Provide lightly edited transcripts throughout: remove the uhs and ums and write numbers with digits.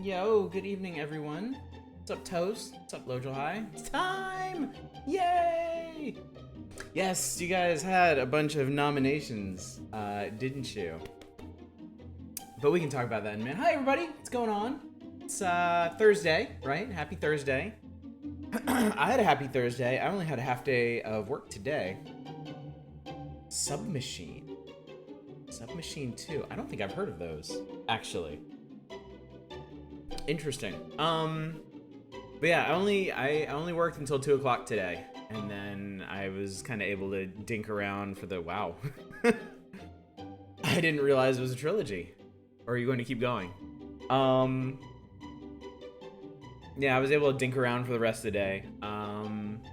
Yo, good evening, everyone. What's up, Toast? What's up, Lojo High? It's time! Yay! Yes, you guys had a bunch of nominations, didn't you? But we can talk about that in a minute. Hi, everybody. What's going on? It's Thursday, right? Happy Thursday. I had a happy Thursday. I only had a half day of work today. Submachine 2. I don't think I've heard of those, actually. Interesting. But yeah, I only worked until 2 o'clock today, and then I was kind of able to dink around for the wow. I didn't realize it was a trilogy. Or are you going to keep going? Yeah, I was able to dink around for the rest of the day. Didn't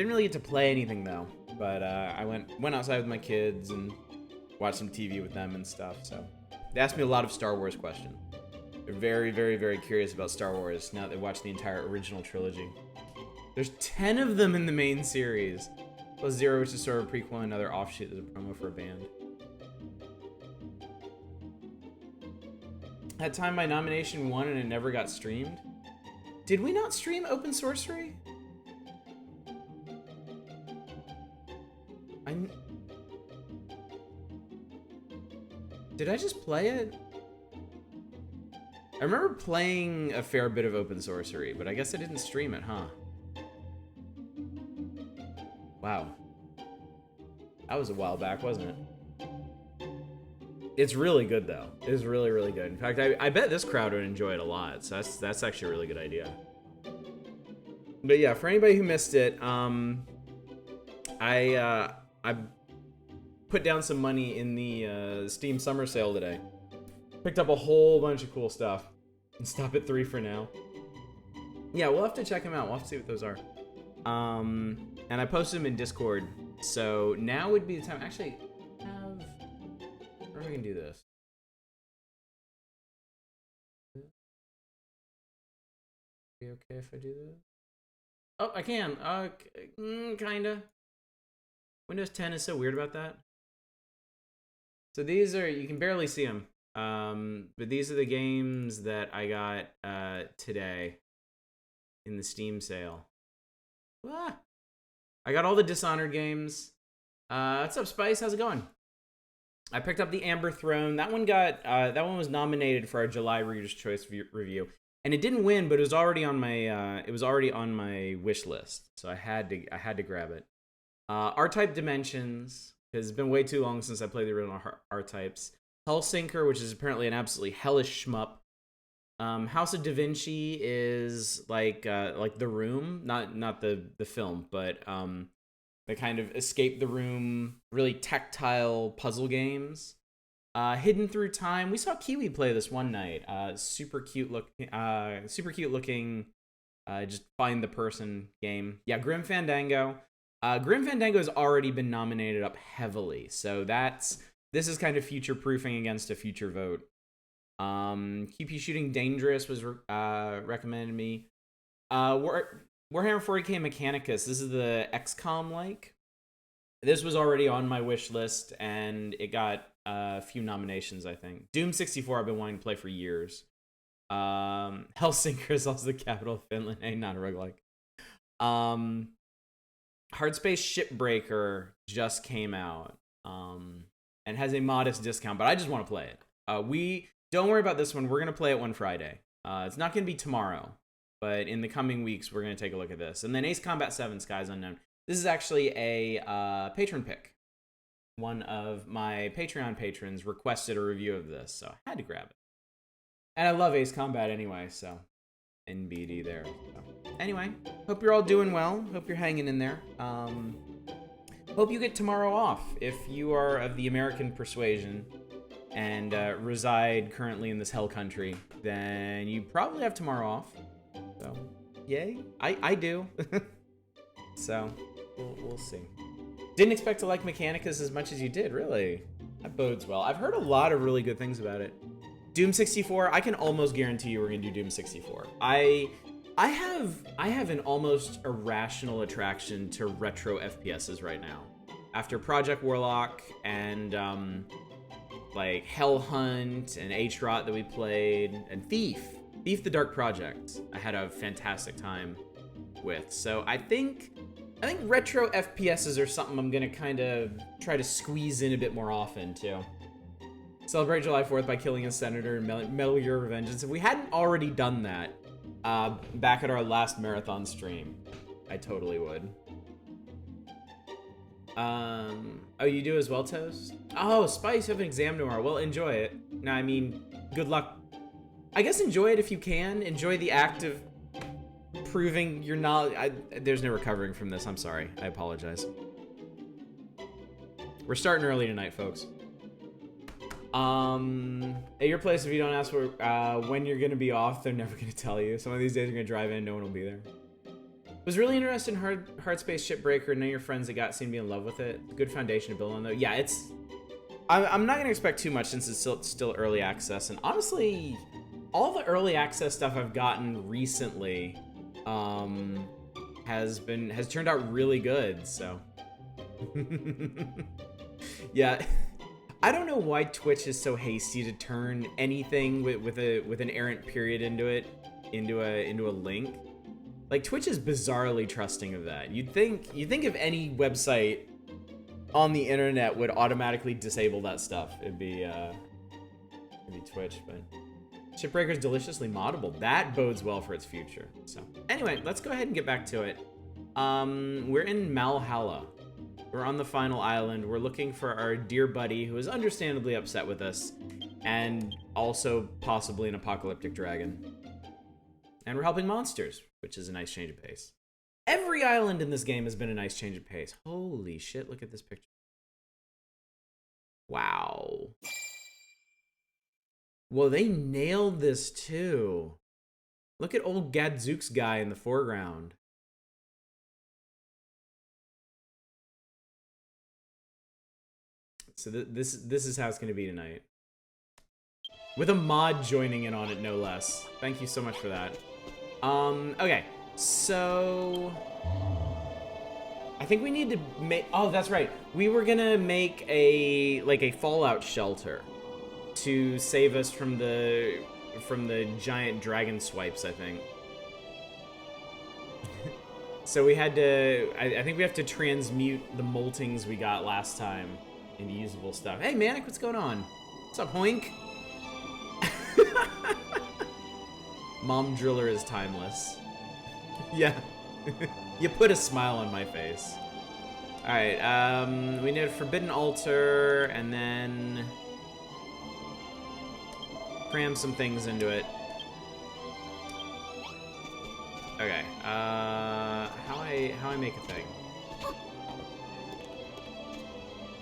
really get to play anything though, but I went outside with my kids and watched some TV with them and stuff. So they asked me a lot of Star Wars questions. They're very, very, very curious about Star Wars now that they watched the entire original trilogy. There's 10 of them in the main series, plus 0, which is sort of a prequel and another offshoot as a promo for a band. That time my nomination won and it never got streamed. Did we not stream Open Sorcery? Did I just play it? I remember playing a fair bit of Open Sorcery, but I guess I didn't stream it, huh? Wow. That was a while back, wasn't it? It's really good, though. It's really, really good. In fact, I bet this crowd would enjoy it a lot, so that's actually a really good idea. But yeah, for anybody who missed it, I put down some money in the Steam Summer Sale today. Picked up a whole bunch of cool stuff. And stop at 3 for now. Yeah, we'll have to check them out. We'll have to see what those are. And I posted them in Discord. So now would be the time. Actually, we can do this. Be okay if I do this? Oh, I can. Kinda. Windows 10 is so weird about that. So these are, you can barely see them. But these are the games that I got today in the Steam sale. Ah, I got all the Dishonored games. What's up, Spice? How's it going? I picked up the Amber Throne. That one was nominated for our July Reader's Choice review, and it didn't win, but it was already on my wish list, so I had to grab it. R-Type Dimensions, because it's been way too long since I played the original R-Types. Hellsinker, which is apparently an absolutely hellish shmup. House of Da Vinci is like The Room, not the film, but the kind of escape the room, really tactile puzzle games. Hidden Through Time. We saw Kiwi play this one night. Super cute looking. Just find the person game. Yeah, Grim Fandango. Grim Fandango has already been nominated up heavily, so this is kind of future-proofing against a future vote. QP Shooting Dangerous was recommended to me. Warhammer 40k Mechanicus. This is the XCOM-like. This was already on my wish list, and it got a few nominations, I think. Doom 64 I've been wanting to play for years. Hellsinker is also the capital of Finland. Hey, not a roguelike. Hardspace Shipbreaker just came out. And has a modest discount, but I just want to play it. Don't worry about this one. We're going to play it one Friday. It's not going to be tomorrow, but in the coming weeks, we're going to take a look at this. And then Ace Combat 7, Skies Unknown. This is actually a patron pick. One of my Patreon patrons requested a review of this, so I had to grab it. And I love Ace Combat anyway, so NBD there. So. Anyway, hope you're all doing well. Hope you're hanging in there. Hope you get tomorrow off if you are of the American persuasion and reside currently in this hell country. Then you probably have tomorrow off. So, yay. I do. So, we'll see. Didn't expect to like Mechanicus as much as you did, really. That bodes well. I've heard a lot of really good things about it. Doom 64, I can almost guarantee you we're going to do Doom 64. I have an almost irrational attraction to retro FPSs right now. After Project Warlock and like Hell Hunt and H-Rot that we played, and Thief the Dark Project. I had a fantastic time with. So I think retro FPSs are something I'm gonna kind of try to squeeze in a bit more often too. Celebrate July 4th by killing a senator in Metal Gear Revengeance. If we hadn't already done that back at our last marathon stream, I totally would. Oh, you do as well, Toast? Oh, Spice, you have an exam tomorrow. Well, enjoy it. No, I mean, good luck. I guess enjoy it if you can. Enjoy the act of proving your knowledge. There's no recovering from this. I'm sorry. I apologize. We're starting early tonight, folks. At your place, if you don't ask when you're gonna be off, they're never gonna tell you. Some of these days you're gonna drive in, no one will be there. Was really interested in Hard Space Shipbreaker. None of your friends that got seem to be in love with it. Good foundation to build on, though. Yeah, it's. I'm not gonna expect too much since it's still early access, and honestly, all the early access stuff I've gotten recently, has turned out really good. So, yeah. I don't know why Twitch is so hasty to turn anything with an errant period into a link. Like, Twitch is bizarrely trusting of that. You'd think if any website on the internet would automatically disable that stuff, it'd be Twitch. But Shipbreaker's deliciously moddable. That bodes well for its future. So anyway, let's go ahead and get back to it. We're in Malhalla. We're on the final island. We're looking for our dear buddy, who is understandably upset with us, and also possibly an apocalyptic dragon. And we're helping monsters, which is a nice change of pace. Every island in this game has been a nice change of pace. Holy shit, look at this picture. Wow. Well, they nailed this too. Look at old Gadzooks guy in the foreground. So this is how it's going to be tonight. With a mod joining in on it, no less. Thank you so much for that. Okay, so I think we need to make. Oh, that's right. We were gonna make a fallout shelter to save us from the giant dragon swipes, I think. So we had to. I think we have to transmute the moltings we got last time into usable stuff. Hey, Manic, what's going on? What's up, Hoink? Mom Driller is timeless. Yeah. You put a smile on my face. Alright, we need a Forbidden Altar, and then cram some things into it. Okay, how I make a thing?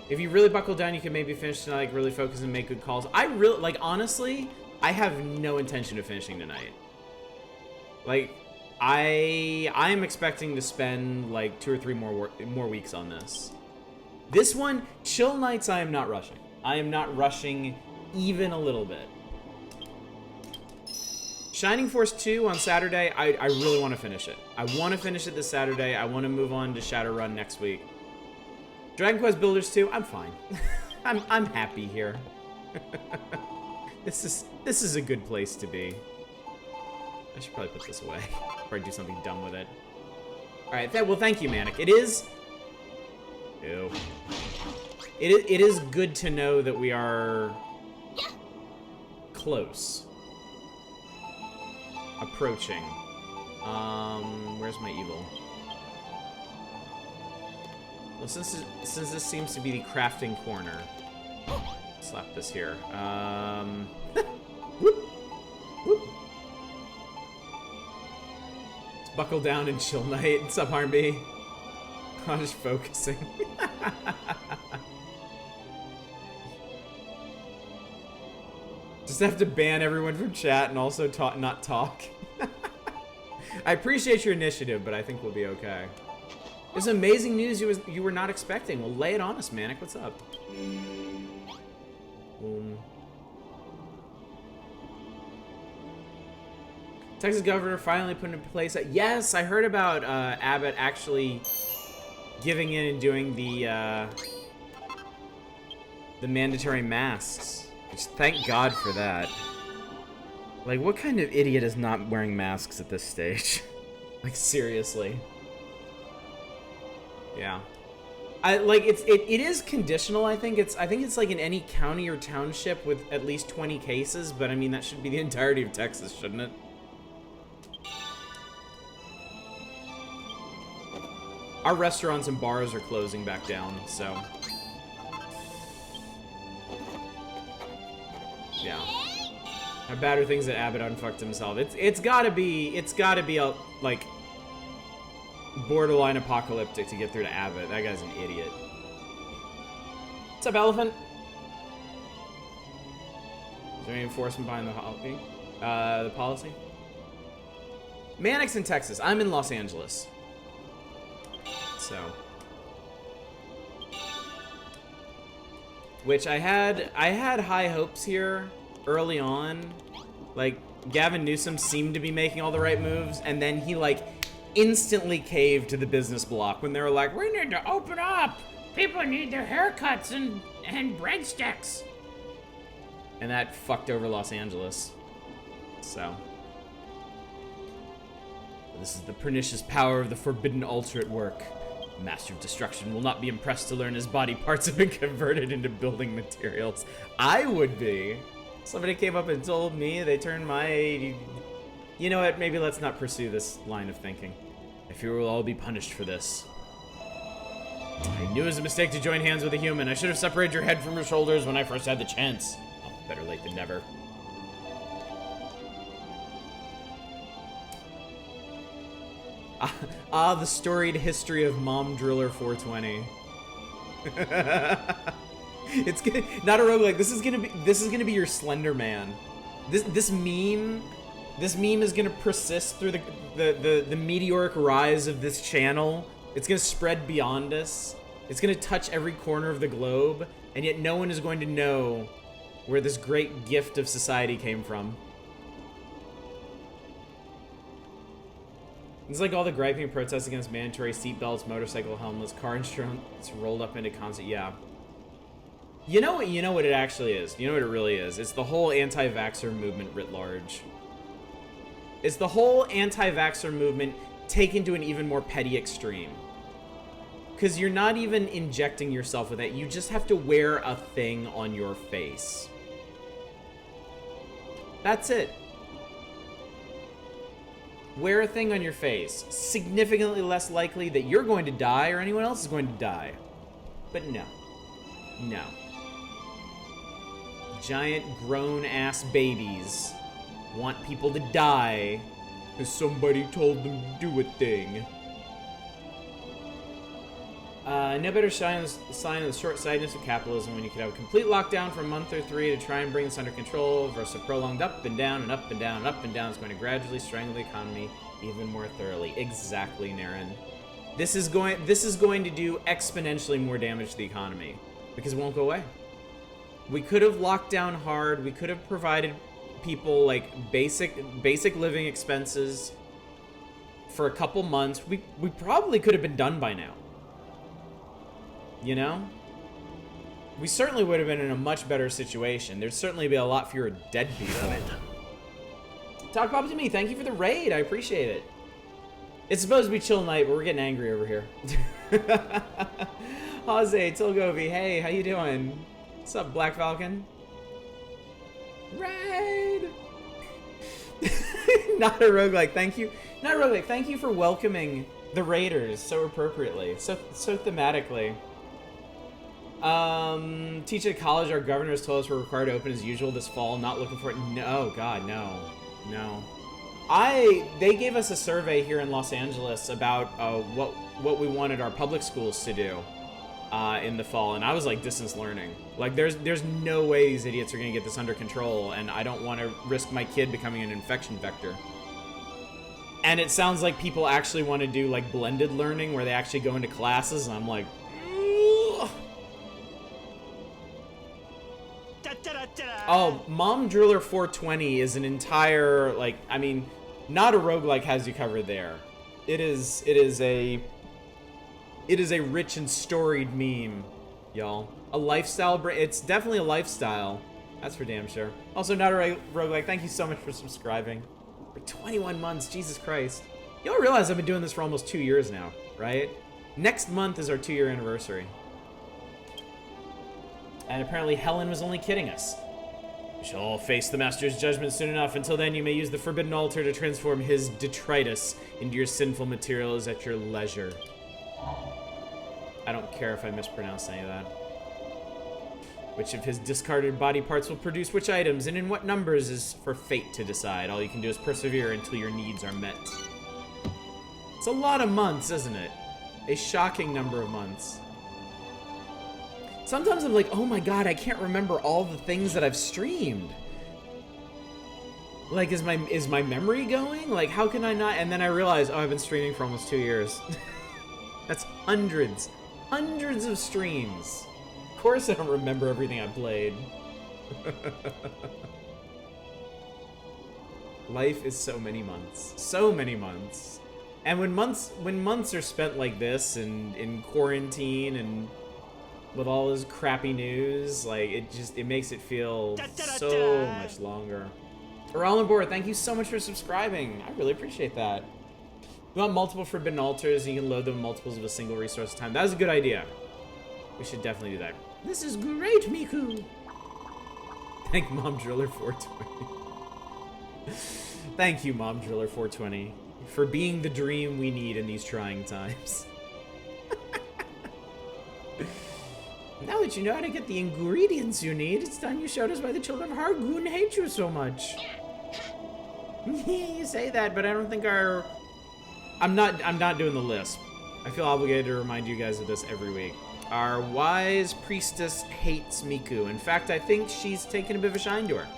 If you really buckle down, you can maybe finish tonight, like really focus and make good calls. I really, like, honestly, I have no intention of finishing tonight. Like, I'm expecting to spend like 2 or 3 more weeks on this. This one, chill nights, I am not rushing. I am not rushing even a little bit. Shining Force 2 on Saturday, I really want to finish it. I want to finish it this Saturday. I want to move on to Shadowrun next week. Dragon Quest Builders 2, I'm fine. I'm happy here. This is a good place to be. I should probably put this away before I do something dumb with it. All right, well, thank you, Manic. It is. Ew. It is good to know that we are close. Approaching. Where's my evil? Well, since this seems to be the crafting corner, slap this here. Whoop, whoop. Let's buckle down and chill night. What's up, Harmby? I'm just focusing. Just have to ban everyone from chat and also not talk. I appreciate your initiative, but I think we'll be okay. There's amazing news you were not expecting. Well, lay it on us, Manic. What's up? Boom. Texas governor finally put into place. Yes, I heard about Abbott actually giving in and doing the mandatory masks. Just thank God for that. Like, what kind of idiot is not wearing masks at this stage? Like, seriously. Yeah. It is conditional. I think it's like in any county or township with at least 20 cases, but I mean that should be the entirety of Texas, shouldn't it? Our restaurants and bars are closing back down, so yeah. How bad are things that Abbott unfucked himself? It's gotta be a, like, borderline apocalyptic to get through to Abbott. That guy's an idiot. What's up, Elephant? Is there any enforcement behind the policy? Mannix in Texas. I'm in Los Angeles. So, which I had high hopes here early on. Like, Gavin Newsom seemed to be making all the right moves, and then he, like, instantly caved to the business block when they were like, we need to open up. People need their haircuts and breadsticks. And that fucked over Los Angeles. So, this is the pernicious power of the forbidden altar at work. Master of Destruction will not be impressed to learn his body parts have been converted into building materials. I would be. Somebody came up and told me they turned my... You know what? Maybe let's not pursue this line of thinking. I fear we'll all be punished for this. I knew it was a mistake to join hands with a human. I should have separated your head from your shoulders when I first had the chance. Oh, better late than never. The storied history of Mom Driller 420. It's gonna not a roguelike. This is gonna be your Slender Man. This meme is gonna persist through the meteoric rise of this channel. It's gonna spread beyond us. It's gonna touch every corner of the globe, and yet no one is going to know where this great gift of society came from. It's like all the griping protests against mandatory seatbelts, motorcycle helmets, car insurance rolled up into concert. Yeah. You know what it actually is? You know what it really is? It's the whole anti-vaxxer movement writ large. It's the whole anti-vaxxer movement taken to an even more petty extreme. Because you're not even injecting yourself with it. You just have to wear a thing on your face. That's it. Wear a thing on your face. Significantly less likely that you're going to die or anyone else is going to die. But no. No. Giant grown-ass babies want people to die because somebody told them to do a thing. No better sign of the short-sightedness of capitalism when you could have a complete lockdown for a month or 3 to try and bring this under control versus a prolonged up and down and up and down and up and down is going to gradually strangle the economy even more thoroughly. Exactly, Naren. This is going to do exponentially more damage to the economy because it won't go away. We could have locked down hard. We could have provided people like basic living expenses for a couple months. We probably could have been done by now. You know? We certainly would have been in a much better situation. There'd certainly be a lot fewer deadbeats of it. Talk Pop to me. Thank you for the raid. I appreciate it. It's supposed to be chill night, but we're getting angry over here. Jose, Tilgovi, hey, how you doing? What's up, Black Falcon? Raid! Not a roguelike. Thank you. Not a roguelike. Thank you for welcoming the raiders so appropriately, so thematically. Teach at college, our governors told us we're required to open as usual this fall. Not looking for it. No, oh God, no. No. They gave us a survey here in Los Angeles about what we wanted our public schools to do in the fall, and I was like, distance learning. Like, there's no way these idiots are gonna get this under control, and I don't want to risk my kid becoming an infection vector. And it sounds like people actually want to do like blended learning where they actually go into classes, and I'm like, ugh. Oh, Mom Driller 420 is an entire, like, I mean, not a roguelike has you covered there. It is a rich and storied meme, y'all. A lifestyle, it's definitely a lifestyle. That's for damn sure. Also, not a roguelike, thank you so much for subscribing. For 21 months, Jesus Christ. Y'all realize I've been doing this for almost 2 years now, right? Next month is our 2-year anniversary. And apparently Helen was only kidding us. We shall all face the Master's judgment soon enough. Until then, you may use the Forbidden Altar to transform his detritus into your sinful materials at your leisure. I don't care if I mispronounce any of that. Which of his discarded body parts will produce which items, and in what numbers is for fate to decide. All you can do is persevere until your needs are met. It's a lot of months, isn't it? A shocking number of months. Sometimes I'm like, oh my god, I can't remember all the things that I've streamed. Like, is my memory going? Like, how can I not? And then I realize, oh, I've been streaming for almost 2 years. That's hundreds of streams. Of course I don't remember everything I played. Life is so many months. So many months. And when months are spent like this and in quarantine and with all this crappy news, like it makes it feel so much longer. We're all on board. Thank you so much for subscribing. I really appreciate that. You want multiple Forbidden Altars and you can load them in multiples of a single resource at a time. That was a good idea. We should definitely do that. This is great, Miku. Thank Mom Driller 420. Thank you, Mom Driller 420, for being the dream we need in these trying times. Now that you know how to get the ingredients you need, it's time you showed us why the children of Hargoon hate you so much. You say that, but I don't think I'm not doing the lisp. I feel obligated to remind you guys of this every week. Our wise priestess hates Miku. In fact, I think she's taken a bit of a shine to her.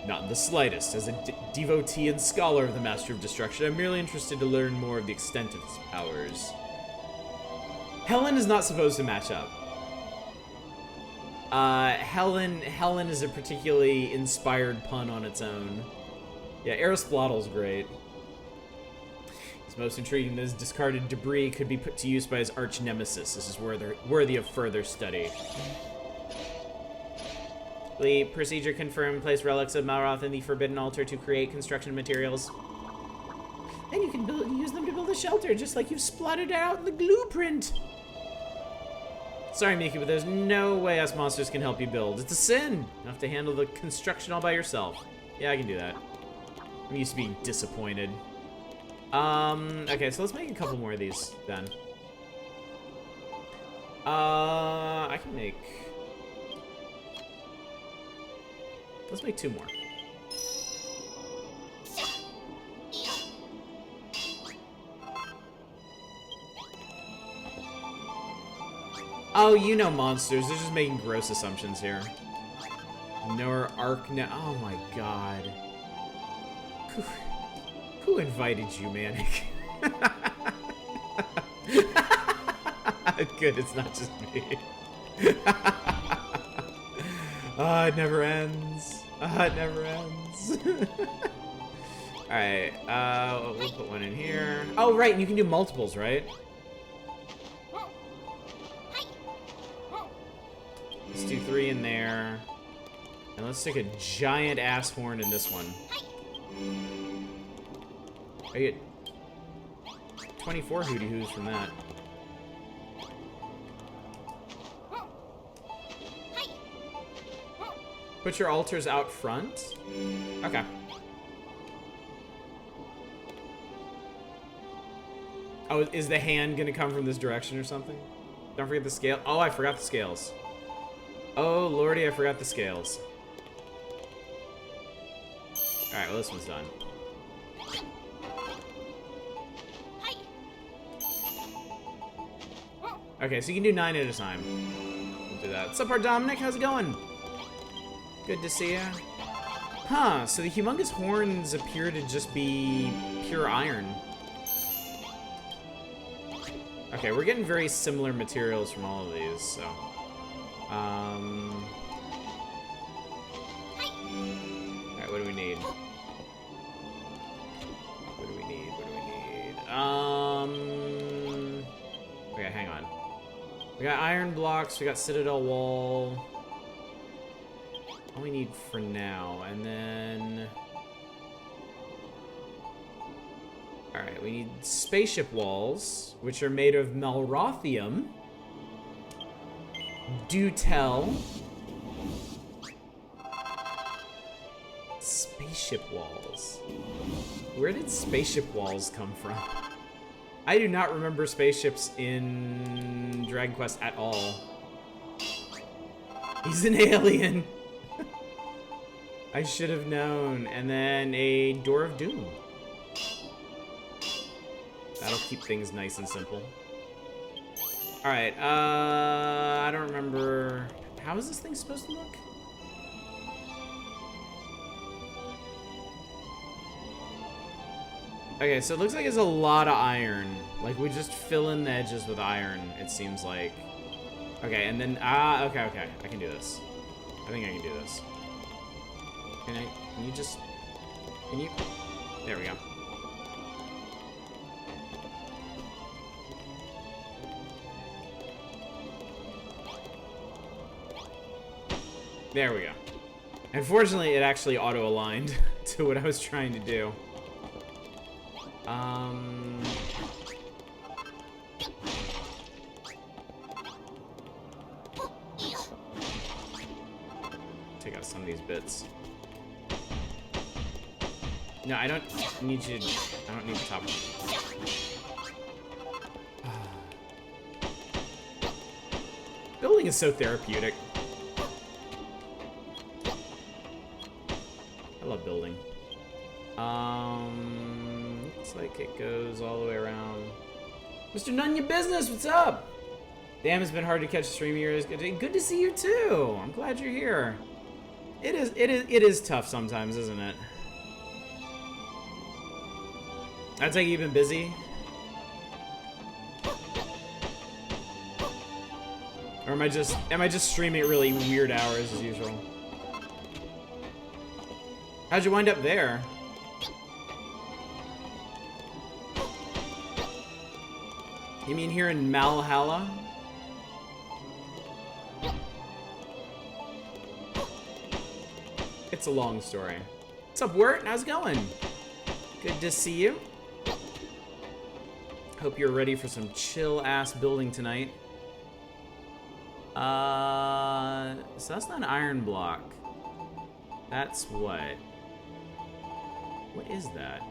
Not in the slightest. As a devotee and scholar of the Master of Destruction, I'm merely interested to learn more of the extent of his powers. Helen is not supposed to match up. Helen is a particularly inspired pun on its own. Yeah, Aristottle's great. It's most intriguing that his discarded debris could be put to use by his arch nemesis. This is worthy of further study. The procedure confirmed. Place relics of Malhalla in the Forbidden Altar to create construction materials. Then you can use them to build a shelter, just like you've splotted it out in the blueprint. Sorry, Miku, but there's no way us monsters can help you build. It's a sin. You have to handle the construction all by yourself. Yeah, I can do that. I'm used to being disappointed. Okay, so let's make a couple more of these, then. I can make... Let's make 2 more. Oh, you know monsters. They're just making gross assumptions here. Nor Arc... Oh my god. Who invited you, Manic? Good, it's not just me. It never ends. It never ends. Alright, we'll put one in here. Oh, right, and you can do multiples, right? Let's do 3 in there. And let's stick a giant ass horn in this one. I get 24 hooty hoos from that. Put your altars out front? Okay. Oh, is the hand gonna come from this direction or something? Don't forget the scale. Oh, I forgot the scales. Oh, lordy, I forgot the scales. Alright, well, this one's done. Okay, so you can do 9 at a time. We'll do that. What's up, our Dominic? How's it going? Good to see ya. Huh, so the humongous horns appear to just be pure iron. Okay, we're getting very similar materials from all of these, so... Alright, what do we need? What do we need? Okay, hang on. We got iron blocks, we got citadel wall. all we need for now. And then... Alright, we need spaceship walls, which are made of Malrothium. Do tell. Spaceship walls. Where did spaceship walls come from? I do not remember spaceships in Dragon Quest at all. He's an alien. I should have known. And then a Door of Doom. That'll keep things nice and simple. Alright, I don't remember... How is this thing supposed to look? Okay, so it looks like it's a lot of iron. Like, we just fill in the edges with iron, it seems like. Okay, and then... okay. I can do this. I think I can do this. Can you just... Can you... There we go. There we go. Unfortunately, it actually auto-aligned to what I was trying to do. Take out some of these bits. No, I don't need you. I don't need the top. Building is so therapeutic. I love building. Looks like it goes all the way around. Mr. None Your Business, what's up? Damn, it's been hard to catch a stream here. It's good to see you too. I'm glad you're here. It is tough sometimes, isn't it? I take you've been busy. Or am I just streaming at really weird hours as usual? How'd you wind up there? You mean here in Malhalla? It's a long story. What's up, Wirt? How's it going? Good to see you. Hope you're ready for some chill-ass building tonight. So that's not an iron block. That's what? What is that?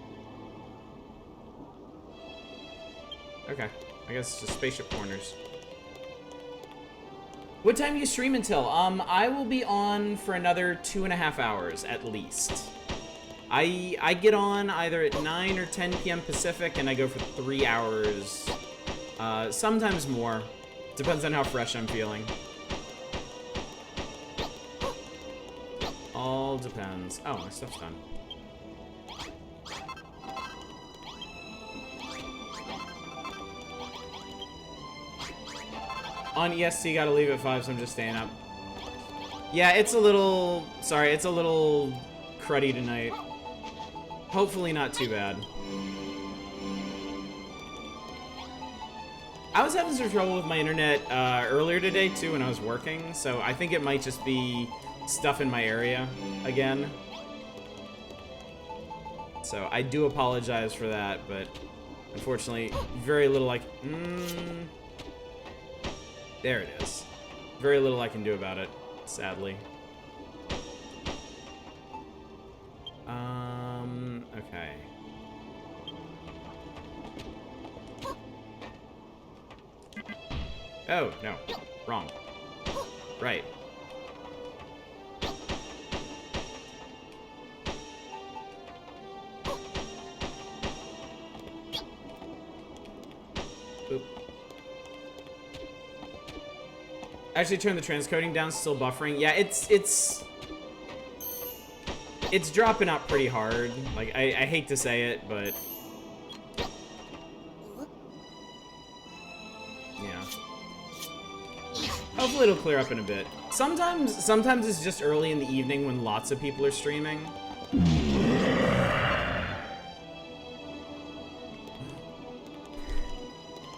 Okay. I guess it's just spaceship corners. What time do you stream until? I will be on for another 2.5 hours at least. I get on either at 9 or 10 p.m. Pacific, and I go for 3 hours. Sometimes more. Depends on how fresh I'm feeling. All depends. Oh, my stuff's done. On EST, gotta leave at 5, so I'm just staying up. Yeah, it's a little... Sorry, it's a little cruddy tonight. Hopefully not too bad. I was having some trouble with my internet earlier today, too, when I was working, so I think it might just be stuff in my area again. So I do apologize for that, but unfortunately, very little like... There it is. Very little I can do about it, sadly. Okay. Oh, no. Wrong. Right. Oop. Actually turn the transcoding down, still buffering. Yeah, it's dropping out pretty hard. Like, I hate to say it, but... Yeah. Hopefully it'll clear up in a bit. Sometimes it's just early in the evening when lots of people are streaming.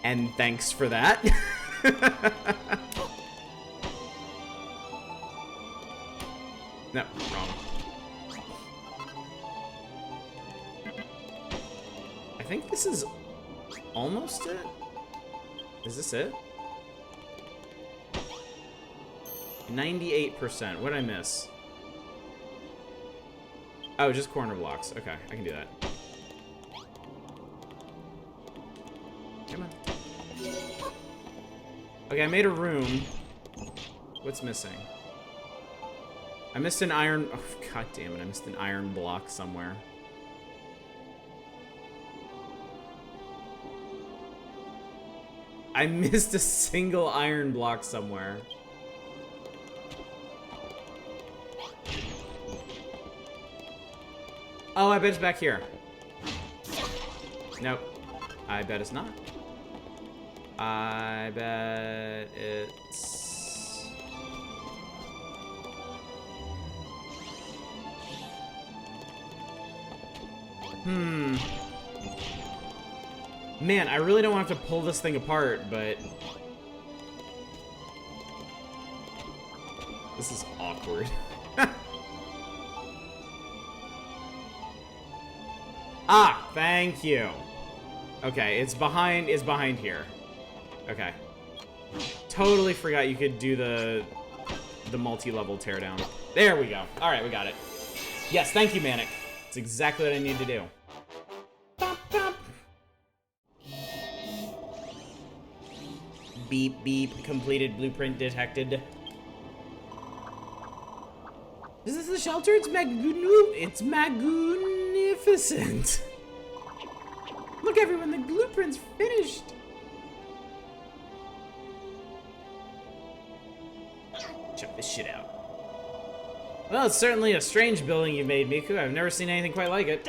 And thanks for that. No, wrong. I think this is almost it. Is this it? 98%. What'd I miss? Oh, just corner blocks. Okay, I can do that. Come on. Okay, I made a room. What's missing? I missed an iron... Oh, god damn it. I missed an iron block somewhere. I missed a single iron block somewhere. Oh, I bet it's back here. Nope. I bet it's not. I bet it's... Man, I really don't want to have to pull this thing apart, but... This is awkward. Ah, thank you. Okay, it's behind here. Okay. Totally forgot you could do the multi-level teardown. There we go. All right, we got it. Yes, thank you, Manic. It's exactly what I need to do. Bop, bop. Beep, beep. Completed blueprint detected. Is this the shelter? It's magnificent. Look, everyone, the blueprint's finished. Check this shit out. Well, it's certainly a strange building you made, Miku. I've never seen anything quite like it.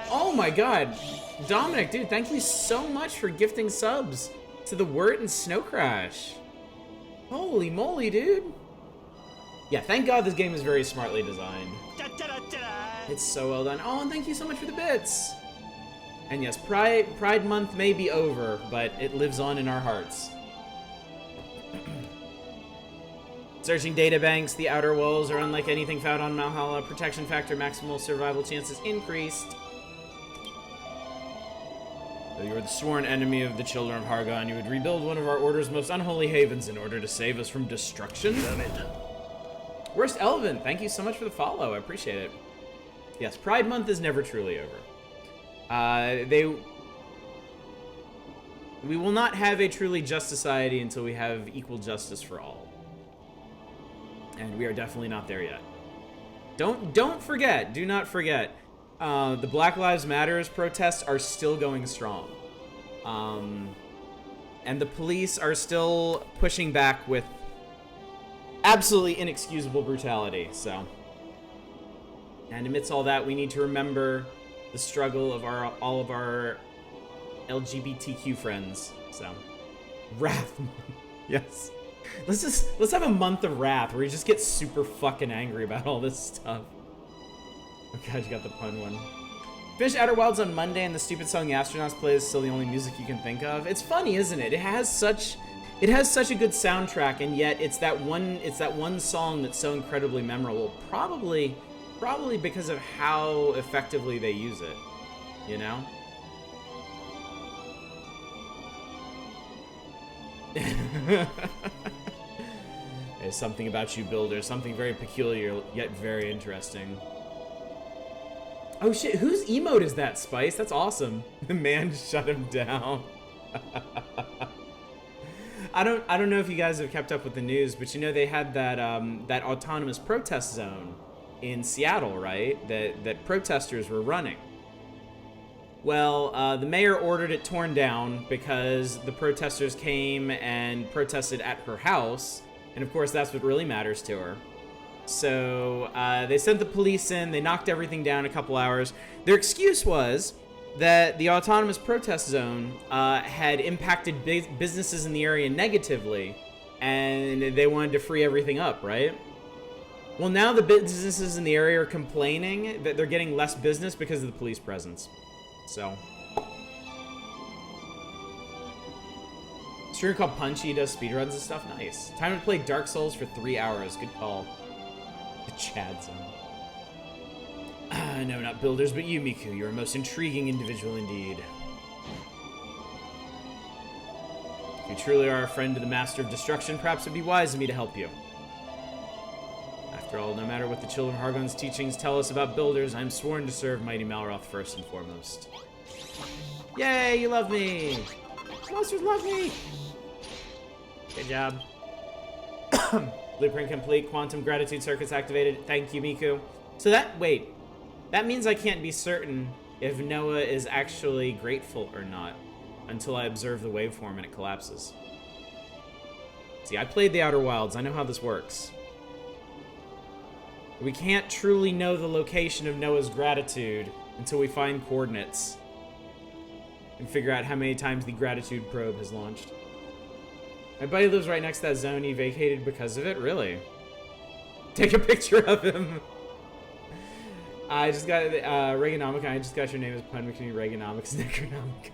Oh my god. Dominic, dude, thank you so much for gifting subs to the Wirt and Snow Crash. Holy moly, dude. Yeah, thank God this game is very smartly designed. It's so well done. Oh, and thank you so much for the bits. And yes, Pride Month may be over, but it lives on in our hearts. Searching databanks, the outer walls are unlike anything found on Malhalla. Protection factor, maximal survival chances increased. Though you are the sworn enemy of the children of Hargon, you would rebuild one of our order's most unholy havens in order to save us from destruction? Worst Elvin, thank you so much for the follow. I appreciate it. Yes, Pride Month is never truly over. We will not have a truly just society until we have equal justice for all. And we are definitely not there yet. Don't forget, do not forget, the Black Lives Matters protests are still going strong. And the police are still pushing back with absolutely inexcusable brutality, so. And amidst all that, we need to remember the struggle of all of our LGBTQ friends, so. Wrath. Yes. Let's have a month of wrath where you just get super fucking angry about all this stuff. Oh god, you got the pun one. Finished Outer Wilds on Monday, and the stupid song the astronauts play is still the only music you can think of. It's funny, isn't it? It has such a good soundtrack, and yet it's that one song that's so incredibly memorable. Probably because of how effectively they use it. You know? There's something about you, Builder. Something very peculiar, yet very interesting. Oh shit, whose emote is that, Spice? That's awesome. The man shut him down. I don't know if you guys have kept up with the news, but you know they had that that autonomous protest zone in Seattle, right? That protesters were running. Well, the mayor ordered it torn down because the protesters came and protested at her house, and of course that's what really matters to her. So they sent the police in, they knocked everything down in a couple hours. Their excuse was that the autonomous protest zone had impacted businesses in the area negatively, and they wanted to free everything up, right? Well, now the businesses in the area are complaining that they're getting less business because of the police presence. So. Streamer called Punchy does speedruns and stuff. Nice. Time to play Dark Souls for 3 hours. Good call. The Chad zone. No, not builders, but you, Miku. You're a most intriguing individual indeed. If you truly are a friend to the Master of Destruction, perhaps it would be wise of me to help you. After all, no matter what the children of Hargon's teachings tell us about builders, I am sworn to serve mighty Malroth first and foremost. Yay, you love me! Monsters love me! Good job. Blueprint complete, quantum gratitude circuits activated. Thank you, Miku. So that means I can't be certain if Noah is actually grateful or not until I observe the waveform and it collapses. See, I played the Outer Wilds. I know how this works. We can't truly know the location of Noah's gratitude until we find coordinates and figure out how many times the gratitude probe has launched. My buddy lives right next to that zone. He vacated because of it? Really? Take a picture of him. I just got Reaganomica. I just got your name as pun between Reaganomics and Necronomica.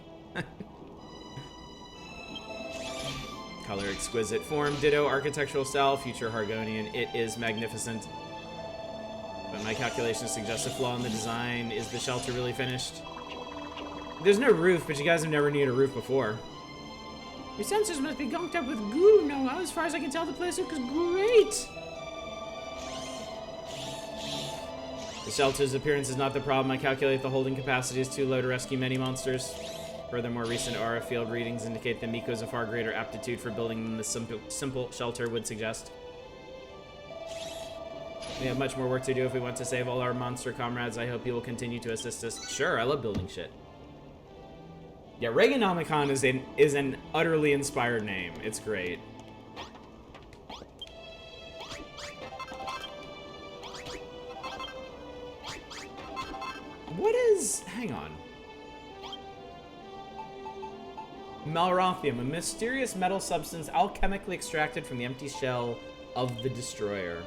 Color exquisite. Form ditto. Architectural style. Future Hargonian. It is magnificent. But my calculations suggest a flaw in the design. Is the shelter really finished? There's no roof, but you guys have never needed a roof before. Your sensors must be gunked up with goo, Noah. As far as I can tell, the place looks great. The shelter's appearance is not the problem. I calculate the holding capacity is too low to rescue many monsters. Furthermore, recent aura field readings indicate that Miko has a far greater aptitude for building than the simple shelter would suggest. We have much more work to do if we want to save all our monster comrades. I hope you will continue to assist us. Sure, I love building shit. Yeah, Reaganomicon is an utterly inspired name. It's great. What is... Hang on. Malrothium, a mysterious metal substance alchemically extracted from the empty shell of the Destroyer.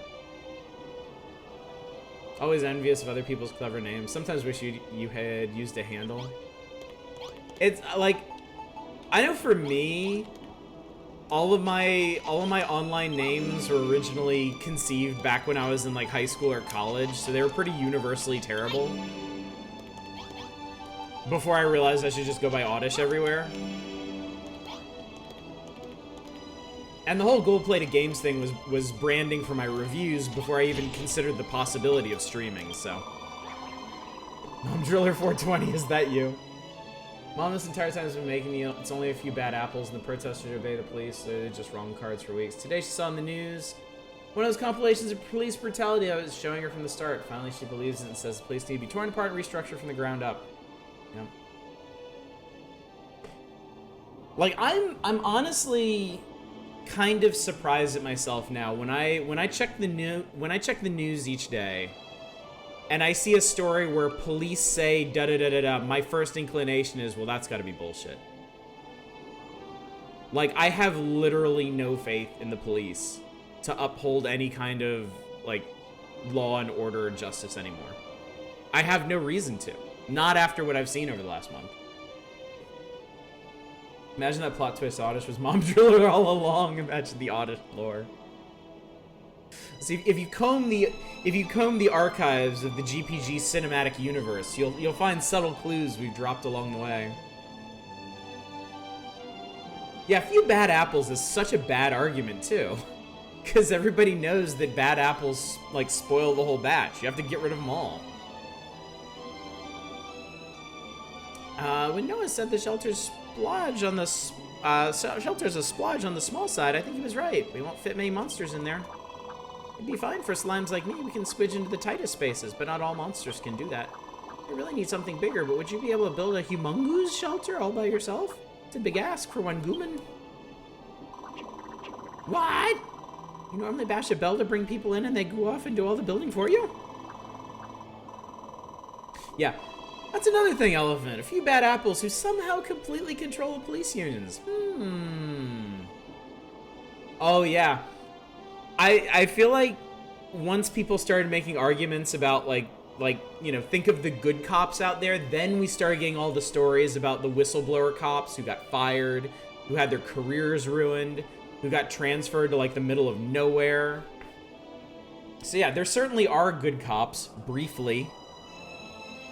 Always envious of other people's clever names. Sometimes wish you had used a handle. It's like, I know for me, all of my online names were originally conceived back when I was in like high school or college, so they were pretty universally terrible. Before I realized I should just go by Oddish everywhere. And the whole gold plated games thing was branding for my reviews before I even considered the possibility of streaming, so. Mom Driller 420, is that you? Mom this entire time has been making me, it's only a few bad apples and the protesters obey the police, so they're just wrong cards for weeks. Today she saw on the news one of those compilations of police brutality I was showing her from the start. Finally she believes it and says the police need to be torn apart and restructured from the ground up. Yep. Like, I'm honestly kind of surprised at myself now when I check the news each day and I see a story where police say da da da da da, my first inclination is, well, that's got to be bullshit. Like, I have literally no faith in the police to uphold any kind of like law and order or justice anymore. I have no reason to. Not after what I've seen over the last month. Imagine that plot twist Oddish was Mom Driller all along. Imagine the Oddish lore. See, if you comb the archives of the GPG cinematic universe, you'll find subtle clues we've dropped along the way. Yeah, a few bad apples is such a bad argument too, because everybody knows that bad apples like spoil the whole batch. You have to get rid of them all. When Noah said the shelter's splodge on the shelter's a splodge on the small side, I think he was right. We won't fit many monsters in there. It'd be fine for slimes like me. We can squidge into the tightest spaces, but not all monsters can do that. I really need something bigger, but would you be able to build a humongous shelter all by yourself? It's a big ask for one gooman. What? You normally bash a bell to bring people in and they go off and do all the building for you? Yeah. That's another thing, Elephant. A few bad apples who somehow completely control the police unions. Oh, yeah. I feel like once people started making arguments about, like, you know, think of the good cops out there, then we started getting all the stories about the whistleblower cops who got fired, who had their careers ruined, who got transferred to, like, the middle of nowhere. So yeah, there certainly are good cops, briefly,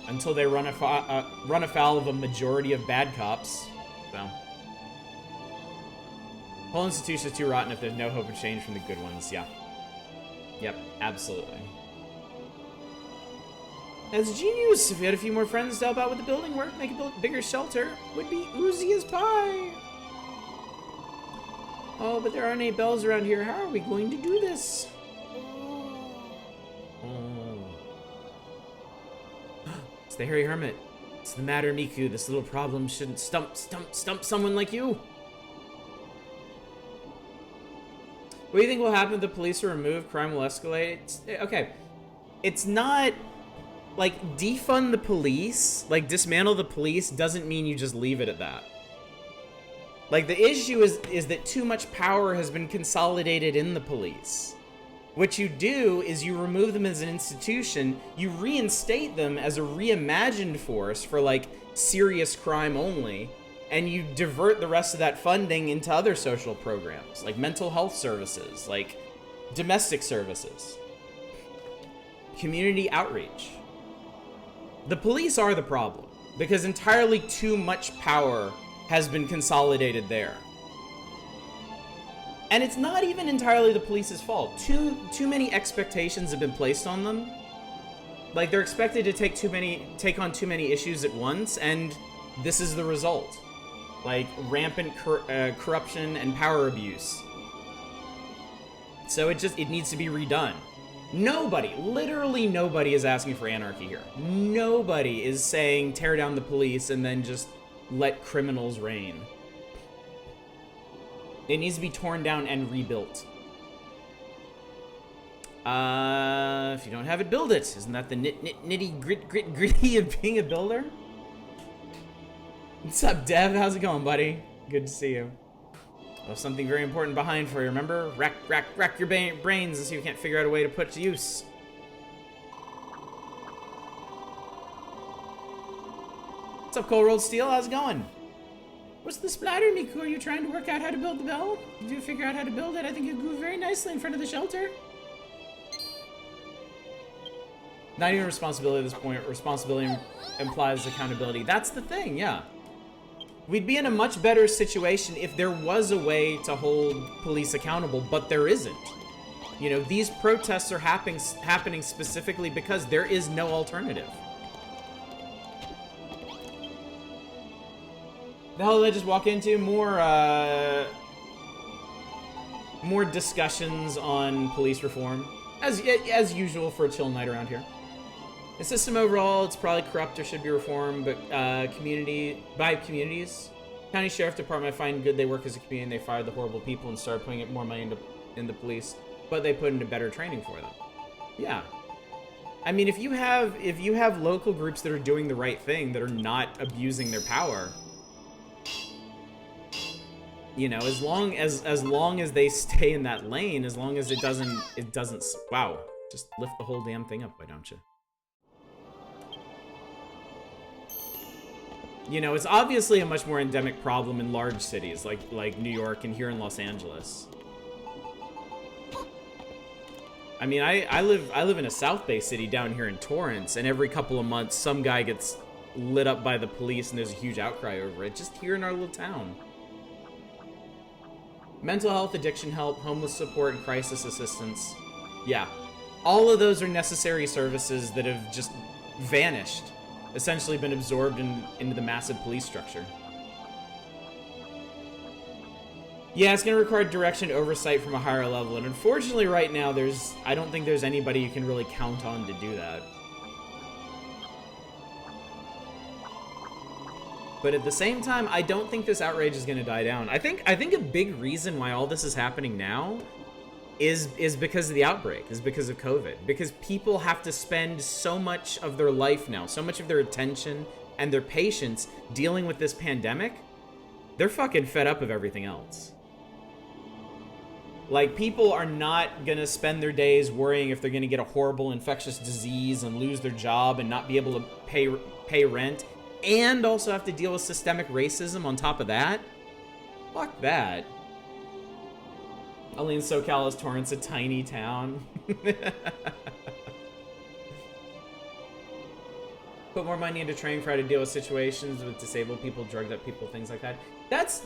until they run afoul of a majority of bad cops. So, whole institution is too rotten if there's no hope of change from the good ones. Yeah. Yep, absolutely. As genius, if you had a few more friends to help out with the building work, make a bigger shelter, would be oozy as pie. Oh, but there aren't any bells around here. How are we going to do this? Oh. It's the hairy hermit. What's the matter, Miku? This little problem shouldn't stump someone like you. What do you think will happen if the police are removed? Crime will escalate? Okay. It's not... Like, defund the police, like, dismantle the police doesn't mean you just leave it at that. Like, the issue is that too much power has been consolidated in the police. What you do is you remove them as an institution, you reinstate them as a reimagined force for, like, serious crime only, and you divert the rest of that funding into other social programs, like mental health services, like domestic services, community outreach. The police are the problem, because entirely too much power has been consolidated there. And it's not even entirely the police's fault. Too many expectations have been placed on them. Like, they're expected to take on too many issues at once, and this is the result. Like, rampant corruption and power abuse. So it needs to be redone. Nobody, literally nobody is asking for anarchy here. Nobody is saying tear down the police and then just let criminals reign. It needs to be torn down and rebuilt. If you don't have it, build it. Isn't that the nitty gritty of being a builder? What's up, Dev? How's it going, buddy? Good to see you. Oh, something very important behind for you, remember? Rack your brains and see if you can't figure out a way to put it to use. What's up, Cold Rolled Steel? How's it going? What's the splatter, Miku? Are you trying to work out how to build the bell? Did you figure out how to build it? I think it grew very nicely in front of the shelter. Not even responsibility at this point. Responsibility implies accountability. That's the thing, yeah. We'd be in a much better situation if there was a way to hold police accountable, but there isn't. You know, these protests are happening specifically because there is no alternative. The hell did I just walk into? More discussions on police reform, as usual for a chill night around here. The system overall, it's probably corrupt or should be reformed, but communities. County Sheriff Department, I find good they work as a community and they fired the horrible people and started putting more money into police, but they put into better training for them. Yeah. I mean, if you have local groups that are doing the right thing, that are not abusing their power, you know, as long as they stay in that lane, as long as it doesn't, wow, just lift the whole damn thing up, why don't you? You know, it's obviously a much more endemic problem in large cities like New York and here in Los Angeles. I mean, I live in a South Bay city down here in Torrance, and every couple of months some guy gets lit up by the police and there's a huge outcry over it, just here in our little town. Mental health, addiction help, homeless support, and crisis assistance. Yeah. All of those are necessary services that have just vanished. Essentially been absorbed into the massive police structure. Yeah, it's gonna require direction and oversight from a higher level, and unfortunately right now I don't think there's anybody you can really count on to do that. But at the same time, I don't think this outrage is gonna die down. I think a big reason why all this is happening now is because of the outbreak, is because of COVID. Because people have to spend so much of their life now, so much of their attention and their patience dealing with this pandemic, they're fucking fed up of everything else. Like, people are not gonna spend their days worrying if they're gonna get a horrible infectious disease and lose their job and not be able to pay rent, and also have to deal with systemic racism on top of that. Fuck that. Only in SoCal is Torrance a tiny town. Put more money into training for how to deal with situations with disabled people, drugged up people, things like that. That's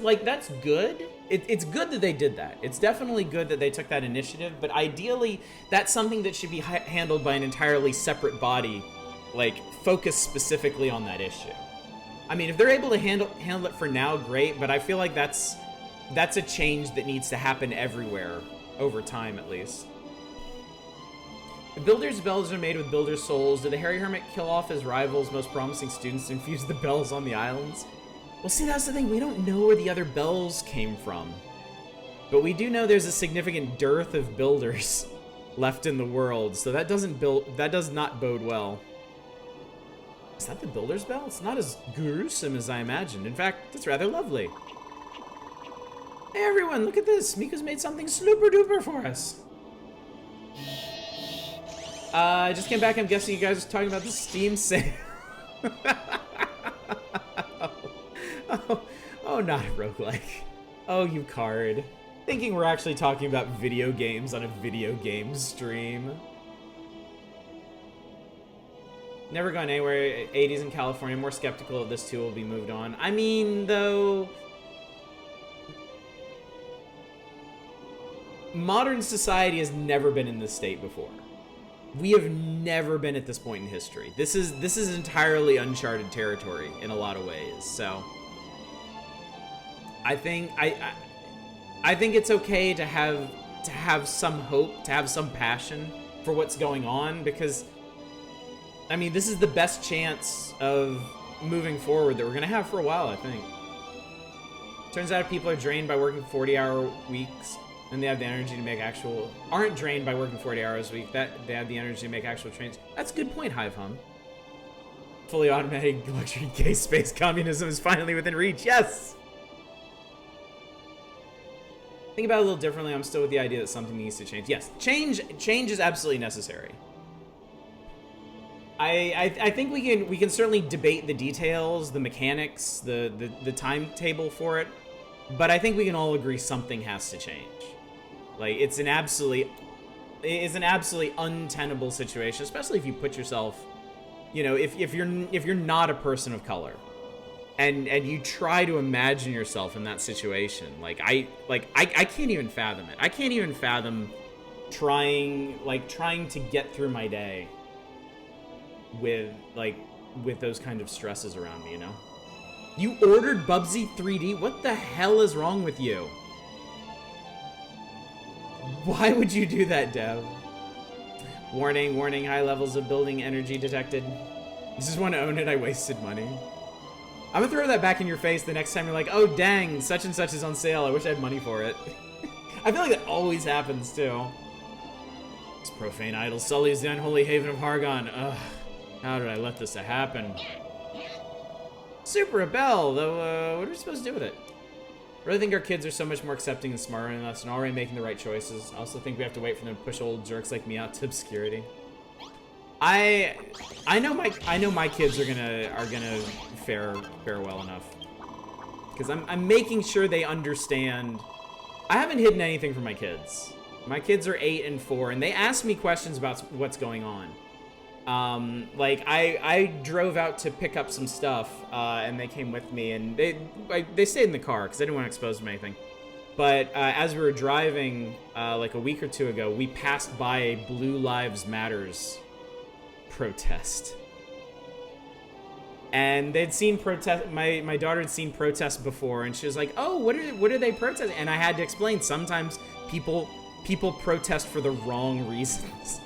good. It's good that they did that. It's definitely good that they took that initiative, but ideally, that's something that should be handled by an entirely separate body, like, focused specifically on that issue. I mean, if they're able to handle it for now, great, but I feel like that's a change that needs to happen everywhere, over time at least. The Builder's bells are made with Builder's souls. Did the Hairy Hermit kill off his rival's most promising students to infuse the bells on the islands? Well, see, that's the thing. We don't know where the other bells came from. But we do know there's a significant dearth of builders left in the world, so that does not bode well. Is that the Builder's bell? It's not as gruesome as I imagined. In fact, it's rather lovely. Hey everyone, look at this. Miko's made something super duper for us. I just came back. I'm guessing you guys are talking about the Steam sale. oh, not a roguelike. Oh, you card. Thinking we're actually talking about video games on a video game stream. Never gone anywhere. 80s in California. More skeptical of this too will be moved on. I mean, though, modern society has never been in this state before. We have never been at this point in history. This is entirely uncharted territory in a lot of ways. So I think it's okay to have some hope, to have some passion for what's going on, because I mean, this is the best chance of moving forward that we're gonna have for a while, I think. Turns out people are drained by working 40-hour weeks, and they have the energy to make aren't drained by working 40 hours a week, that they have the energy to make actual trains. That's a good point, Hive Hum. Fully automatic luxury case space communism is finally within reach. Yes! Think about it a little differently. I'm still with the idea that something needs to change. Yes, change is absolutely necessary. I think we can certainly debate the details, the mechanics, the timetable for it, but I think we can all agree something has to change. Like, it's an absolutely untenable situation, especially if you put yourself, you know, if you're not a person of color, and you try to imagine yourself in that situation. I can't even fathom it. I can't even fathom trying to get through my day with those kind of stresses around me, you know? You ordered Bubsy 3D? What the hell is wrong with you? Why would you do that, Dev? Warning, warning, high levels of building energy detected. You just want to own it, I wasted money. I'm gonna throw that back in your face the next time you're like, oh dang, such and such is on sale, I wish I had money for it. I feel like that always happens too. This profane idol sullies the unholy haven of Hargon. Ugh, how did I let this happen? Super Rebel, though, what are we supposed to do with it? I really think our kids are so much more accepting and smarter than us and already making the right choices. I also think we have to wait for them to push old jerks like me out to obscurity. I know my kids are gonna fare well enough, because I'm making sure they understand. I haven't hidden anything from my kids. My kids are 8 and 4, and they ask me questions about what's going on. Like I drove out to pick up some stuff, and they came with me, and they stayed in the car because I didn't want to expose them to anything. But as we were driving, like a week or two ago, we passed by a Blue Lives Matters protest, and they'd seen protest. My daughter had seen protests before, and she was like, "Oh, what are they protesting?" And I had to explain. Sometimes people protest for the wrong reasons.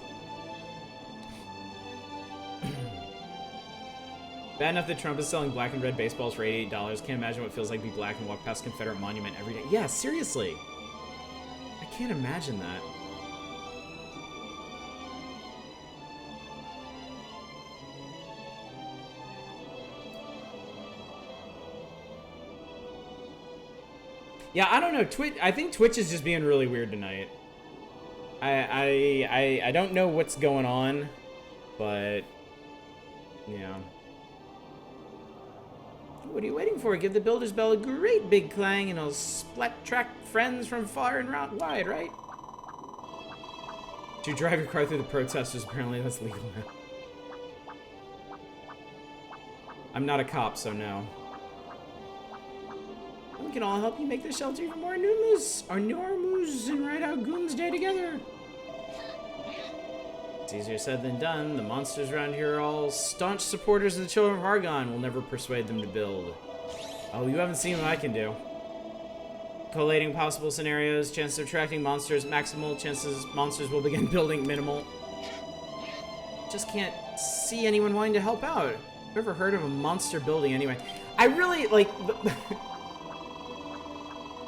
Bad enough that Trump is selling black and red baseballs for $88. Can't imagine what it feels like to be black and walk past Confederate Monument every day. Yeah, seriously. I can't imagine that. Yeah, I don't know. I think Twitch is just being really weird tonight. I don't know what's going on, but yeah. What are you waiting for? Give the builder's bell a great big clang and it'll attract friends from far and wide, right? Do you drive your car through the protesters? Apparently that's legal now. I'm not a cop, so no. We can all help you make the shelter even more numerous, and ride out Goon's Day together. It's easier said than done. The monsters around here are all staunch supporters of the Children of Argon. We'll never persuade them to build. Oh, you haven't seen what I can do. Collating possible scenarios, chances of attracting monsters, maximal chances monsters will begin building, minimal. Just can't see anyone wanting to help out. I've never heard of a monster building anyway. I really, like,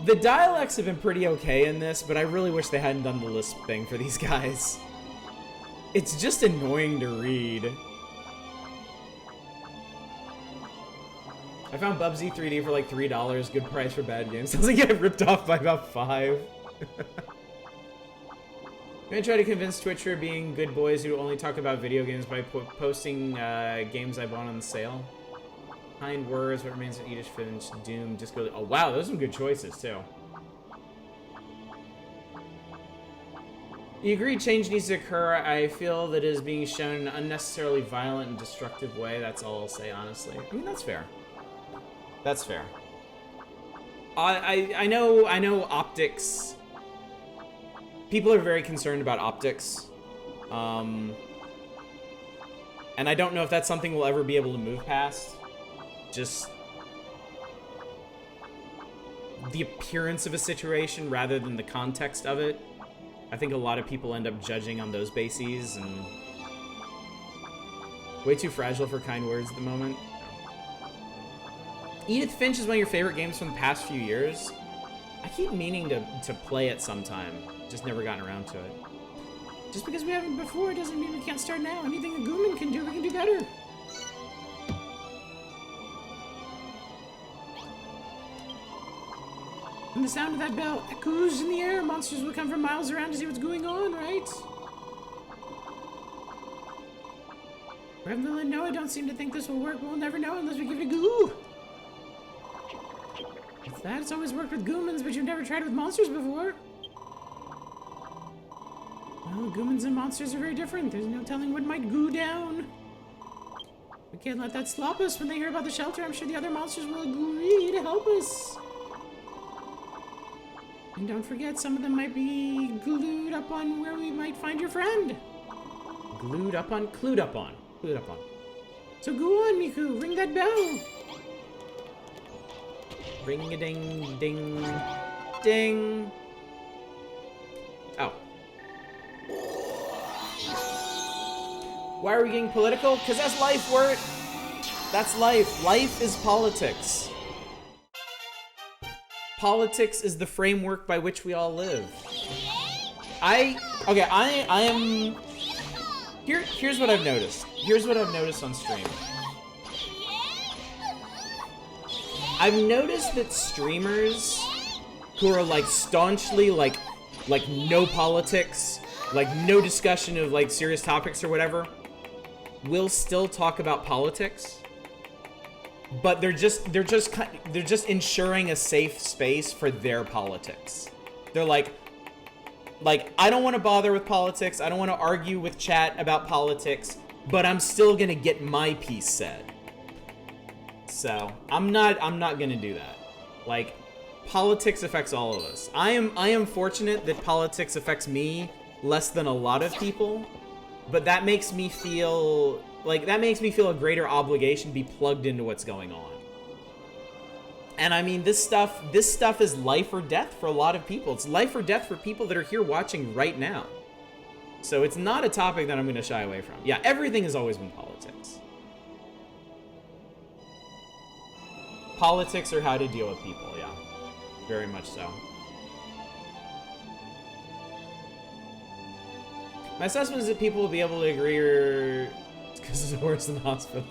the dialects have been pretty okay in this, but I really wish they hadn't done the lisp thing for these guys. It's just annoying to read. I found Bubsy 3D for like $3. Good price for bad games. Sounds like I got ripped off by about 5. I'm gonna try to convince Twitcher being good boys who only talk about video games by posting games I bought on the sale. Kind words, what remains of Edith Finch, Doom, Disco. Oh wow, those are some good choices too. You agree change needs to occur. I feel that it is being shown in an unnecessarily violent and destructive way. That's all I'll say, honestly. I mean, that's fair. That's fair. I know optics. People are very concerned about optics. And I don't know if that's something we'll ever be able to move past. Just the appearance of a situation rather than the context of it. I think a lot of people end up judging on those bases, and way too fragile for kind words at the moment. Edith Finch is one of your favorite games from the past few years. I keep meaning to play it sometime, just never gotten around to it. Just because we haven't before doesn't mean we can't start now. Anything a Gooman can do, we can do better. When the sound of that bell echoes in the air, monsters will come from miles around to see what's going on, right? Reverend Noah don't seem to think this will work. We'll never know unless we give it a goo. It's that. It's always worked with Goomans, but you've never tried it with monsters before. Well, Goomans and monsters are very different. There's no telling what might goo down. We can't let that stop us. When they hear about the shelter, I'm sure the other monsters will agree to help us. And don't forget, some of them might be glued up on where we might find your friend. Glued up on? Clued up on. Clued up on. So go on, Miku. Ring that bell. Ring-a-ding, ding, ding. Oh. Why are we getting political? Because that's life, Wirt. That's life. Life is politics. Politics is the framework by which we all live. I am... Here's what I've noticed. Here's what I've noticed on stream. I've noticed that streamers who are like staunchly like no politics, like no discussion of like serious topics or whatever, will still talk about politics. But they're just ensuring a safe space for their politics. They're like I don't want to bother with politics. I don't want to argue with chat about politics, but I'm still gonna get my piece said. So I'm not gonna do that. Like, politics affects all of us. I am fortunate that politics affects me less than a lot of people, but that makes me feel a greater obligation to be plugged into what's going on. And I mean, this stuff is life or death for a lot of people. It's life or death for people that are here watching right now. So it's not a topic that I'm going to shy away from. Yeah, everything has always been politics. Politics are how to deal with people, yeah. Very much so. My assessment is that people will be able to agree or... because it's worse than the hospital.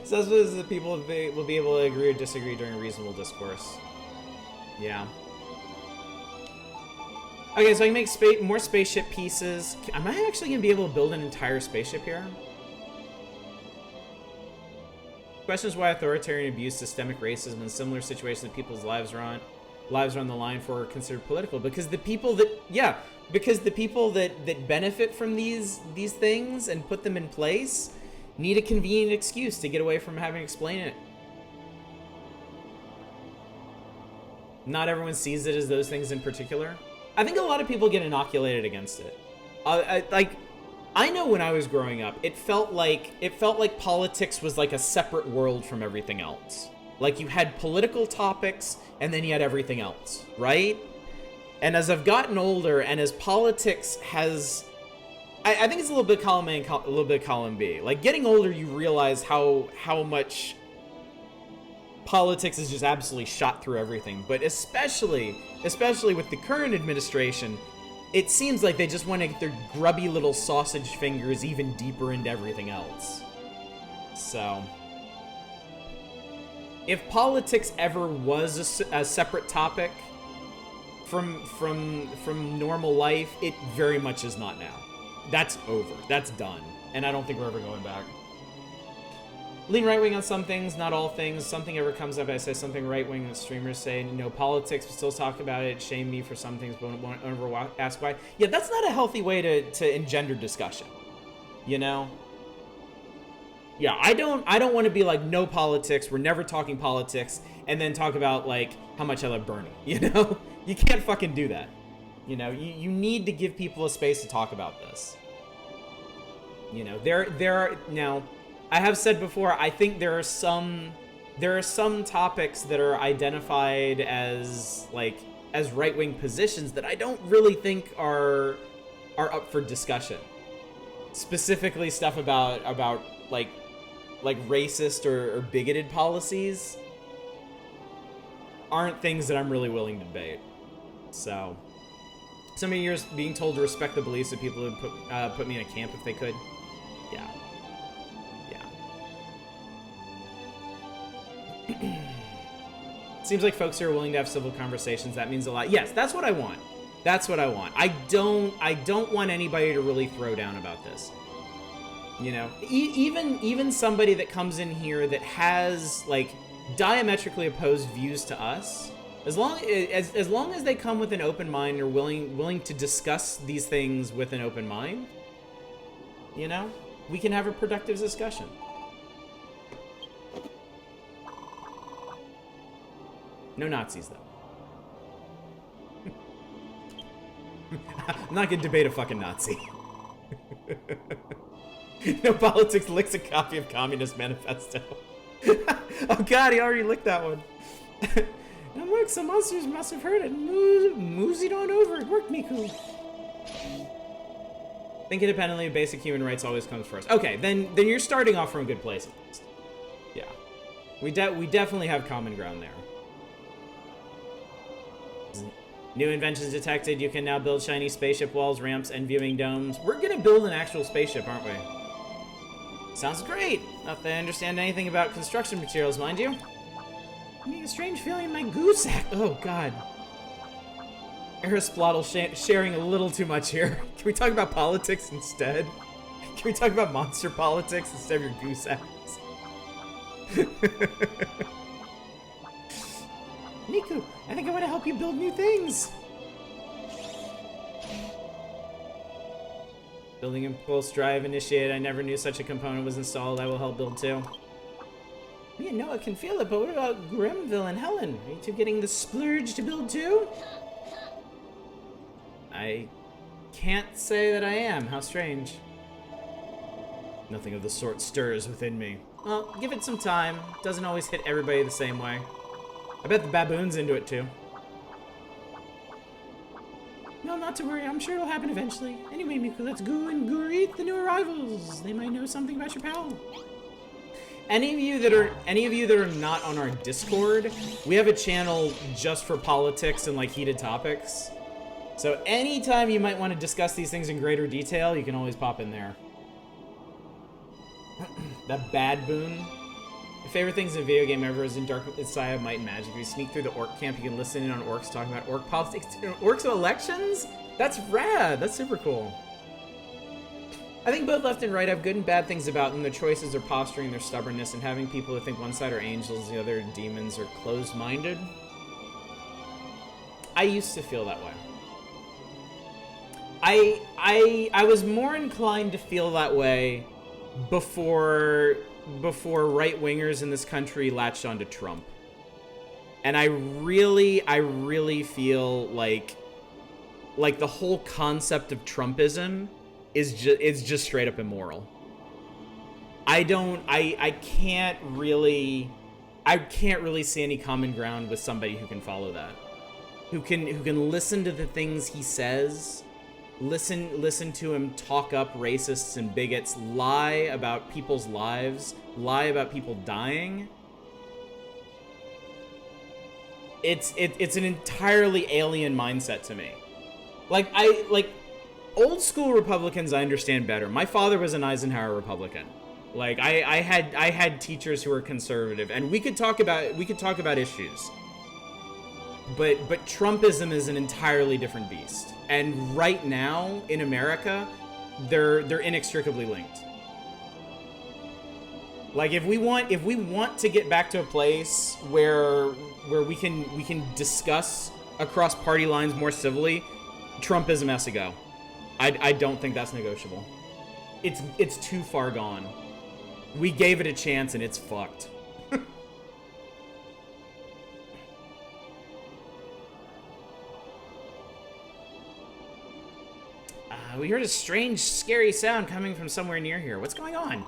Assessment is that people will be able to agree or disagree during reasonable discourse. Yeah. Okay, so I can make more spaceship pieces. Am I actually going to be able to build an entire spaceship here? Questions why authoritarian abuse, systemic racism, and similar situations that people's lives are on the line for are considered political. Because the people that benefit from these things and put them in place need a convenient excuse to get away from having to explain it. Not everyone sees it as those things in particular. I think a lot of people get inoculated against it. I know when I was growing up, it felt like politics was like a separate world from everything else. Like you had political topics and then you had everything else, right? And as I've gotten older and as politics has, I think it's a little bit column A and a little bit column B. Like getting older, you realize how much politics is just absolutely shot through everything. But especially with the current administration, it seems like they just want to get their grubby little sausage fingers even deeper into everything else. So, if politics ever was a separate topic from normal life, it very much is not now. That's over. That's done. And I don't think we're ever going back. Lean right-wing on some things, not all things. Something ever comes up, I say something right-wing, and streamers say, no politics, but still talk about it, shame me for some things, but won't ever ask why. Yeah, that's not a healthy way to engender discussion, you know? Yeah, I don't want to be like, no politics, we're never talking politics, and then talk about, like, how much I love Bernie, you know? You can't fucking do that. You know, you need to give people a space to talk about this. You know, there are, now, I have said before, I think there are some topics that are identified as right-wing positions that I don't really think are up for discussion. Specifically stuff about like racist or bigoted policies aren't things that I'm really willing to debate. So, so many years being told to respect the beliefs of people who put me in a camp if they could. Yeah. Seems like folks here are willing to have civil conversations. That means a lot. Yes, that's what I want. That's what I want. I don't want anybody to really throw down about this. You know, even somebody that comes in here that has like diametrically opposed views to us, as long as they come with an open mind or willing to discuss these things with an open mind, you know, we can have a productive discussion. No Nazis, though. I'm not gonna debate a fucking Nazi. No politics licks a copy of Communist Manifesto. Oh god, he already licked that one. Now look, some monsters must have heard it. Moosied on over. It worked, Miku. Think independently, basic human rights always comes first. Okay, then you're starting off from a good place at least. Yeah. We definitely have common ground there. New inventions detected. You can now build shiny spaceship walls, ramps, and viewing domes. We're gonna build an actual spaceship, aren't we? Sounds great. Not that I understand anything about construction materials, mind you. I'm getting a strange feeling in my goo sack. Oh, God. Arisplottle sharing a little too much here. Can we talk about politics instead? Can we talk about monster politics instead of your goo sacks? Miku, I think I want to help you build new things. Building impulse drive initiated. I never knew such a component was installed. I will help build too. Me and Noah can feel it, but what about Grimville and Helen? Are you two getting the splurge to build too? I can't say that I am. How strange. Nothing of the sort stirs within me. Well, give it some time. Doesn't always hit everybody the same way. I bet the baboon's into it too. No, not to worry. I'm sure it'll happen eventually. Anyway, Miku, let's go and greet the new arrivals. They might know something about your pal. Any of you that are not on our Discord, we have a channel just for politics and like heated topics. So anytime you might want to discuss these things in greater detail, you can always pop in there. That bad boon. My favorite things in a video game ever is in Dark Messiah, Might and Magic. If you sneak through the orc camp, you can listen in on orcs talking about orc politics. Orcs elections? That's rad. That's super cool. I think both left and right have good and bad things about them. Their choices, their posturing, their stubbornness, and having people who think one side are angels, the other demons, or closed-minded. I used to feel that way. I was more inclined to feel that way before right-wingers in this country latched onto Trump. And I really feel like the whole concept of Trumpism is just straight up immoral. I can't really see any common ground with somebody who can follow that. Who can listen to the things he says, listen to him talk up racists and bigots, lie about people's lives, lie about people dying. It's an entirely alien mindset to me. Like old school Republicans I understand better. My father was an Eisenhower Republican. Like I had teachers who were conservative, and we could talk about issues. But Trumpism is an entirely different beast. And right now in America, they're inextricably linked. Like if we want to get back to a place where we can discuss across party lines more civilly, Trumpism has to go. I don't think that's negotiable. It's too far gone. We gave it a chance and it's fucked. We heard a strange, scary sound coming from somewhere near here. What's going on?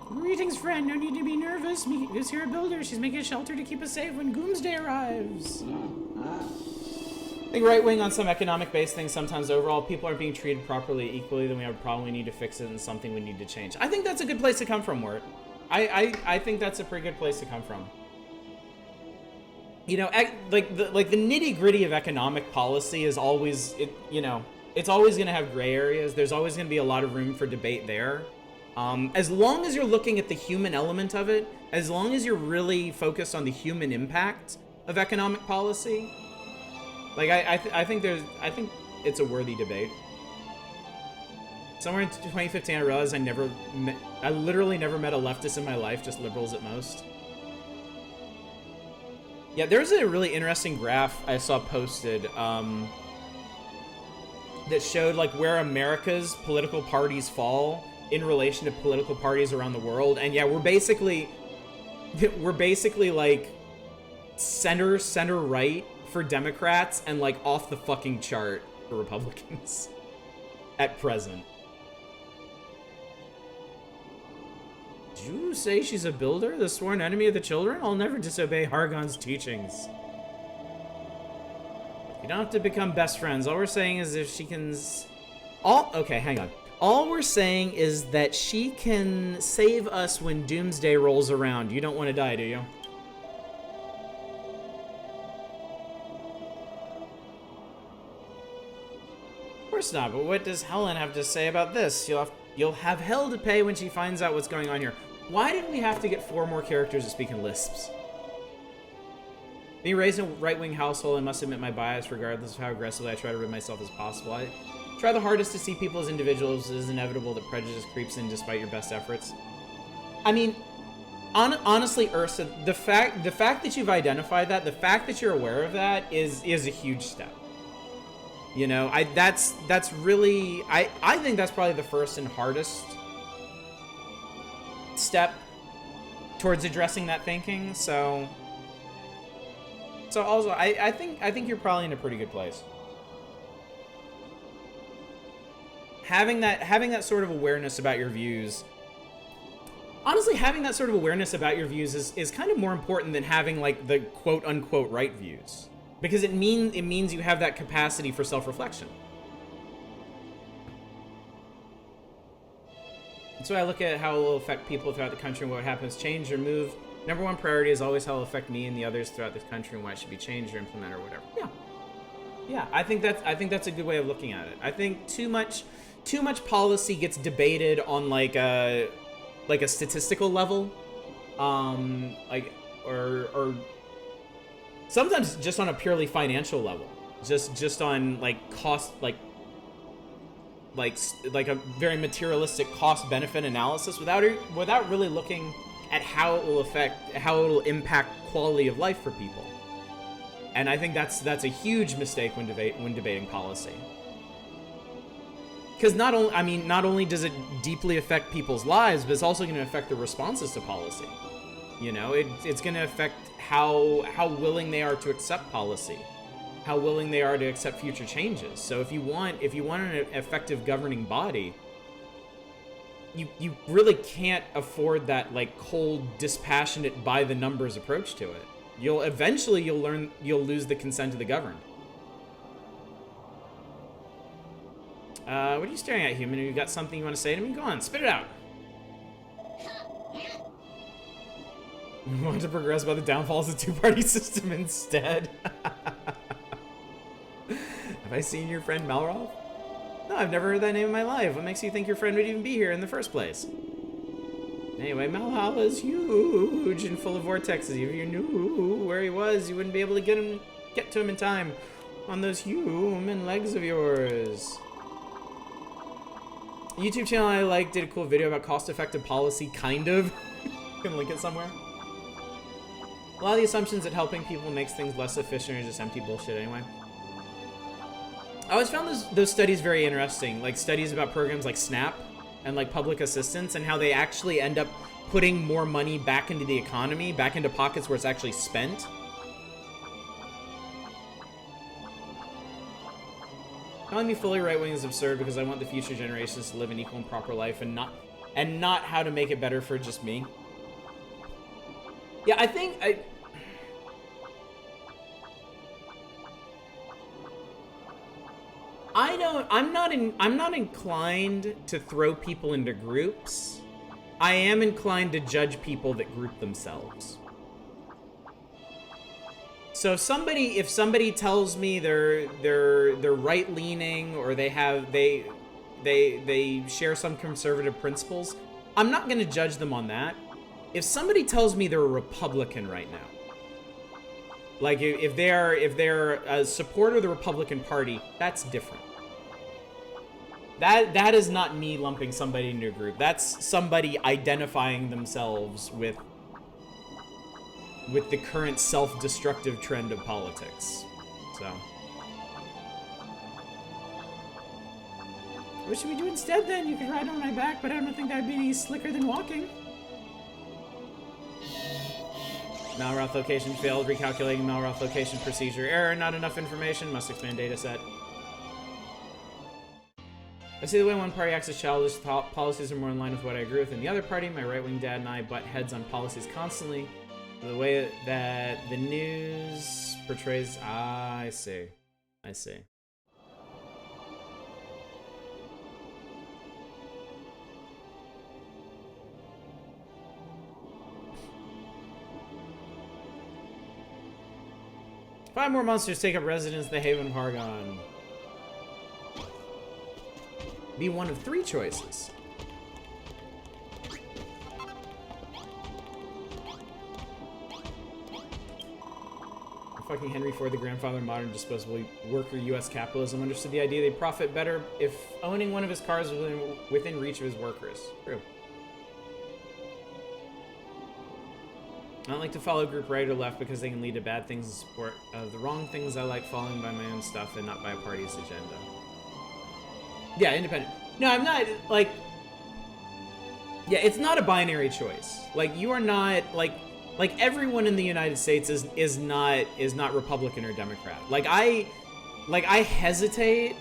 Greetings, friend. No need to be nervous. Is here a builder. She's making a shelter to keep us safe when Doomsday arrives. I think right-wing on some economic-based things sometimes overall people aren't being treated properly equally, then we probably need to fix it and something we need to change. I think that's a good place to come from, Wirt. I think that's a pretty good place to come from. You know, like the nitty-gritty of economic policy is always, it's always going to have gray areas. There's always going to be a lot of room for debate there. As long as you're looking at the human element of it, as long as you're really focused on the human impact of economic policy, like I think it's a worthy debate. Somewhere in 2015, I realized I literally never met a leftist in my life, just liberals at most. Yeah, there's a really interesting graph I saw posted that showed like where America's political parties fall in relation to political parties around the world. And yeah, we're basically like center right for Democrats and like off the fucking chart for Republicans at present. Did you say she's a builder, the sworn enemy of the children? I'll never disobey Hargon's teachings. You don't have to become best friends. All we're saying is if she can... Okay, hang on. All we're saying is that she can save us when Doomsday rolls around. You don't want to die, do you? Of course not, but what does Helen have to say about this? You'll have hell to pay when she finds out what's going on here. Why did we have to get 4 more characters that speak in lisps? Being raised in a right-wing household, I must admit my bias, regardless of how aggressively I try to rid myself as possible. I try the hardest to see people as individuals. It is inevitable that prejudice creeps in despite your best efforts. I mean, honestly, Ursa, the fact that you've identified that, the fact that you're aware of that is a huge step. You know, that's really, I think that's probably the first and hardest step towards addressing that thinking. So also, I think you're probably in a pretty good place. Having that sort of awareness about your views. Honestly, having that sort of awareness about your views is kind of more important than having like the quote unquote right views. Because it means you have that capacity for self-reflection. And so I look at how it will affect people throughout the country and what happens, change or move. Number one priority is always how it will affect me and the others throughout this country and why it should be changed or implemented or whatever. Yeah, I think that's a good way of looking at it. I think too much policy gets debated on like a statistical level, or sometimes just on a purely financial level, just on like cost, like like a very materialistic cost-benefit analysis without really looking at how it'll impact quality of life for people. And I think that's a huge mistake when debating policy. Because not only does it deeply affect people's lives, but it's also going to affect their responses to policy. You know, it's going to affect how willing they are to accept policy, how willing they are to accept future changes. So if you want an effective governing body, you really can't afford that like cold, dispassionate, by the numbers approach to it. You'll lose the consent of the governed. What are you staring at, human? Have you got something you want to say to me? Go on, spit it out. You want to progress about the downfalls of the two-party system instead? Have I seen your friend Malhalla? No, I've never heard that name in my life. What makes you think your friend would even be here in the first place? Anyway, Malhalla is huge and full of vortexes. If you knew where he was, you wouldn't be able to get to him in time on those human legs of yours. A YouTube channel I like did a cool video about cost-effective policy, kind of. You can link it somewhere. A lot of the assumptions that helping people makes things less efficient are just empty bullshit anyway. I always found those studies very interesting, like studies about programs like SNAP and like public assistance and how they actually end up putting more money back into the economy, back into pockets where it's actually spent. Calling me fully right-wing is absurd because I want the future generations to live an equal and proper life and not how to make it better for just me. Yeah, I think I'm not inclined to throw people into groups. I am inclined to judge people that group themselves. So if somebody tells me they're right-leaning or they share some conservative principles, I'm not going to judge them on that. If somebody tells me they're a Republican right now, like if they're a supporter of the Republican Party, that's different. That is not me lumping somebody into a group. That's somebody identifying themselves with the current self-destructive trend of politics. So, what should we do instead then? You can ride on my back, but I don't think that'd be any slicker than walking. Malroth location failed. Recalculating Malroth location procedure error. Not enough information. Must expand data set. I see the way one party acts as childish policies are more in line with what I agree with in the other party. My right-wing dad and I butt heads on policies constantly. The way that the news portrays... Ah, I see. I see. Five more monsters take up residence in the Haven of Hargon. Be one of three choices. Fucking Henry Ford, the grandfather of modern disposable worker U.S. capitalism, understood the idea they profit better if owning one of his cars was within reach of his workers. True. I don't like to follow group right or left because they can lead to bad things in support of the wrong things. I like following by my own stuff and not by a party's agenda. Yeah, independent. No, I'm not, like... Yeah, it's not a binary choice. Like, you are not, like everyone in the United States is not Republican or Democrat. Like I hesitate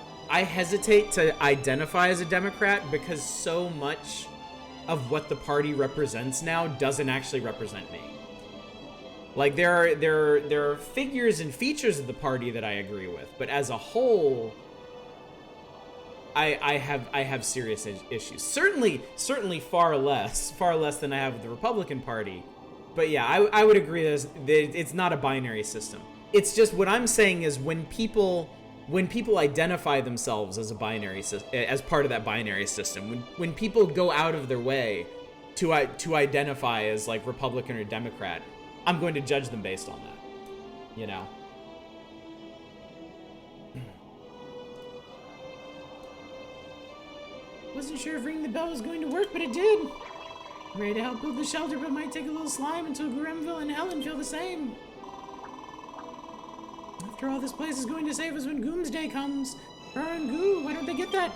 to identify as a Democrat because so much of what the party represents now doesn't actually represent me. Like there are figures and features of the party that I agree with, but as a whole, I have serious issues. Certainly far less than I have with the Republican Party. But yeah, I would agree that it's not a binary system. It's just what I'm saying is when people identify themselves as a binary as part of that binary system, when people go out of their way to identify as like Republican or Democrat, I'm going to judge them based on that. You know. Wasn't sure if ringing the bell was going to work, but it did. I'm ready to help build the shelter, but might take a little slime until Grenville and Helen feel the same. After all, this place is going to save us when Goomsday comes. Rar and Goo, why don't they get that?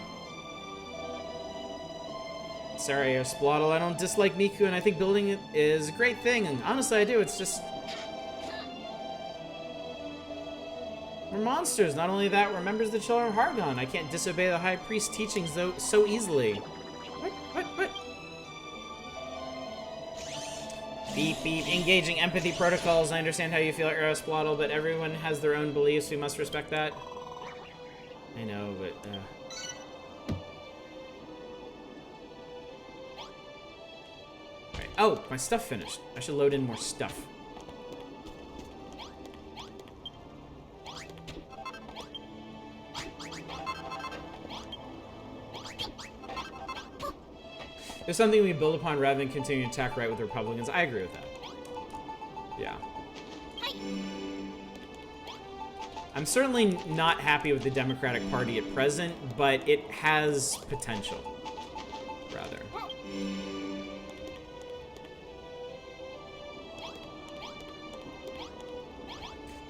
Sorry, Splottle, I don't dislike Miku, and I think building it is a great thing, and honestly I do, it's just... We're monsters. Not only that, we're members of the Children of Hargon. I can't disobey the High Priest's teachings so easily. What? Beep, beep. Engaging empathy protocols. I understand how you feel, Splottle, but everyone has their own beliefs. We must respect that. I know, but... Alright. Oh, my stuff finished. I should load in more stuff. There's something we build upon rather than continue to attack right with the Republicans. I agree with that. Yeah. I'm certainly not happy with the Democratic Party at present, but it has potential, rather.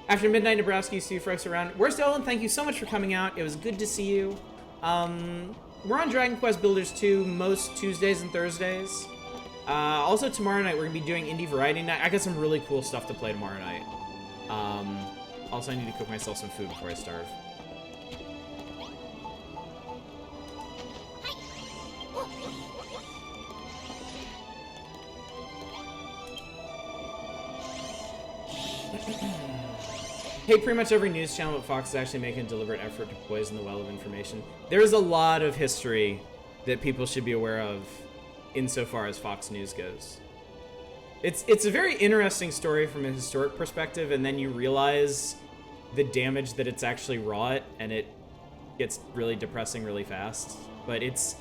After midnight, Nebraska, you see folks around. Where's Dylan? Thank you so much for coming out. It was good to see you. We're on Dragon Quest Builders 2 most Tuesdays and Thursdays. Also tomorrow night we're gonna be doing Indie Variety Night. I got some really cool stuff to play tomorrow night. Also I need to cook myself some food before I starve. Hey, pretty much every news channel at Fox is actually making a deliberate effort to poison the well of information. There's a lot of history that people should be aware of insofar as Fox News goes. It's a very interesting story from a historic perspective, and then you realize the damage that it's actually wrought, and it gets really depressing really fast. But it's...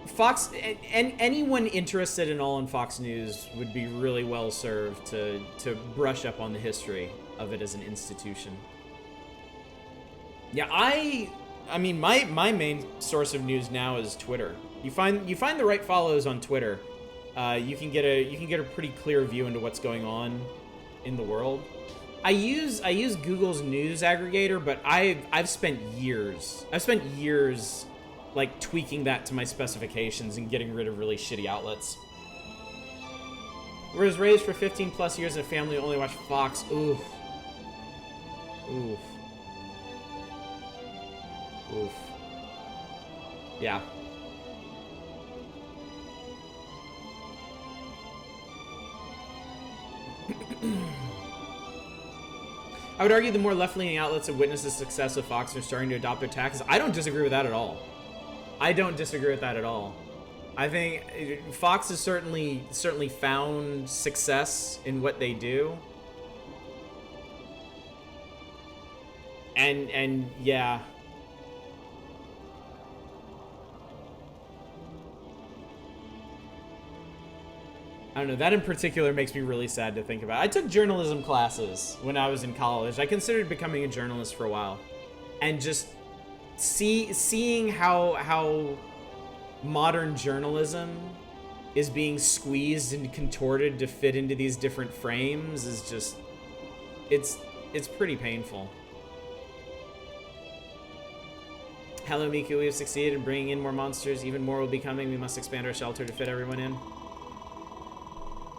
Fox... And anyone interested in all in Fox News would be really well served to brush up on the history of it as an institution. Yeah, I mean, my main source of news now is Twitter. You find the right follows on Twitter, you can get a pretty clear view into what's going on in the world. I use Google's news aggregator, but I've spent years like tweaking that to my specifications and getting rid of really shitty outlets. Was raised for 15 plus years in a family who only watched Fox. Oof. Oof. Oof. Yeah. I would argue the more left-leaning outlets have witnessed the success of Fox and are starting to adopt their tactics. I don't disagree with that at all. I don't disagree with that at all. I think Fox has certainly found success in what they do. And yeah. I don't know, that in particular makes me really sad to think about. I took journalism classes when I was in college. I considered becoming a journalist for a while. And just seeing how modern journalism is being squeezed and contorted to fit into these different frames is just... It's pretty painful. Hello, Miku, we have succeeded in bringing in more monsters. Even more will be coming. We must expand our shelter to fit everyone in.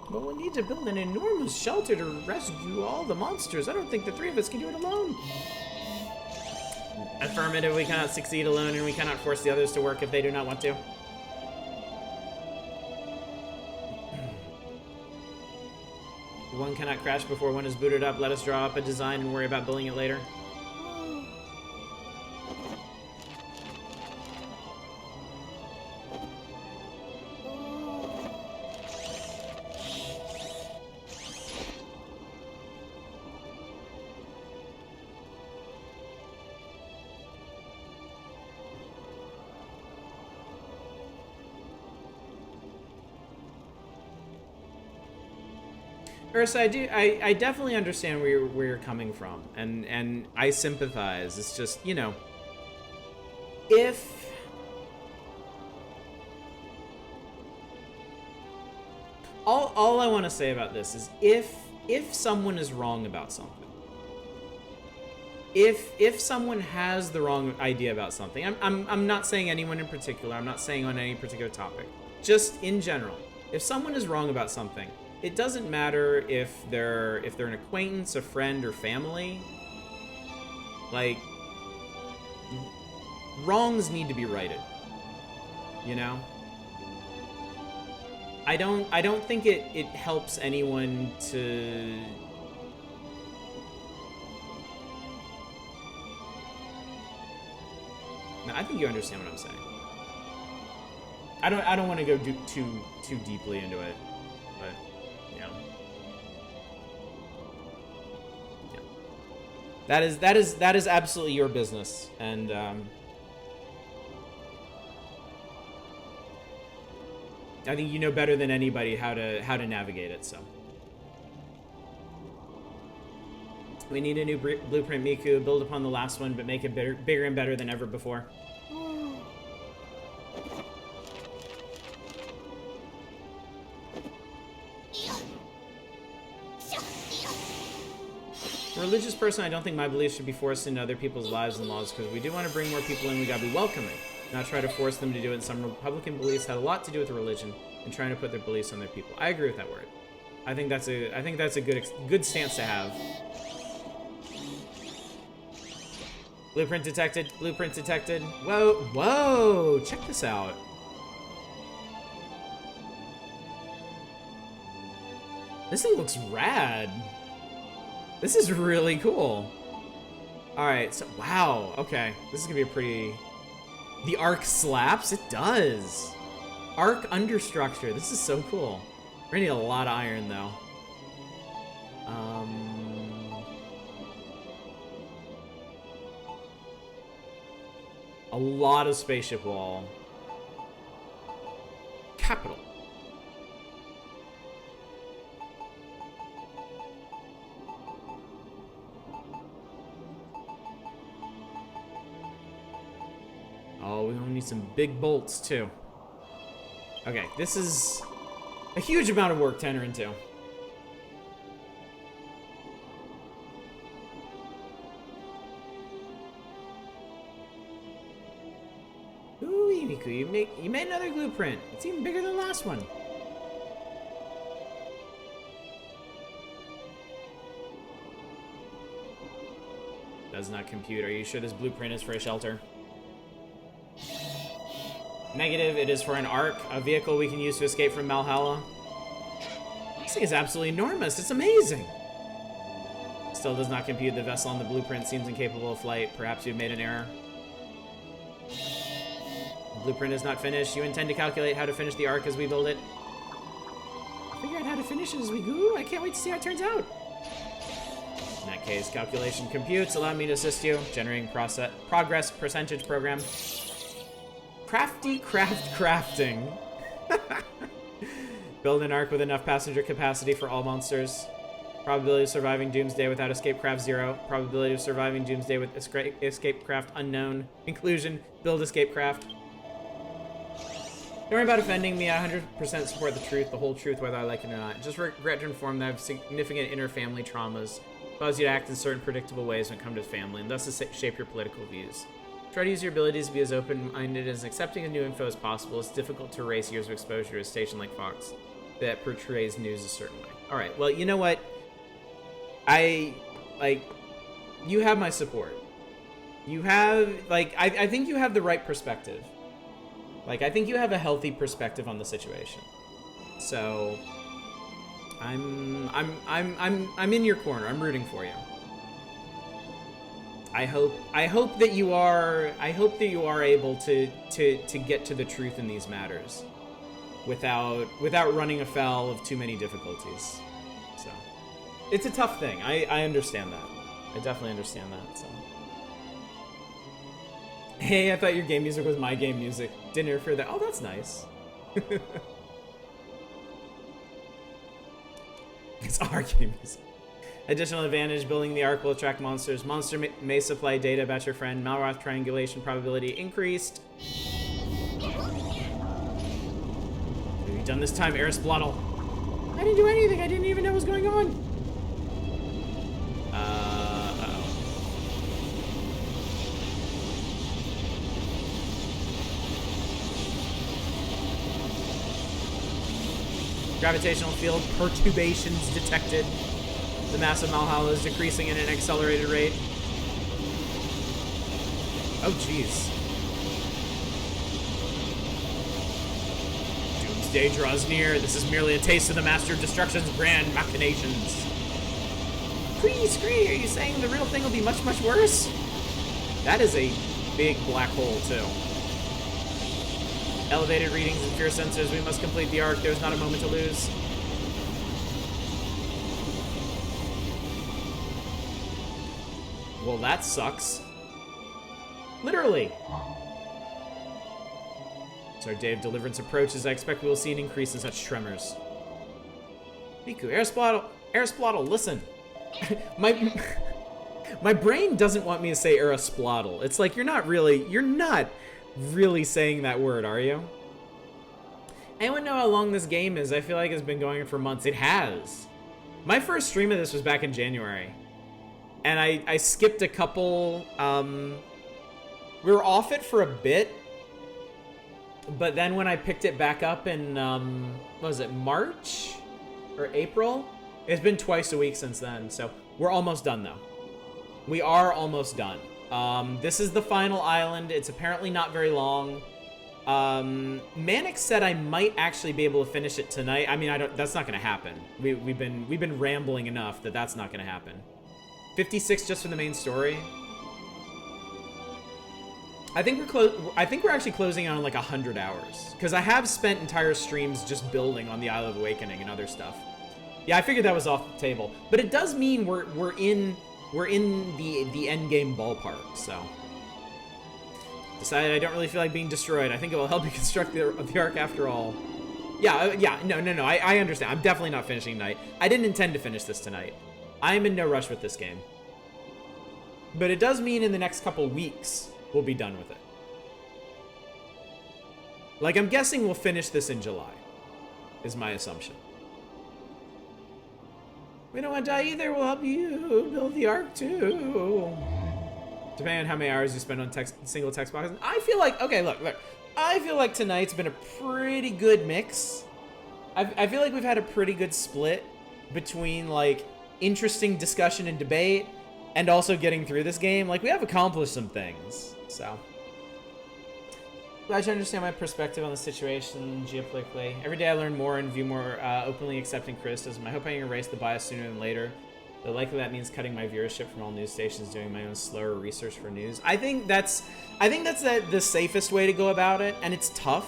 But we'll need to build an enormous shelter to rescue all the monsters. I don't think the three of us can do it alone. Affirmative, we cannot succeed alone, and we cannot force the others to work if they do not want to. One cannot crash before one is booted up. Let us draw up a design and worry about building it later. Ursa, I definitely understand where you're coming from, and I sympathize. It's just, you know, if all I want to say about this is if someone is wrong about something, if someone has the wrong idea about something, I'm not saying anyone in particular, I'm not saying on any particular topic, just in general, if someone is wrong about something, it doesn't matter if they're an acquaintance, a friend, or family. Like, wrongs need to be righted, you know? I don't think it helps anyone to... No, I think you understand what I'm saying. I don't want to go too deeply into it, but yeah. That is absolutely your business, and I think you know better than anybody how to navigate it. So we need a new blueprint, Miku. Build upon the last one, but make it bigger and better than ever before. A religious person, I don't think my beliefs should be forced into other people's lives and laws, because we do want to bring more people in. We gotta be welcoming, not try to force them to do it. And some Republican beliefs had a lot to do with religion and trying to put their beliefs on their people. I agree with that word. I think that's a good stance to have. Blueprint detected. Blueprint detected. Whoa! Check this out. This thing looks rad. This is really cool. Alright, so, wow, okay. This is gonna be a pretty... The arc slaps? It does. Arc understructure. This is so cool. We're gonna need a lot of iron, though. A lot of spaceship wall. Capital. Oh, we gonna need some big bolts, too. Okay, this is a huge amount of work to enter into. Ooh, Miku, you made another blueprint. It's even bigger than the last one. Does not compute. Are you sure this blueprint is for a shelter? Negative, it is for an arc, a vehicle we can use to escape from Malhalla. This thing is absolutely enormous. It's amazing. Still does not compute. The vessel on the blueprint seems incapable of flight. Perhaps you've made an error. The blueprint is not finished. You intend to calculate how to finish the arc as we build it? Figure out how to finish it as we go. I can't wait to see how it turns out. In that case, calculation computes. Allow me to assist you. Generating progress percentage program. Crafty crafting. Build an arc with enough passenger capacity for all monsters. Probability of surviving Doomsday without escape craft 0. Probability of surviving Doomsday with escape craft unknown. Conclusion, build escape craft. Don't worry about offending me. I 100% support the truth, the whole truth, whether I like it or not. Just regret to inform that I have significant inner family traumas. Cause you to act in certain predictable ways when it comes to family, and thus to shape your political views. Try to use your abilities to be as open-minded and accepting of new info as possible. It's difficult to erase years of exposure to a station like Fox that portrays news a certain way. Alright, well, you know what? You have my support. You have, I think you have the right perspective. I think you have a healthy perspective on the situation. So, I'm in your corner. I'm rooting for you. I hope that you are able to get to the truth in these matters without running afoul of too many difficulties. So it's a tough thing. I understand that. I definitely understand that. So hey, I thought your game music was my game music. Didn't interfere that. Oh, that's nice. It's our game music. Additional advantage, building the arc will attract monsters. Monster may supply data about your friend. Malroth triangulation probability increased. What have you done this time, Erisblottle? I didn't do anything. I didn't even know what was going on. Gravitational field perturbations detected. The mass of Malhalla is decreasing at an accelerated rate. Oh, jeez. Doomsday draws near. This is merely a taste of the Master of Destruction's grand machinations. Scree, are you saying the real thing will be much, much worse? That is a big black hole, too. Elevated readings and fear sensors. We must complete the arc. There's not a moment to lose. Well, that sucks. Literally. As our day of deliverance approaches, I expect we will see an increase in such tremors. Miku, Aerosplotle, listen. My brain doesn't want me to say Aerosplotle. It's like, you're not really saying that word, are you? Anyone know how long this game is? I feel like it's been going for months. It has. My first stream of this was back in January. And I skipped a couple, we were off it for a bit. But then when I picked it back up in, what was it, March? Or April? It's been twice a week since then, so we're almost done, though. We are almost done. This is the final island. It's apparently not very long. Manic said I might actually be able to finish it tonight. I mean, that's not gonna happen. We've been rambling enough that that's not gonna happen. 56 just for the main story. I think we're actually closing on like 100 hours because I have spent entire streams just building on the Isle of Awakening and other stuff. Yeah, I figured that was off the table, but it does mean we're in the end game ballpark. So decided I don't really feel like being destroyed. I think it will help you construct the arc after all. Yeah, no. I understand. I'm definitely not finishing tonight. I didn't intend to finish this tonight. I am in no rush with this game. But it does mean in the next couple weeks, we'll be done with it. Like, I'm guessing we'll finish this in July, is my assumption. We don't want to die either. We'll help you build the arc, too. Depending on how many hours you spend on single text boxes. I feel like, okay, look. I feel like tonight's been a pretty good mix. I feel like we've had a pretty good split between, like, interesting discussion and debate and also getting through this game. Like, we have accomplished some things, so. Glad you understand my perspective on the situation geopolitically. Every day I learn more and view more openly accepting criticism. I hope I can erase the bias sooner than later. Though likely that means cutting my viewership from all news stations, doing my own slower research for news. I think that's the safest way to go about it, and it's tough.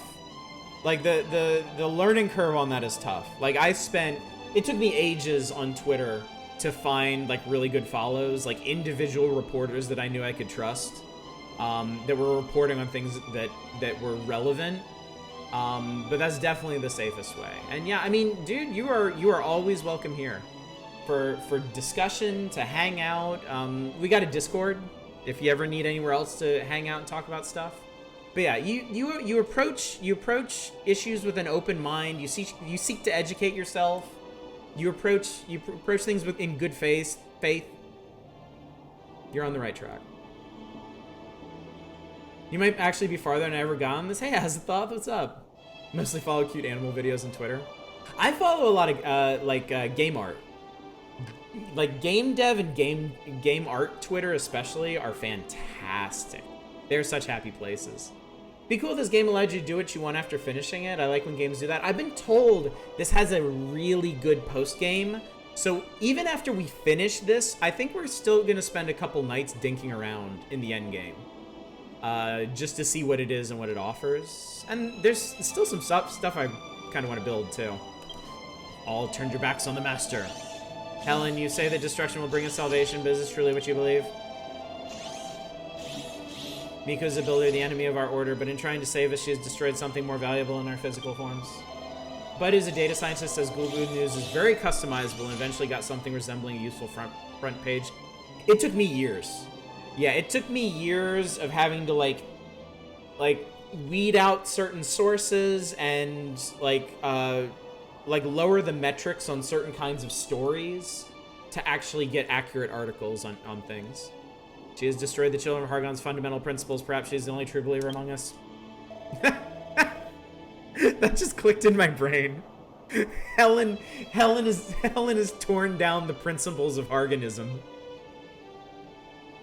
Like, the learning curve on that is tough. Like, it took me ages on Twitter to find, like, really good follows, like individual reporters that I knew I could trust, that were reporting on things that were relevant. But that's definitely the safest way. And yeah, I mean, dude, you are always welcome here for discussion, to hang out. We got a Discord if you ever need anywhere else to hang out and talk about stuff. But yeah, you approach issues with an open mind. You seek to educate yourself. You approach things in good faith. You're on the right track. You might actually be farther than I ever got on this. Hey, how's the thought? What's up? Mostly follow cute animal videos on Twitter. I follow a lot of game art. Like, game dev and game art Twitter especially are fantastic. They're such happy places. Be cool if this game allowed you to do what you want after finishing it. I like when games do that. I've been told this has a really good post-game. So even after we finish this, I think we're still going to spend a couple nights dinking around in the end game. Just to see what it is and what it offers. And there's still some stuff I kind of want to build too. All turned your backs on the master. Helen, you say that destruction will bring us salvation, but is this truly what you believe? Miko's ability, the enemy of our order, but in trying to save us, she has destroyed something more valuable in our physical forms. Bud is a data scientist, says Google News is very customizable and eventually got something resembling a useful front page. It took me years. Yeah, it took me years of having to like weed out certain sources and like lower the metrics on certain kinds of stories to actually get accurate articles on things. She has destroyed the children of Hargon's fundamental principles. Perhaps she's the only true believer among us. That just clicked in my brain. Helen has torn down the principles of Hargonism.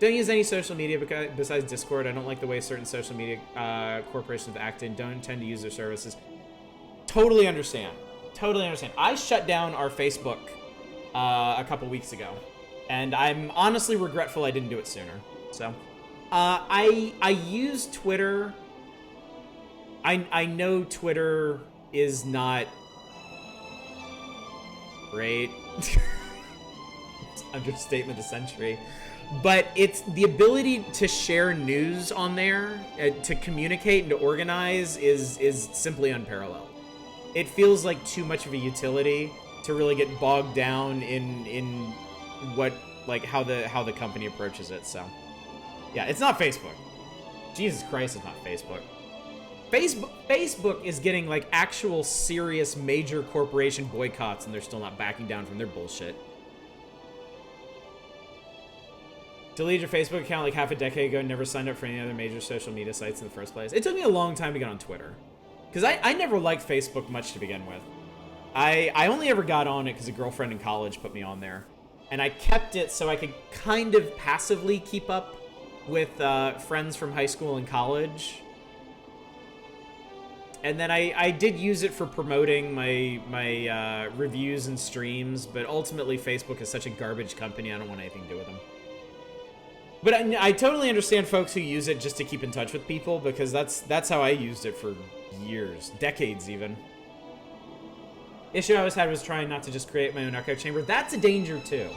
Don't use any social media besides Discord. I don't like the way certain social media corporations have acted. Don't intend to use their services. Totally understand. Totally understand. I shut down our Facebook a couple weeks ago, and I'm honestly regretful I didn't do it sooner. So, I use Twitter. I know Twitter is not great. It's understatement of the century. But it's the ability to share news on there, to communicate and to organize is simply unparalleled. It feels like too much of a utility to really get bogged down in what, like, how the company approaches it. So, yeah, it's not Facebook. Jesus Christ, it's not Facebook. Facebook is getting like actual serious major corporation boycotts, and they're still not backing down from their bullshit. Deleted your Facebook account like half a decade ago and never signed up for any other major social media sites in the first place. It took me a long time to get on Twitter. Because I never liked Facebook much to begin with. I only ever got on it because a girlfriend in college put me on there. And I kept it so I could kind of passively keep up with friends from high school and college. And then I did use it for promoting my reviews and streams, but ultimately Facebook is such a garbage company, I don't want anything to do with them. But I totally understand folks who use it just to keep in touch with people, because that's how I used it for years, decades even. Issue I always had was trying not to just create my own echo chamber. That's a danger too.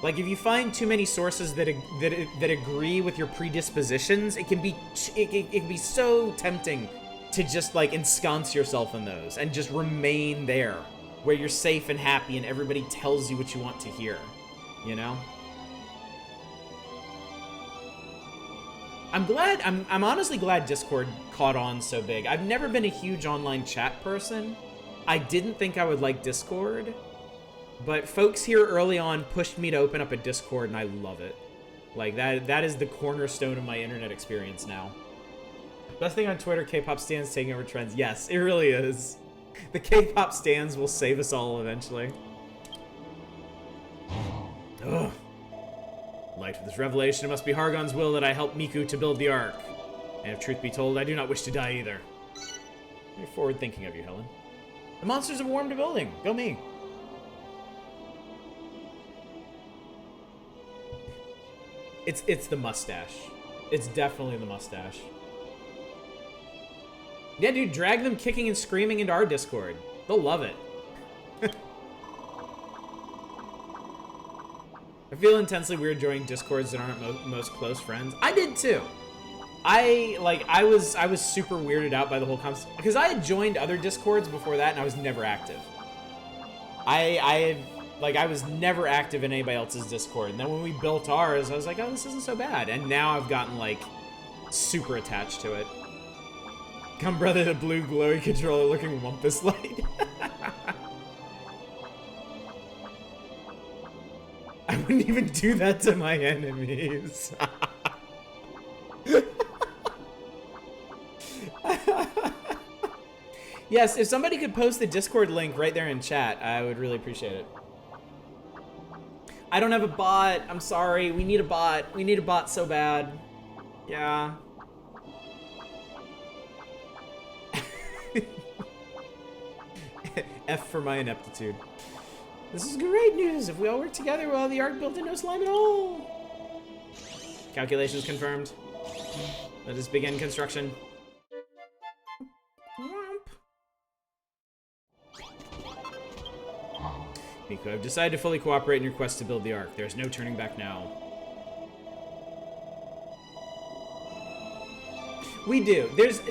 Like if you find too many sources that agree with your predispositions, it can be so tempting to just like ensconce yourself in those and just remain there, where you're safe and happy and everybody tells you what you want to hear, you know? I'm honestly glad Discord caught on so big. I've never been a huge online chat person. I didn't think I would like Discord, but folks here early on pushed me to open up a Discord, and I love it. Like, that is the cornerstone of my internet experience now. Best thing on Twitter, K-pop stands taking over trends. Yes, it really is. The K-pop stands will save us all eventually. Ugh. Light of this revelation, it must be Hargon's will that I help Miku to build the Ark. And if truth be told, I do not wish to die either. Very forward thinking of you, Helen. The monsters have warmed the building. Go me. It's the mustache. It's definitely the mustache. Yeah, dude, drag them kicking and screaming into our Discord. They'll love it. I feel intensely weird joining Discords that aren't most close friends. I did too. I was super weirded out by the whole concept, because I had joined other Discords before that and I was never active. I was never active in anybody else's Discord, and then when we built ours, I was like, oh, this isn't so bad. And now I've gotten like super attached to it. Come brother, the blue glowy controller looking wumpus light. I wouldn't even do that to my enemies. Yes, if somebody could post the Discord link right there in chat, I would really appreciate it. I don't have a bot. I'm sorry. We need a bot. We need a bot so bad. Yeah. F for my ineptitude. This is great news. If we all work together, we'll have the Ark built in no slime at all. Calculations confirmed. Let us begin construction. Miku, I've decided to fully cooperate in your quest to build the Ark. There's no turning back now. We do.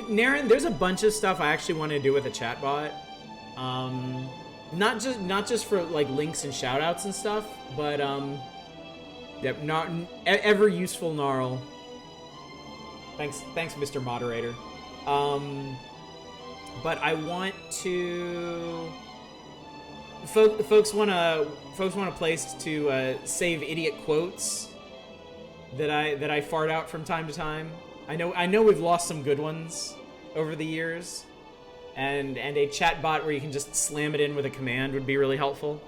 Naren, there's a bunch of stuff I actually want to do with a chatbot. Not just for like links and shoutouts and stuff, but yep, not ever useful Gnarl. Thanks, Mr. Moderator. But I want to folks want a place to save idiot quotes that I fart out from time to time. I know we've lost some good ones over the years, and a chat bot where you can just slam it in with a command would be really helpful.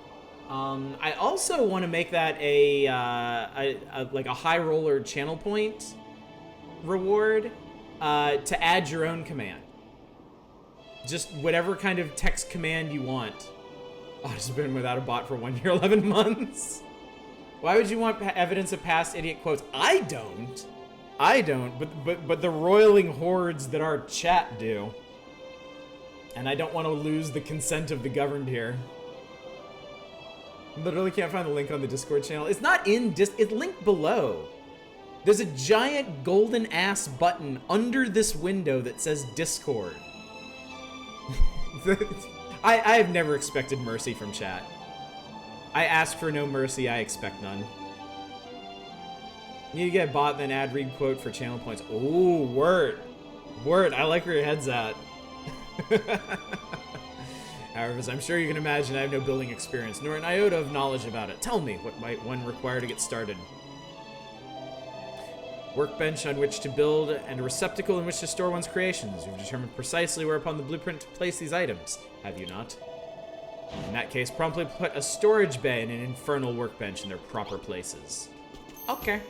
I also want to make that a like a high roller channel point reward to add your own command. Just whatever kind of text command you want. Oh, it's been without a bot for 1 year, 11 months. Why would you want evidence of past idiot quotes? I don't, but the roiling hordes that our chat do. And I don't want to lose the consent of the governed here. Literally can't find the link on the Discord channel. It's not in it's linked below. There's a giant golden ass button under this window that says Discord. I have never expected mercy from chat. I ask for no mercy, I expect none. You need to get a bot, then add read quote for channel points. Ooh, word. Word, I like where your head's at. However, as I'm sure you can imagine, I have no building experience, nor an iota of knowledge about it. Tell me, what might one require to get started? Workbench on which to build, and a receptacle in which to store one's creations. You've determined precisely where upon the blueprint to place these items, have you not? In that case, promptly put a storage bay and an infernal workbench in their proper places. Okay.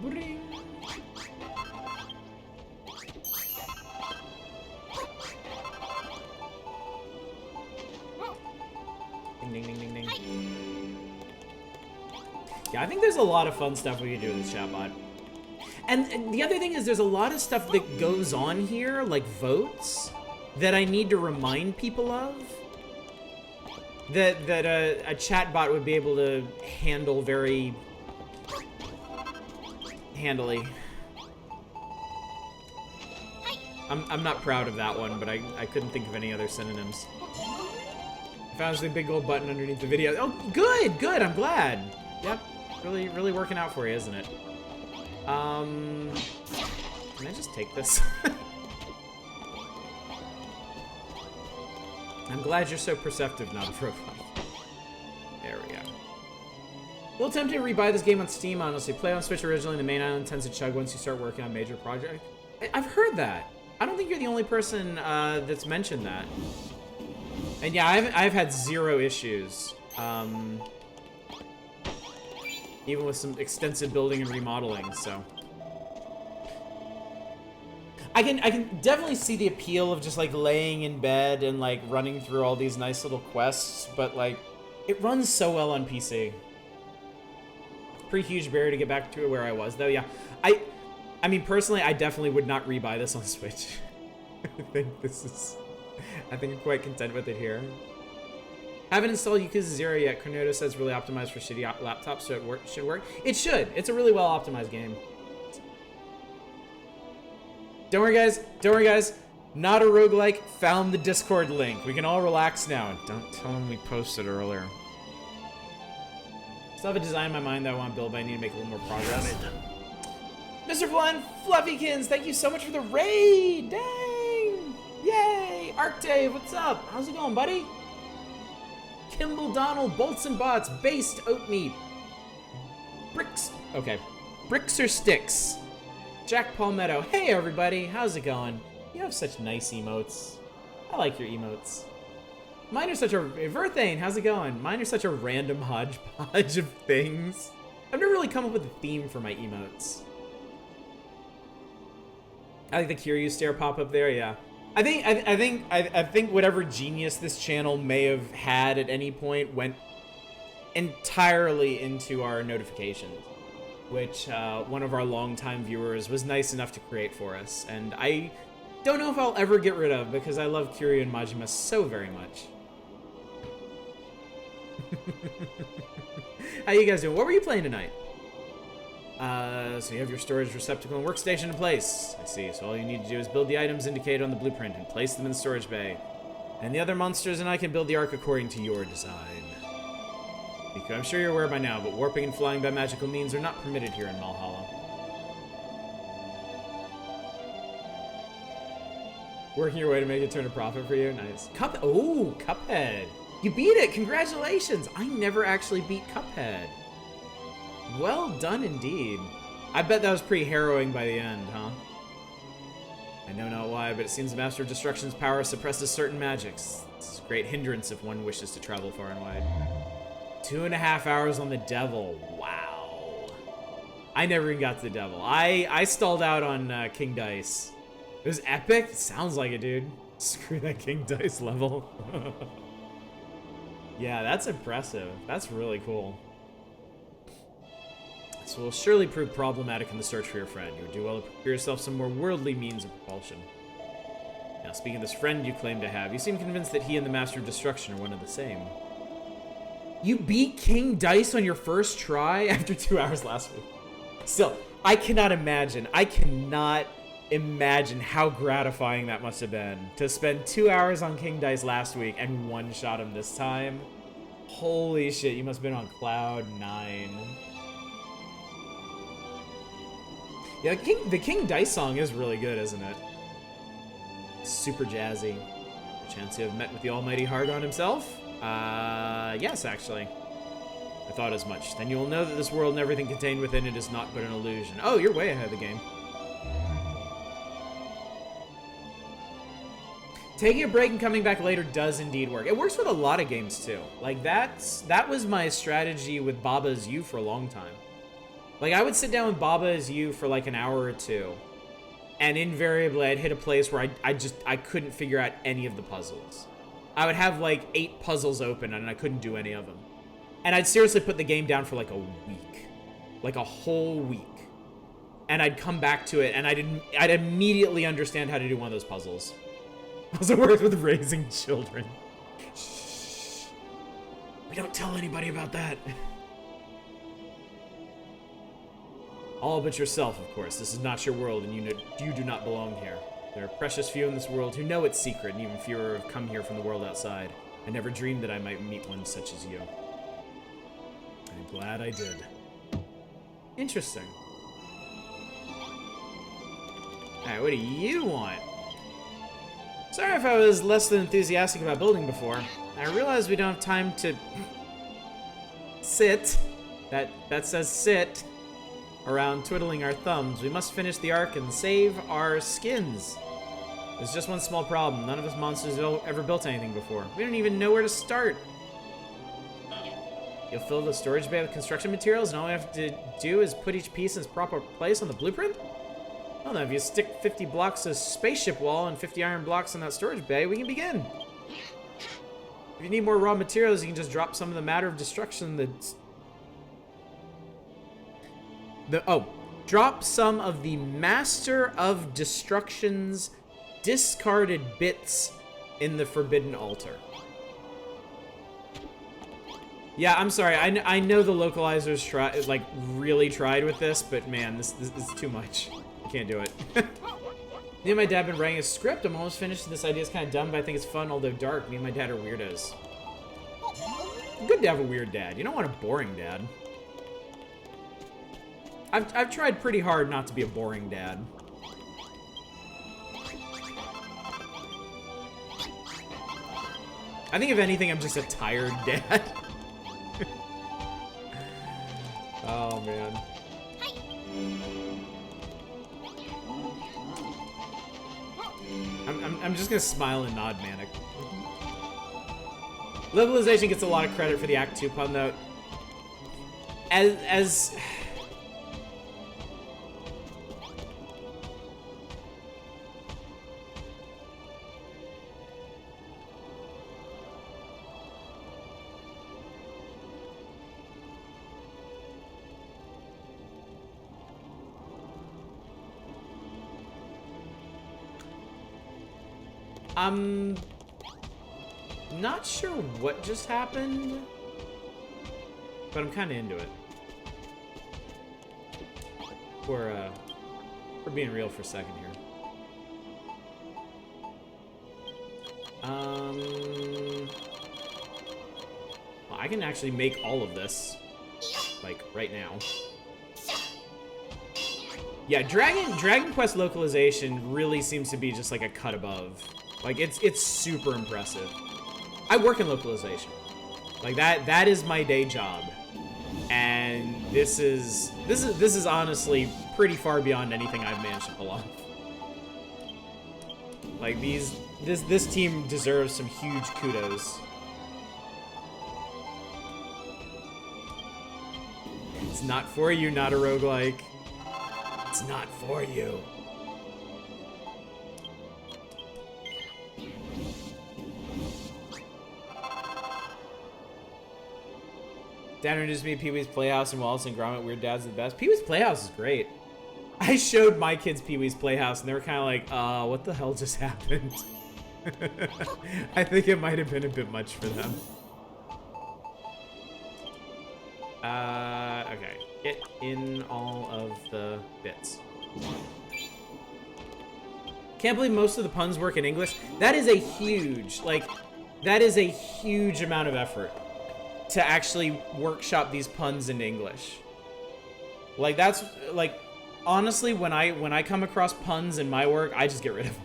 Bring. Ding, ding, ding, ding, ding. Yeah, I think there's a lot of fun stuff we can do with this chatbot. And the other thing is there's a lot of stuff that goes on here, like votes, that I need to remind people of. That a chatbot would be able to handle very handily. I'm not proud of that one, but I couldn't think of any other synonyms. I found the big gold button underneath the video. Oh, good, good, I'm glad. Yep, really working out for you, isn't it? Can I just take this? I'm glad you're so perceptive, not a profile. There we go. A little tempting to rebuy this game on Steam, honestly. Play on Switch originally, the main island tends to chug once you start working on major project. I've heard that. I don't think you're the only person that's mentioned that. And yeah, I've had zero issues. Even with some extensive building and remodeling, so. I can definitely see the appeal of just like laying in bed and like running through all these nice little quests, but like, it runs so well on PC. Pretty huge barrier to get back to where I was though, yeah. I mean, personally, I definitely would not rebuy this on Switch. I think I'm quite content with it here. Haven't installed Yakuza 0 yet. Cornado says really optimized for shitty laptops, so it should work. It should. It's a really well optimized game. Don't worry, guys. Don't worry, guys. Not a roguelike. Found the Discord link. We can all relax now. Don't tell them we posted earlier. Still have a design in my mind that I want to build, but I need to make a little more progress. Mr. Flan Fluffykins, thank you so much for the raid. Dang. Yay. Arc Dave, what's up? How's it going, buddy? Kimball Donald, Bolts and Bots, Based Oatmeat. Bricks. Okay. Bricks or Sticks? Jack Palmetto. Hey, everybody. How's it going? You have such nice emotes. I like your emotes. Mine are such a... Verthane, how's it going? Mine are such a random hodgepodge of things. I've never really come up with a theme for my emotes. I like the Kiryu stare pop up there, yeah. I think whatever genius this channel may have had at any point went entirely into our notifications, which one of our longtime viewers was nice enough to create for us, and I don't know if I'll ever get rid of because I love Kiryu and Majima so very much. How you guys doing? What were you playing tonight? So you have your storage receptacle and workstation in place. I see. So all you need to do is build the items indicated on the blueprint and place them in the storage bay. And the other monsters and I can build the ark according to your design. Because I'm sure you're aware by now, but warping and flying by magical means are not permitted here in Malhalla. Working your way to make it turn a profit for you. Nice. Oh, Cuphead. You beat it. Congratulations. I never actually beat Cuphead. Well done indeed. I bet that was pretty harrowing by the end, huh? I know not why, but it seems the Master of Destruction's power suppresses certain magics. It's a great hindrance if one wishes to travel far and wide. 2.5 hours on the devil. Wow. I never even got to the devil. I stalled out on King Dice. It was epic? Sounds like it, dude. Screw that King Dice level. Yeah, that's impressive. That's really cool. This will surely prove problematic in the search for your friend. You would do well to procure yourself some more worldly means of propulsion. Now, speaking of this friend you claim to have, you seem convinced that he and the Master of Destruction are one and the same. You beat King Dice on your first try after 2 hours last week. Still, I cannot imagine how gratifying that must have been to spend 2 hours on King Dice last week and one-shot him this time. Holy shit, you must have been on cloud 9. Yeah, the King Dice song is really good, isn't it? Super jazzy. Chance you have met with the almighty Hargon himself? Yes, actually. I thought as much. Then you will know that this world and everything contained within it is not but an illusion. Oh, you're way ahead of the game. Taking a break and coming back later does indeed work. It works with a lot of games, too. Like, that was my strategy with Baba Is You for a long time. Like, I would sit down with Baba Is You for like an hour or two, and invariably I'd hit a place where I couldn't figure out any of the puzzles. I would have like 8 puzzles open and I couldn't do any of them. And I'd seriously put the game down for like a week. Like a whole week. And I'd come back to it and I'd immediately understand how to do one of those puzzles. Also works with raising children. Shh. We don't tell anybody about that. All but yourself, of course. This is not your world, and you do not belong here. There are precious few in this world who know its secret, and even fewer have come here from the world outside. I never dreamed that I might meet one such as you. I'm glad I did. Interesting. Alright, what do you want? Sorry if I was less than enthusiastic about building before. I realize we don't have time to sit. That says sit. Around twiddling our thumbs. We must finish the arc and save our skins. There's just one small problem. None of us monsters have ever built anything before. We don't even know where to start. You'll fill the storage bay with construction materials, and all we have to do is put each piece in its proper place on the blueprint? Well, then, if you stick 50 blocks of spaceship wall and 50 iron blocks in that storage bay, we can begin. If you need more raw materials, you can just drop some of the matter of destruction that's... drop some of the Master of Destruction's discarded bits in the Forbidden Altar. Yeah, I'm sorry. I know the localizers really tried with this, but man, this is too much. I can't do it. Me and my dad have been writing a script. I'm almost finished. This idea is kind of dumb, but I think it's fun, although dark. Me and my dad are weirdos. Good to have a weird dad. You don't want a boring dad. I've tried pretty hard not to be a boring dad. I think if anything, I'm just a tired dad. Oh, man. I'm just gonna smile and nod, Manic. Levelization gets a lot of credit for the Act 2 pun, though. As I'm not sure what just happened, but I'm kind of into it. We're being real for a second here. Well, I can actually make all of this, like, right now. Yeah, Dragon Quest localization really seems to be just like a cut above. Like it's super impressive. I work in localization. Like that is my day job. And this is honestly pretty far beyond anything I've managed to pull off. Like this team deserves some huge kudos. It's not for you, not a roguelike. It's not for you. Dad introduced me to Pee-wee's Playhouse and Wallace and Gromit. Weird Dad's the best. Pee-wee's Playhouse is great. I showed my kids Pee-wee's Playhouse, and they were kind of like, what the hell just happened? I think it might have been a bit much for them. Okay. Get in all of the bits. Can't believe most of the puns work in English. That is a huge, amount of effort to actually workshop these puns in English. Like, that's, like, honestly, when I come across puns in my work, I just get rid of them.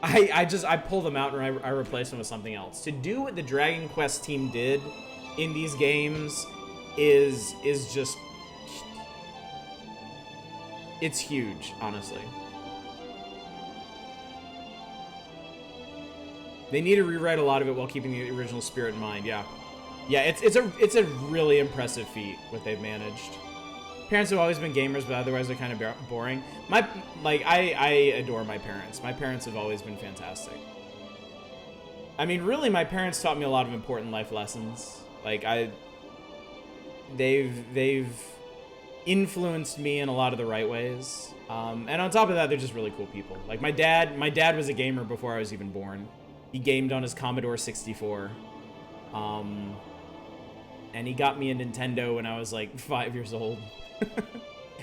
I pull them out and I replace them with something else. To do what the Dragon Quest team did in these games is just, it's huge, honestly. They need to rewrite a lot of it while keeping the original spirit in mind. Yeah, it's a really impressive feat what they've managed. Parents have always been gamers, but otherwise they're kind of boring. I adore my parents. My parents have always been fantastic. I mean, really, my parents taught me a lot of important life lessons. Like they've influenced me in a lot of the right ways. And on top of that, they're just really cool people. Like my dad was a gamer before I was even born. He gamed on his Commodore 64. And he got me a Nintendo when I was like 5 years old.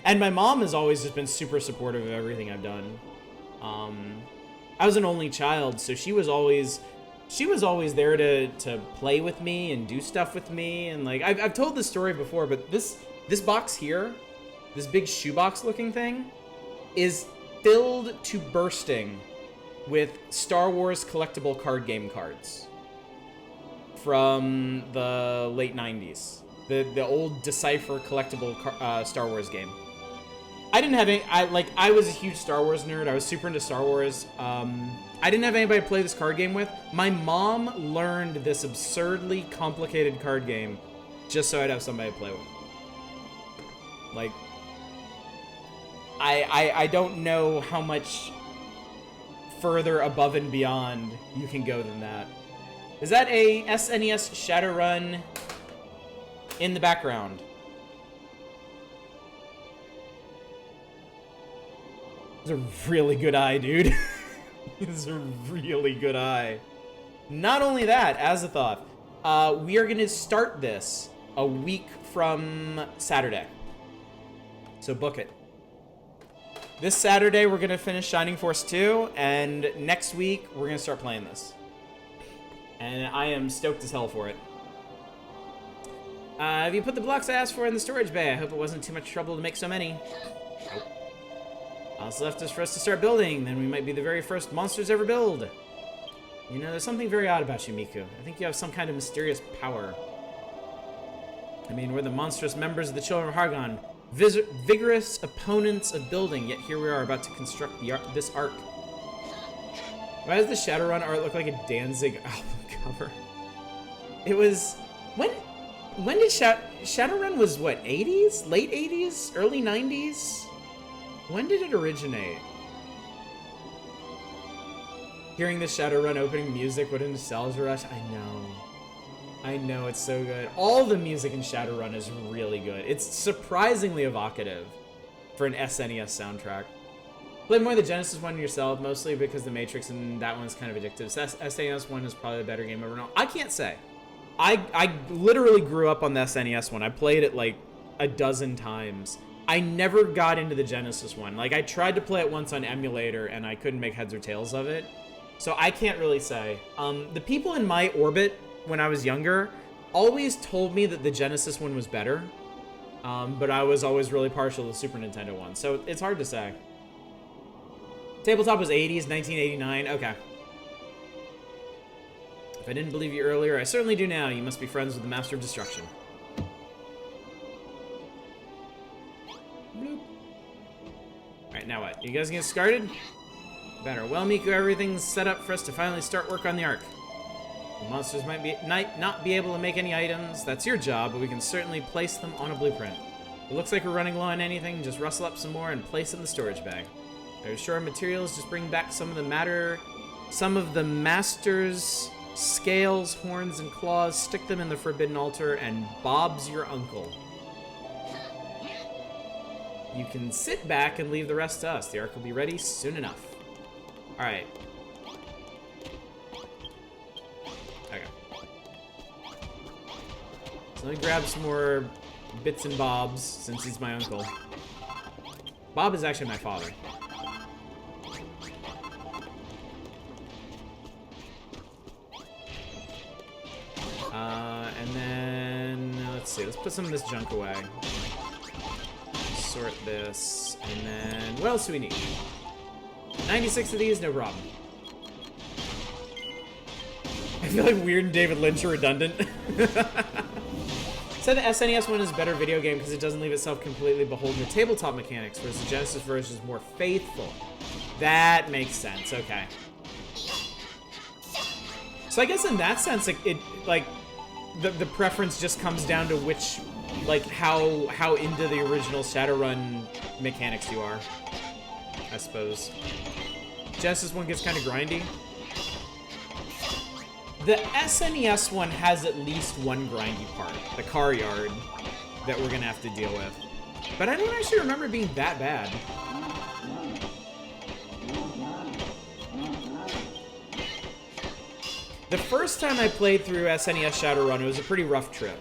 And my mom has always just been super supportive of everything I've done. I was an only child, so she was always there to play with me and do stuff with me. And like I've told this story before, but this box here, this big shoebox looking thing, is filled to bursting with Star Wars collectible card game cards from the late 90s. The old Decipher collectible Star Wars game. I didn't have any, I was a huge Star Wars nerd. I was super into Star Wars. I didn't have anybody to play this card game with. My mom learned this absurdly complicated card game just so I'd have somebody to play with. Like, I don't know how much further above and beyond you can go than that. Is that a SNES Shadowrun in the background? It's a really good eye, dude. It's a really good eye. Not only that, as a thought, we are going to start this a week from Saturday. So book it. This Saturday, we're going to finish Shining Force 2, and next week, we're going to start playing this. And I am stoked as hell for it. Have you put the blocks I asked for in the storage bay? I hope it wasn't too much trouble to make so many. Nope. All that's left is for us to start building, then we might be the very first monsters ever build. You know, there's something very odd about you, Miku. I think you have some kind of mysterious power. I mean, we're the monstrous members of the Children of Hargon, vigorous opponents of building, yet here we are about to construct this arc. Why does the Shadowrun art look like a Danzig album cover? It was... When did Shadowrun was what, 80s? Late 80s? Early 90s? When did it originate? Hearing the Shadowrun opening music, what a nostalgia rush. I know, it's so good. All the music in Shadowrun is really good. It's surprisingly evocative for an SNES soundtrack. Play more of the Genesis one yourself, mostly because the Matrix and that one's kind of addictive. So SNES one is probably the better game ever. No, I can't say. I literally grew up on the SNES one. I played it like a dozen times. I never got into the Genesis one. Like, I tried to play it once on emulator, and I couldn't make heads or tails of it. So I can't really say. The people in my orbit when I was younger always told me that the Genesis one was better. But I was always really partial to the Super Nintendo one, so it's hard to say. Tabletop was 80s, 1989. Okay. If I didn't believe you earlier, I certainly do now. You must be friends with the Master of Destruction. Bloop. Alright, now what? You guys get started? Better. Well, Miku, everything's set up for us to finally start work on the Ark. The monsters might not be able to make any items. That's your job, but we can certainly place them on a blueprint. It looks like we're running low on anything. Just rustle up some more and place it in the storage bag. There's sure materials. Just bring back some of the master's scales, horns, and claws. Stick them in the forbidden altar, and Bob's your uncle. You can sit back and leave the rest to us. The Ark will be ready soon enough. Alright. Okay. So let me grab some more bits and bobs, since he's my uncle. Bob is actually my father. And then, let's see, let's put some of this junk away. Sort this, and then, what else do we need? 96 of these, no problem. I feel like Weird and David Lynch are redundant. Said the SNES one is a better video game because it doesn't leave itself completely beholden to tabletop mechanics, whereas the Genesis version is more faithful. That makes sense, okay. So I guess in that sense, the preference just comes down to which, like, how into the original Shadowrun mechanics you are, I suppose. Genesis one gets kind of grindy. The SNES one has at least one grindy part, the car yard, that we're gonna have to deal with. But I don't actually remember it being that bad. The first time I played through SNES Shadowrun, it was a pretty rough trip.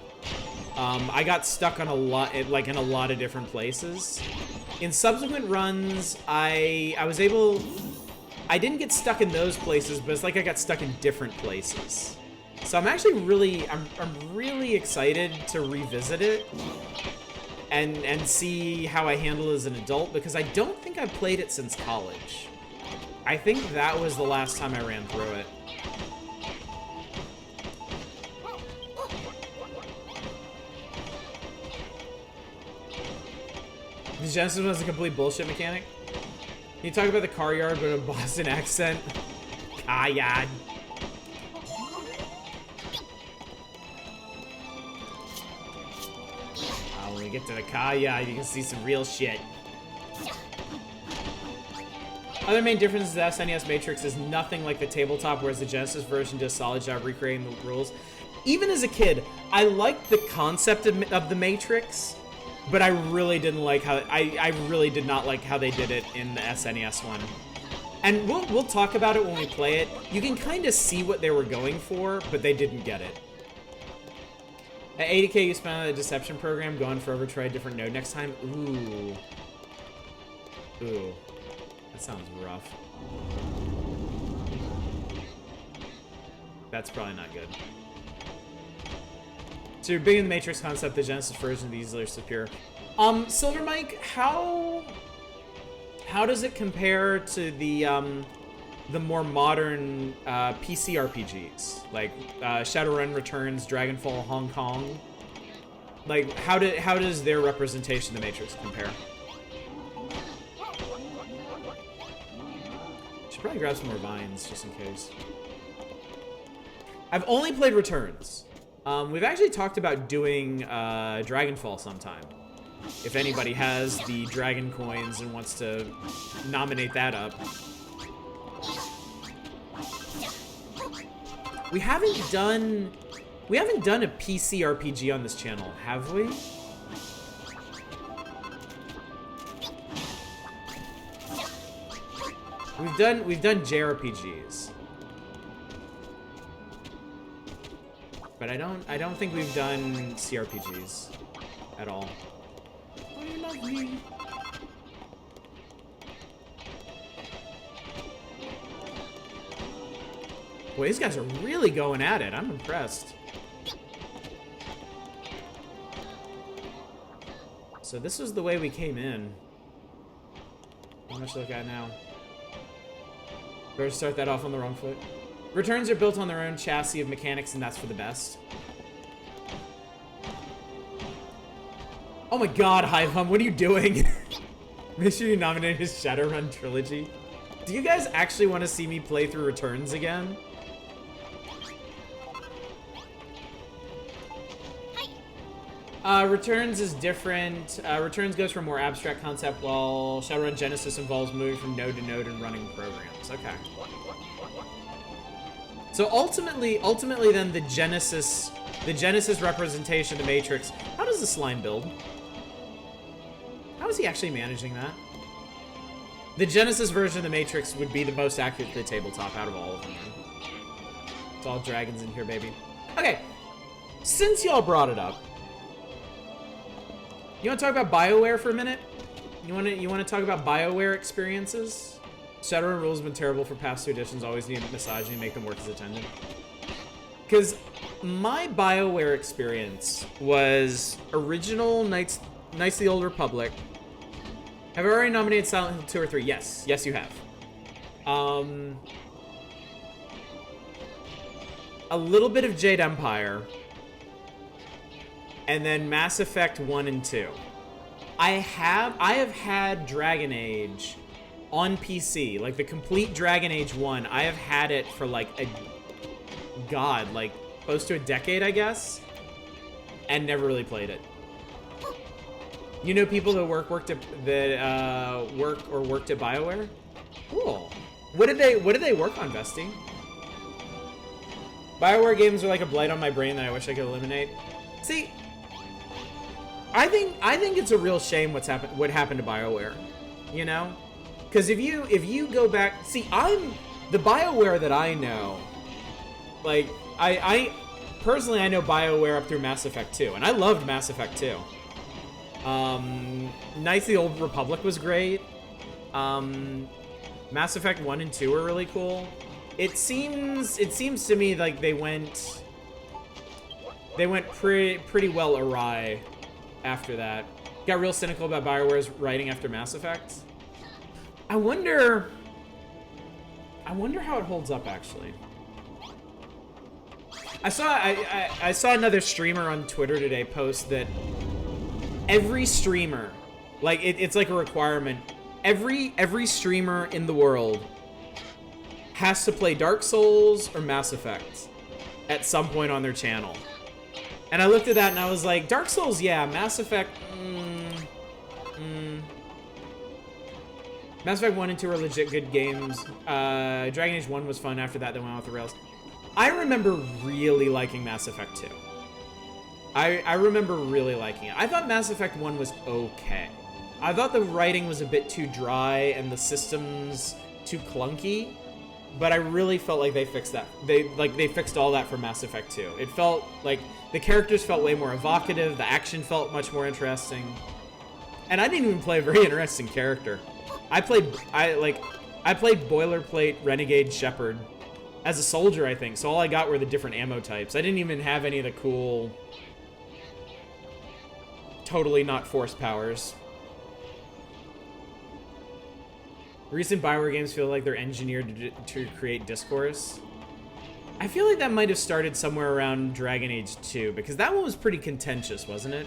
I got stuck on in a lot of different places. In subsequent runs, I didn't get stuck in those places, but it's like I got stuck in different places. So I'm actually I'm really excited to revisit it and see how I handle it as an adult, because I don't think I've played it since college. I think that was the last time I ran through it. The Genesis was a complete bullshit mechanic. Can you talk about the car yard with a Boston accent? Car yard. When we get to the car yard, you can see some real shit. Other main difference is the SNES Matrix is nothing like the tabletop, whereas the Genesis version does a solid job recreating the rules. Even as a kid, I liked the concept of the Matrix, but I really didn't like how I really did not like how they did it in the SNES one. And we'll talk about it when we play it. You can kind of see what they were going for, but they didn't get it. At 80K, you spent on the Deception program. Going forever, try a different node next time. Ooh. Ooh. That sounds rough. That's probably not good. So you're big in the Matrix concept, the Genesis version of these are superior. Silver Mike, how does it compare to the more modern PC RPGs like Shadowrun Returns, Dragonfall, Hong Kong? Like, how does their representation of the Matrix compare? Should probably grab some more vines just in case. I've only played Returns. We've actually talked about doing Dragonfall sometime. If anybody has the dragon coins and wants to nominate that up. We haven't done a PC RPG on this channel, have we? We've done JRPGs. But I don't think we've done CRPGs at all. Oh, you love me. Boy, these guys are really going at it. I'm impressed. So this was the way we came in. How much to look at now? Better start that off on the wrong foot. Returns are built on their own chassis of mechanics, and that's for the best. Oh my god, Hivehum, what are you doing? Make sure you nominate his Shadowrun trilogy. Do you guys actually want to see me play through Returns again? Returns is different. Returns goes for a more abstract concept, while Shadowrun Genesis involves moving from node to node and running programs. Okay. So ultimately then the Genesis representation of the Matrix. How does the slime build? How is he actually managing that? The Genesis version of the Matrix would be the most accurate to the tabletop out of all of them. It's all dragons in here, baby. Okay. Since y'all brought it up, you want to talk about BioWare for a minute? You want to talk about BioWare experiences? Shadowrun rules have been terrible for past two editions. Always need misogyny to make them work as attendant. Because my BioWare experience was original Knights of the Old Republic. Have I already nominated Silent Hill 2 or 3? Yes. Yes, you have. A little bit of Jade Empire. And then Mass Effect 1 and 2. I have had Dragon Age on PC, like the complete Dragon Age 1. I have had it for like close to a decade, I guess, and never really played it. You know people that worked at BioWare? Cool. What did they work on, Vesty? BioWare games are like a blight on my brain that I wish I could eliminate. See, I think it's a real shame what happened to BioWare, you know? Because if you go back, see, I'm the BioWare that I know. Like I personally I know BioWare up through Mass Effect 2, and I loved Mass Effect 2. Knights of the Old Republic was great. Mass Effect 1 and 2 were really cool. It seems to me like they went pretty well awry after that. Got real cynical about BioWare's writing after Mass Effect. I wonder how it holds up, actually. I saw another streamer on Twitter today post that every streamer, like it's like a requirement, every streamer in the world has to play Dark Souls or Mass Effect at some point on their channel. And I looked at that and I was like, Dark Souls, yeah. Mass Effect, Mass Effect 1 and 2 are legit good games. Dragon Age 1 was fun. After that, they went off the rails. I remember really liking Mass Effect 2. I remember really liking it. I thought Mass Effect 1 was okay. I thought the writing was a bit too dry and the systems too clunky. But I really felt like they fixed that. They fixed all that for Mass Effect 2. It felt like the characters felt way more evocative. The action felt much more interesting. And I didn't even play a very interesting character. I played boilerplate Renegade Shepherd as a soldier, I think. So all I got were the different ammo types. I didn't even have any of the cool, totally not force powers. Recent BioWare games feel like they're engineered to create discourse. I feel like that might have started somewhere around Dragon Age 2, because that one was pretty contentious, wasn't it?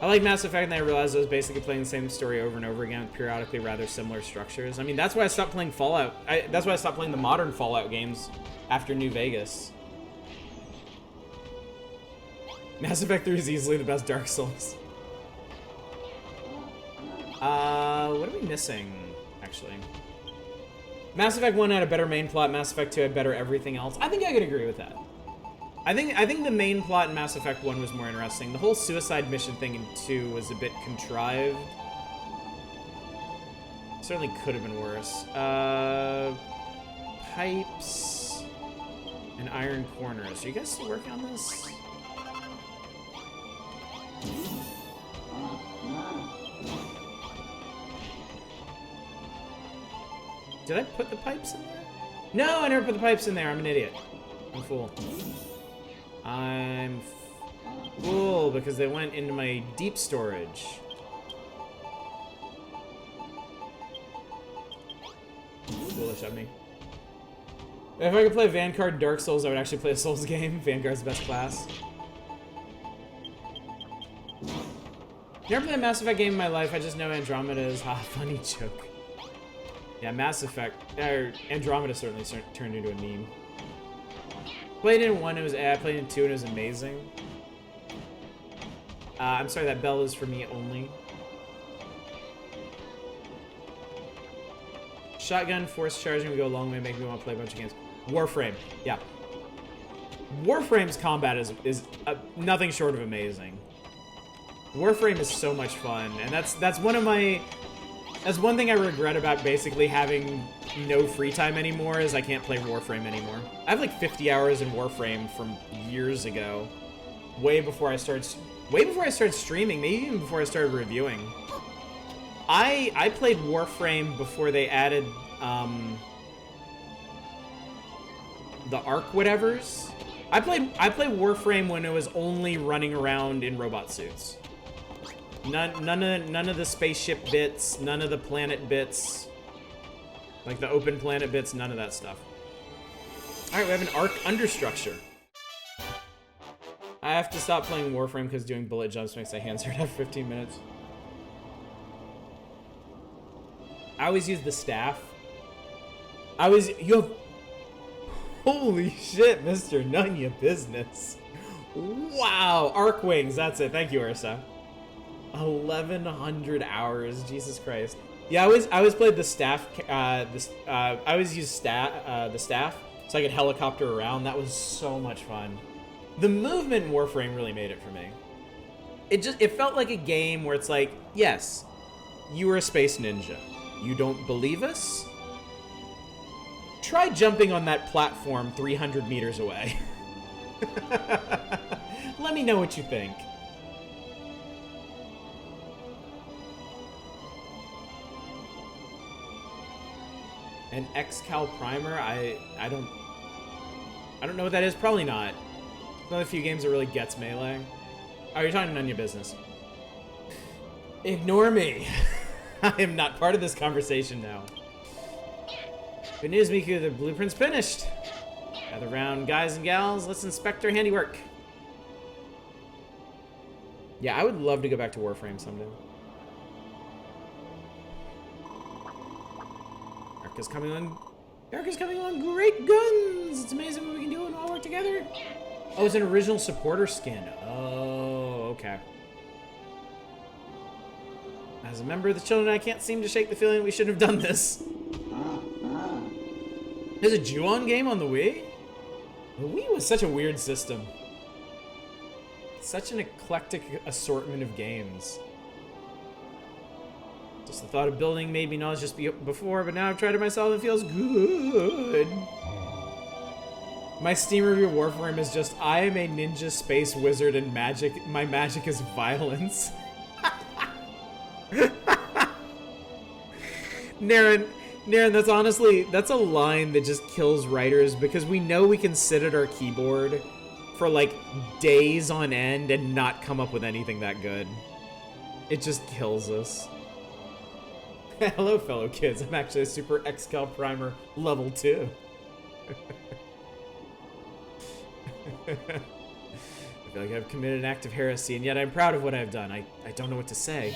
I like Mass Effect, and I realized I was basically playing the same story over and over again with periodically rather similar structures. I mean, that's why I stopped playing Fallout. That's why I stopped playing the modern Fallout games after New Vegas. Mass Effect 3 is easily the best Dark Souls. What are we missing, actually? Mass Effect 1 had a better main plot, Mass Effect 2 had better everything else. I think I could agree with that. I think the main plot in Mass Effect 1 was more interesting. The whole suicide mission thing in 2 was a bit contrived. Certainly could have been worse. Pipes and iron corners. Are you guys still working on this? Did I put the pipes in there? No, I never put the pipes in there. I'm an idiot. I'm a fool. Cool, because they went into my deep storage. Foolish of me. If I could play Vanguard Dark Souls, I would actually play a Souls game. Vanguard's the best class. Never played a Mass Effect game in my life. I just know Andromeda is funny joke. Yeah, Mass Effect. Andromeda certainly turned into a meme. Played in 1, it was played in 2, and it was amazing. I'm sorry, that bell is for me only. Shotgun force charging would go a long way, make me want to play a bunch of games. Warframe, yeah. Warframe's combat is nothing short of amazing. Warframe is so much fun, and that's one thing I regret about basically having no free time anymore is I can't play Warframe anymore. I have like 50 hours in Warframe from years ago, way before I started streaming, maybe even before I started reviewing. I played Warframe before they added the Arc whatevers. I played Warframe when it was only running around in robot suits. None of the spaceship bits, none of the planet bits, like the open planet bits, none of that stuff. All right, we have an Arc understructure. I have to stop playing Warframe because doing bullet jumps makes my hands hurt after 15 minutes. I always use the staff. Holy shit, Mr. None ya business. Wow, Arc Wings, that's it. Thank you, Ursa. 1,100 hours, Jesus Christ. Yeah, I always played the staff. I always used the staff so I could helicopter around. That was so much fun. The movement in Warframe really made it for me. It felt like a game where it's like, yes, you are a space ninja. You don't believe us? Try jumping on that platform 300 meters away. Let me know what you think. An Excal primer? I don't know what that is. Probably not. It's one of the few games that really gets melee. Oh, you're talking none of your business. Ignore me. I am not part of this conversation now. Good news, Miku. The blueprint's finished. Gather round, guys and gals. Let's inspect our handiwork. Yeah, I would love to go back to Warframe someday. Arc is coming on great guns. It's amazing what we can do when we all work together. Oh, it's an original supporter skin. Oh, okay. As a member of the children, I can't seem to shake the feeling we shouldn't have done this. There's a Ju-On game on the Wii? The Wii was such a weird system. Such an eclectic assortment of games. Just the thought of building made me nauseous before, but now I've tried it myself and it feels good. My Steam review of Warframe is just, I am a ninja space wizard and my magic is violence. Naren, that's a line that just kills writers because we know we can sit at our keyboard for like days on end and not come up with anything that good. It just kills us. Hello, fellow kids. I'm actually a Super Excal Primer level 2. I feel like I've committed an act of heresy, and yet I'm proud of what I've done. I don't know what to say.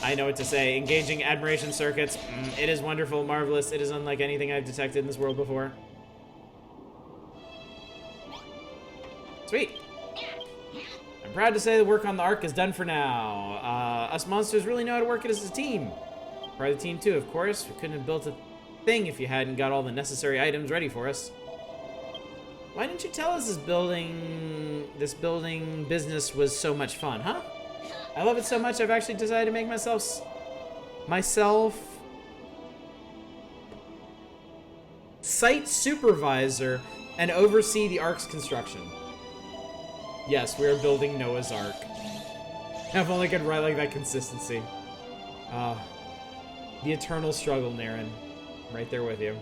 I know what to say. Engaging admiration circuits. It is wonderful, marvelous. It is unlike anything I've detected in this world before. Sweet. I'm proud to say the work on the Ark is done for now. Us monsters really know how to work it as a team. Part of the team too, of course. We couldn't have built a thing if you hadn't got all the necessary items ready for us. Why didn't you tell us this building business was so much fun, huh? I love it so much I've actually decided to make myself site supervisor and oversee the Ark's construction. Yes, we are building Noah's Ark. If only I could write like that consistency. The eternal struggle, Naren. I'm right there with you.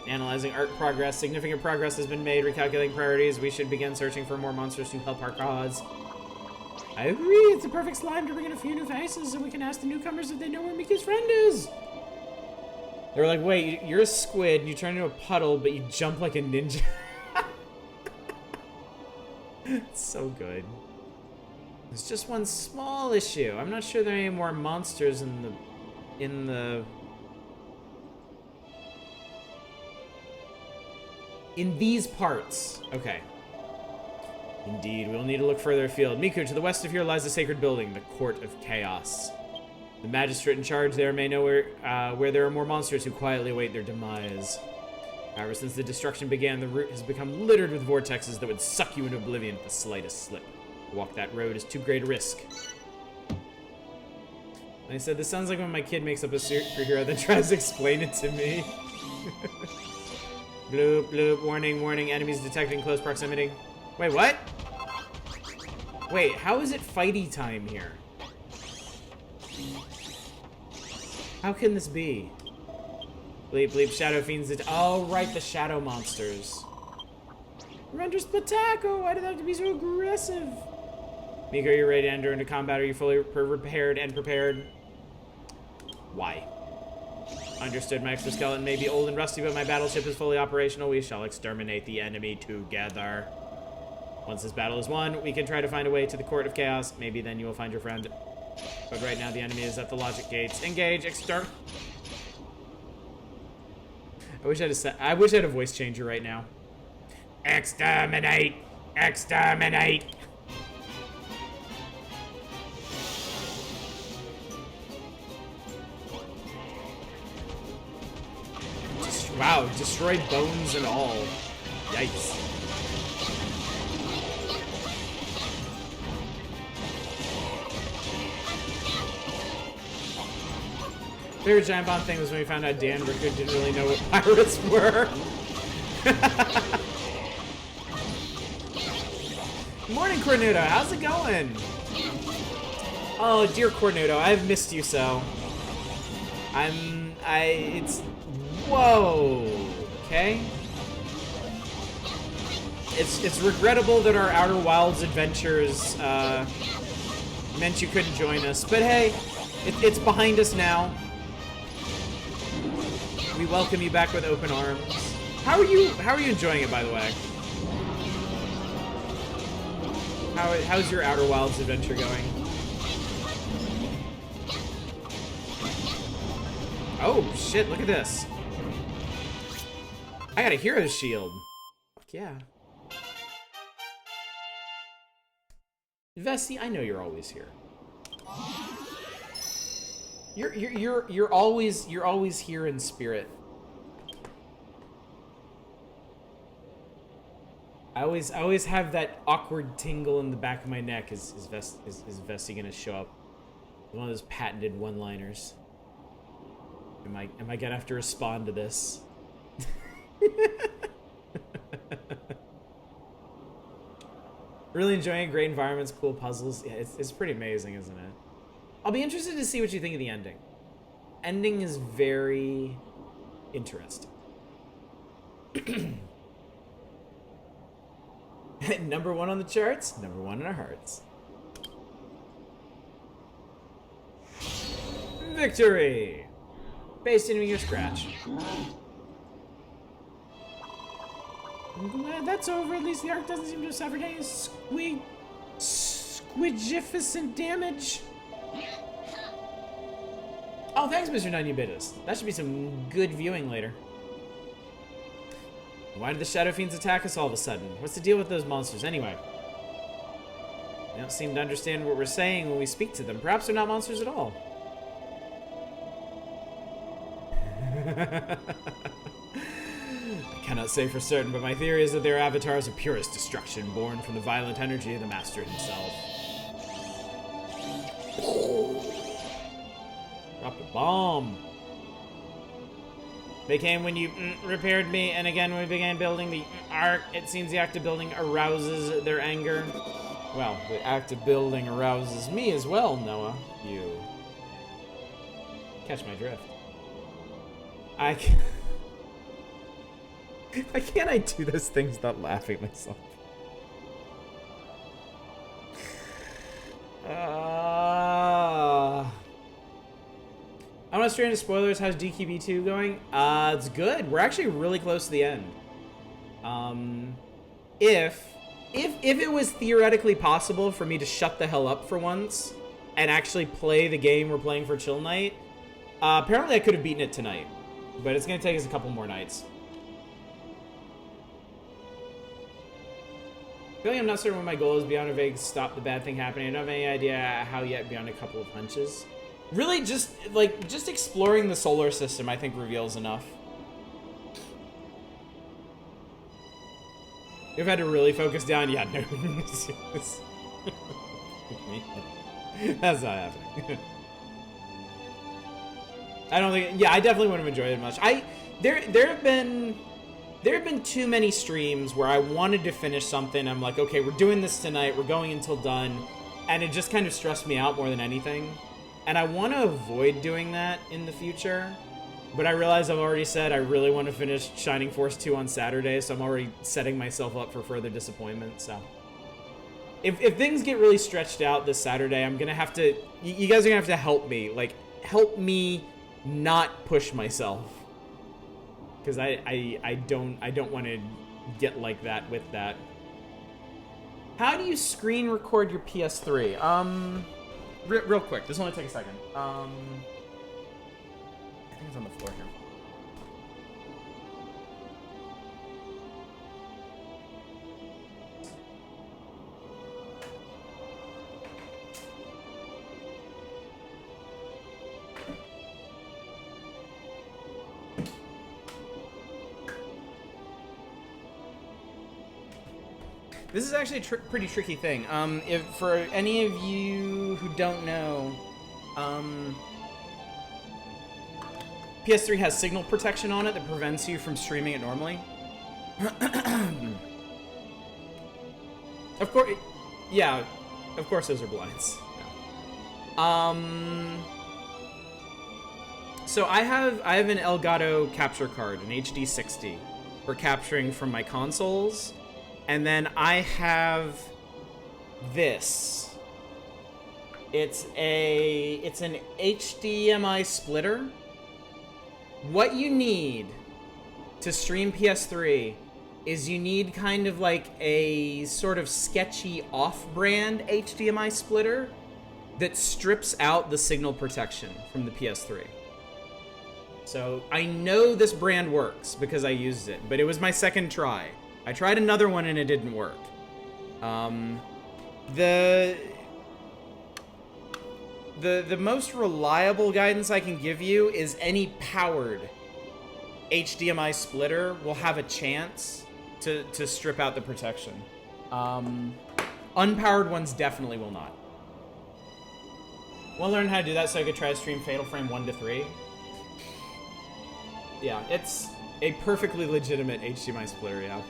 Analyzing art progress. Significant progress has been made. Recalculating priorities. We should begin searching for more monsters to help our cause. I agree. It's the perfect slime to bring in a few new faces so we can ask the newcomers if they know where Miku's friend is. They were like, wait, you're a squid, and you turn into a puddle, but you jump like a ninja. It's so good. There's just one small issue. I'm not sure there are any more monsters in these parts. Okay. Indeed, we'll need to look further afield. Miku, to the west of here lies the sacred building, the Court of Chaos. The magistrate in charge there may know where there are more monsters who quietly await their demise. However, since the destruction began, the route has become littered with vortexes that would suck you into oblivion at the slightest slip. To walk that road is too great a risk. And I said, this sounds like when my kid makes up a superhero then tries to explain it to me. Bloop, bloop, warning, warning, enemies detected in close proximity. Wait, what? Wait, how is it fighty time here? How can this be? Bleep, bleep, shadow fiends. Oh, right, the shadow monsters. Render Splatako! Why did that have to be so aggressive? Miko, are you ready to enter into combat? Are you fully prepared and prepared? Why? Understood, my exoskeleton may be old and rusty, but my battleship is fully operational. We shall exterminate the enemy together. Once this battle is won, we can try to find a way to the Court of Chaos. Maybe then you will find your friend. But right now, the enemy is at the logic gates. Engage, I wish I had a voice changer right now. Exterminate! Exterminate! Wow, destroyed bones and all. Yikes. Favorite giant bomb thing was when we found out Dan Rickard didn't really know what pirates were. Morning, Cornuto. How's it going? Oh, dear Cornuto, I've missed you so. Whoa. Okay. It's regrettable that our Outer Wilds adventures meant you couldn't join us, but hey, it's behind us now. We welcome you back with open arms. How are you enjoying it, by the way? How's your Outer Wilds adventure going? Oh shit, look at this. I got a hero's shield. Fuck yeah. Vessi, I know you're always here. You're always here in spirit. I always have that awkward tingle in the back of my neck. Is Vessi gonna show up? One of those patented one-liners. Am I gonna have to respond to this? Really enjoying great environments, cool puzzles. Yeah, it's pretty amazing, isn't it? I'll be interested to see what you think of the ending. Ending is very interesting. Number 1 on the charts, number 1 in our hearts. Victory! Based in your scratch. I'm glad that's over. At least the arc doesn't seem to have suffered any squidgificent damage. Oh, thanks, Mr. 90-Bitus. That should be some good viewing later. Why did the Shadow Fiends attack us all of a sudden? What's the deal with those monsters, anyway? They don't seem to understand what we're saying when we speak to them. Perhaps they're not monsters at all. I cannot say for certain, but my theory is that their avatars are purest destruction, born from the violent energy of the Master himself. Drop the bomb. They came when you repaired me, and again when we began building the ark. It seems the act of building arouses their anger. Well, the act of building arouses me as well, Noah. You catch my drift. Why can't I do those things without laughing at myself? I'm not straight into spoilers. How's DQB2 going? It's good. We're actually really close to the end. If it was theoretically possible for me to shut the hell up for once and actually play the game we're playing for Chill Night, apparently I could have beaten it tonight. But it's going to take us a couple more nights. I feel like I'm not certain what my goal is beyond a vague stop the bad thing happening. I don't have any idea how yet beyond a couple of hunches. Really, just exploring the solar system, I think, reveals enough. You've had to really focus down? Yeah, no. That's not happening. I don't think... Yeah, I definitely wouldn't have enjoyed it much. There have been too many streams where I wanted to finish something. I'm like, okay, we're doing this tonight. We're going until done. And it just kind of stressed me out more than anything. And I want to avoid doing that in the future. But I realize I've already said I really want to finish Shining Force 2 on Saturday, so I'm already setting myself up for further disappointment, so... If things get really stretched out this Saturday, I'm gonna have to... You guys are gonna have to help me. Like, help me not push myself. Because I don't want to get like that with that. How do you screen record your PS3? Real quick. This will only take a second. I think it's on the floor here. This is actually a pretty tricky thing. If for any of you who don't know, PS3 has signal protection on it that prevents you from streaming it normally. Of course, yeah. Of course, those are blinds. Yeah. So I have an Elgato capture card, an HD 60, for capturing from my consoles. And then I have this. It's an HDMI splitter. What you need to stream PS3 is you need kind of like a sort of sketchy off-brand HDMI splitter that strips out the signal protection from the PS3. So I know this brand works because I used it, but it was my second try. I tried another one and it didn't work. The most reliable guidance I can give you is any powered HDMI splitter will have a chance to strip out the protection. Unpowered ones definitely will not. Want to learn how to do that so I could try to stream Fatal Frame 1 to 3? Yeah, it's a perfectly legitimate HDMI splitter, yeah.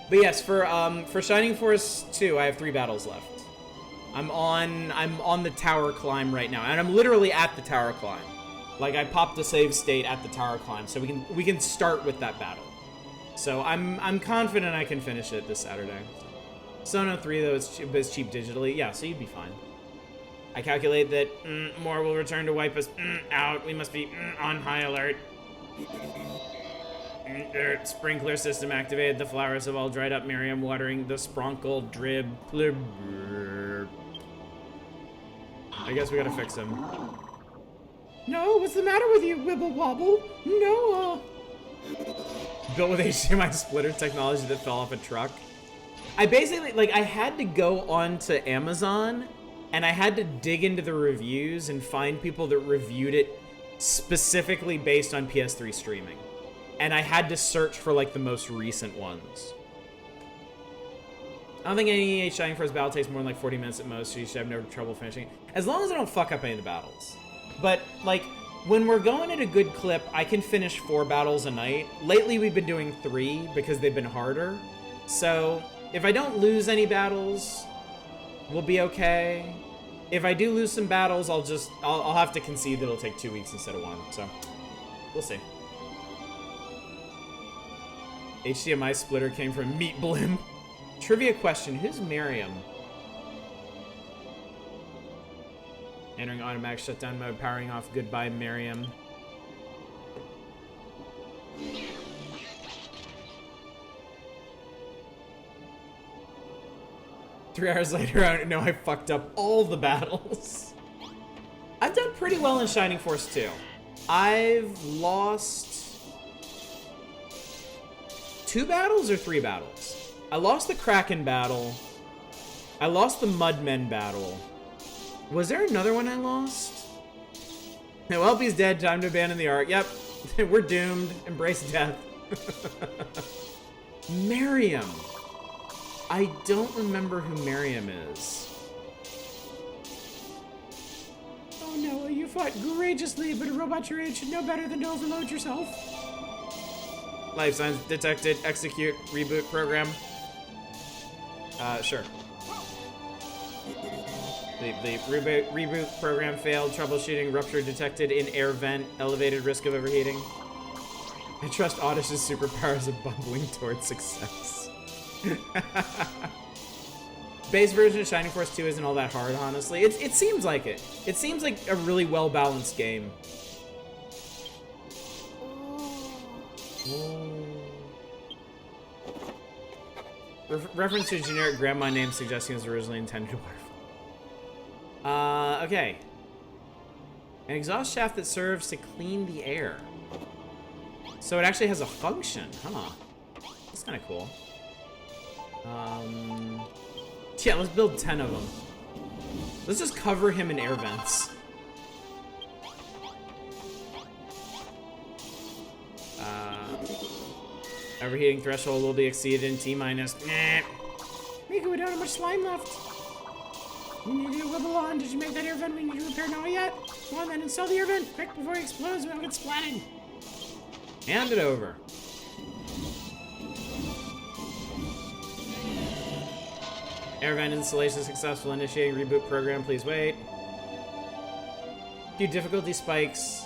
But yes, for Shining Force 2, I have 3 battles left. I'm on the tower climb right now, and I'm literally at the tower climb. Like, I popped a save state at the tower climb, so we can start with that battle. So I'm confident I can finish it this Saturday. Sono 3 though is cheap digitally, yeah, so you'd be fine. I calculate that more will return to wipe us out. We must be on high alert. Sprinkler system activated. The flowers have all dried up. Miriam watering the spronkle drib. I guess we gotta fix him. No, what's the matter with you, Wibble Wobble? No, Built with HDMI splitter technology that fell off a truck. I basically, like, I had to go onto Amazon and I had to dig into the reviews and find people that reviewed it specifically based on PS3 streaming. And I had to search for, like, the most recent ones. I don't think any Shining Force battle takes more than, like, 40 minutes at most, so you should have no trouble finishing it. As long as I don't fuck up any of the battles. But, like, when we're going at a good clip, I can finish 4 battles a night. Lately, we've been doing 3 because they've been harder. So, if I don't lose any battles, we'll be okay. If I do lose some battles, I'll have to concede that it'll take 2 weeks instead of 1, so we'll see. HDMI splitter came from Meat Blim. Trivia question, who's Miriam? Entering automatic shutdown mode, powering off. Goodbye, Miriam. Three hours later, I know I fucked up all the battles. I've done pretty well in Shining Force 2. I've lost 2 battles or 3 battles. I lost the Kraken battle. I lost the Mudmen battle. Was there another one I lost? No, Welpy's dead. Time to abandon the Ark. Yep. We're doomed. Embrace death. Miriam. I don't remember who Miriam is. Oh no, you fought courageously, but a robot your age should know better than to overload yourself. Life signs detected. Execute. Reboot program. Sure. The reboot program failed. Troubleshooting. Rupture detected in air vent. Elevated risk of overheating. I trust Oddish's superpowers of bumbling towards success. Base version of Shining Force 2 isn't all that hard, honestly. It seems like it. It seems like a really well-balanced game. Reference to a generic grandma name suggesting it was originally intended to waterfall. Okay. An exhaust shaft that serves to clean the air. So it actually has a function, huh? That's kind of cool. Yeah, let's build 10 of them. Let's just cover him in air vents. Overheating threshold will be exceeded in T-minus. Miko, we don't have much slime left. You need to wibble on. Did you make that air vent we need to repair now yet? Come on then, install the air vent. Quick, before it explodes, we don't get splatted. Hand it over. Air vent installation successful. Initiating reboot program. Please wait. Few difficulty spikes.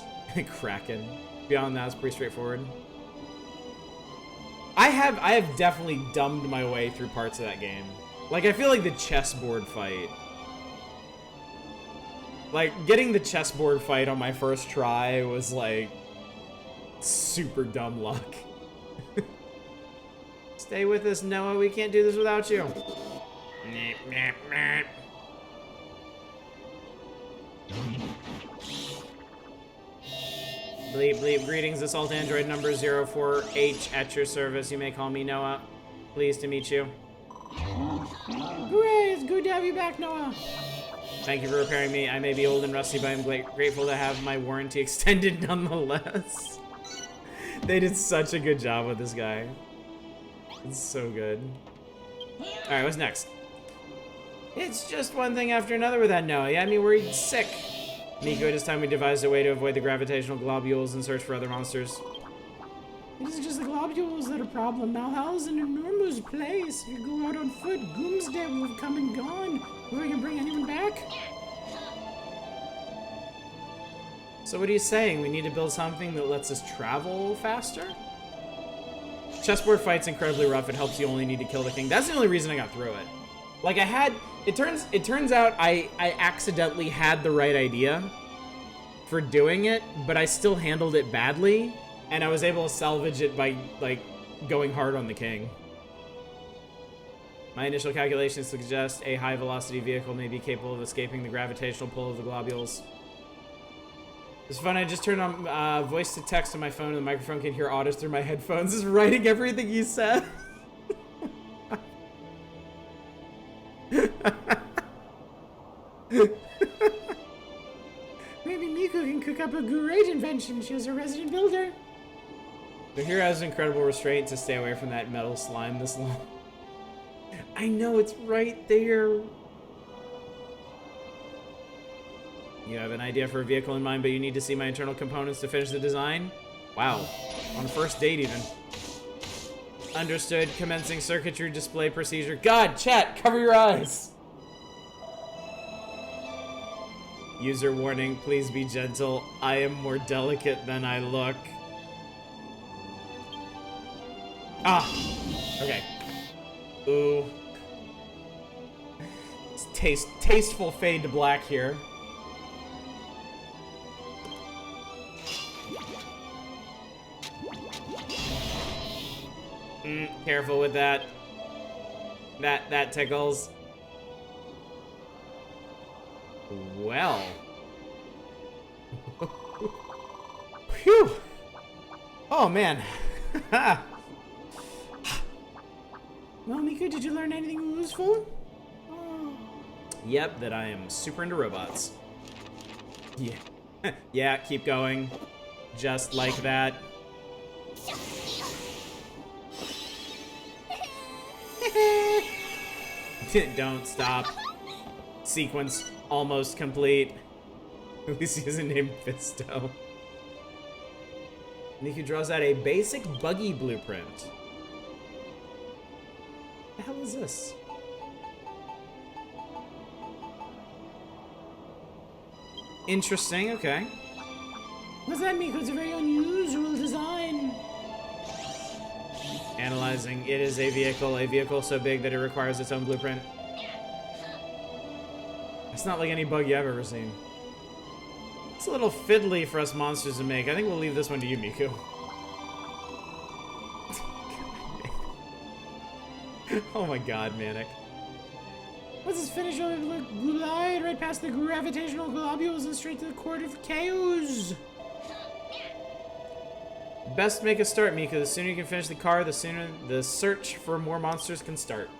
Kraken. Beyond that, it's pretty straightforward. I have definitely dumbed my way through parts of that game. Like, I feel like the chessboard fight. Like, getting the chessboard fight on my first try was, like, super dumb luck. Stay with us, Noah. We can't do this without you. Bleep, bleep. Greetings, assault android number 04H at your service. You may call me Noah. Pleased to meet you. Hooray, it's good to have you back, Noah. Thank you for repairing me. I may be old and rusty, but I'm grateful to have my warranty extended nonetheless. They did such a good job with this guy. It's so good. Alright, what's next? It's just one thing after another with that Noah. You had me worried sick. Miko, it is time we devised a way to avoid the gravitational globules and search for other monsters. It isn't just the globules that are a problem. Malhalla is an enormous place. If you go out on foot, Doomsday will have come and gone. Before you can bring anyone back? So what are you saying? We need to build something that lets us travel faster? Chessboard fight's incredibly rough. It helps you only need to kill the king. That's the only reason I got through it. Like, I had... It turns out I accidentally had the right idea for doing it, but I still handled it badly, and I was able to salvage it by, like, going hard on the king. My initial calculations suggest a high-velocity vehicle may be capable of escaping the gravitational pull of the globules. It's fun, I just turned on voice-to-text on my phone, and the microphone can hear Otis through my headphones. It's writing everything you said. Maybe Miko can cook up a great invention. She was a resident builder. The hero has incredible restraint to stay away from that metal slime this long. I know, it's right there. You have an idea for a vehicle in mind, but you need to see my internal components to finish the design? Wow. On first date, even. Understood. Commencing circuitry display procedure. God, chat, cover your eyes. User warning, please be gentle. I am more delicate than I look. Ah! Okay. Ooh. It's tasteful fade to black here. Careful with that. That tickles. Well. Phew. Oh, man. Well, Miku, did you learn anything useful? Yep, that I am super into robots. Yeah. Yeah, keep going. Just like that. Don't stop. Sequence almost complete. At least he isn't named Fisto. Miku draws out a basic buggy blueprint. What the hell is this? Interesting, okay. What's that, Miku? It's a very unusual design. Analyzing. It is a vehicle so big that it requires its own blueprint. It's not like any buggy I've ever seen. It's a little fiddly for us monsters to make. I think we'll leave this one to you, Miku. Oh my god, Manic. What's this finish? Glide right past the gravitational globules and straight to the court of chaos. Best make a start, Miku. The sooner you can finish the car, the sooner the search for more monsters can start.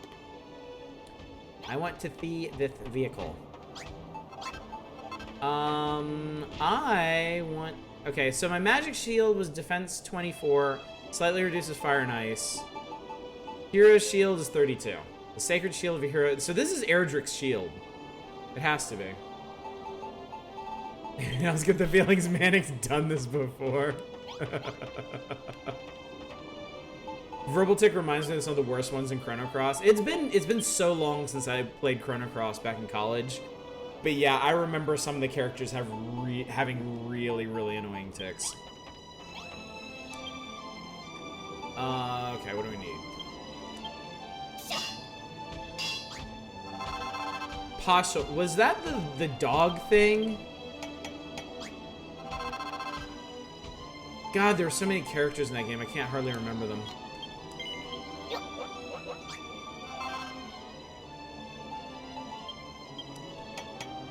I want to see this vehicle. I want... Okay, so my magic shield was defense 24, slightly reduces fire and ice. Hero's shield is 32. The sacred shield of a hero... So this is Erdrick's shield. It has to be. I was getting the feelings Manic's done this before. Verbal Tick reminds me of some of the worst ones in Chrono Cross. It's been so long since I played Chrono Cross back in college. But yeah, I remember some of the characters having really, really annoying ticks. Okay, what do we need? Pasha, was that the dog thing? God, there were so many characters in that game, I can't hardly remember them.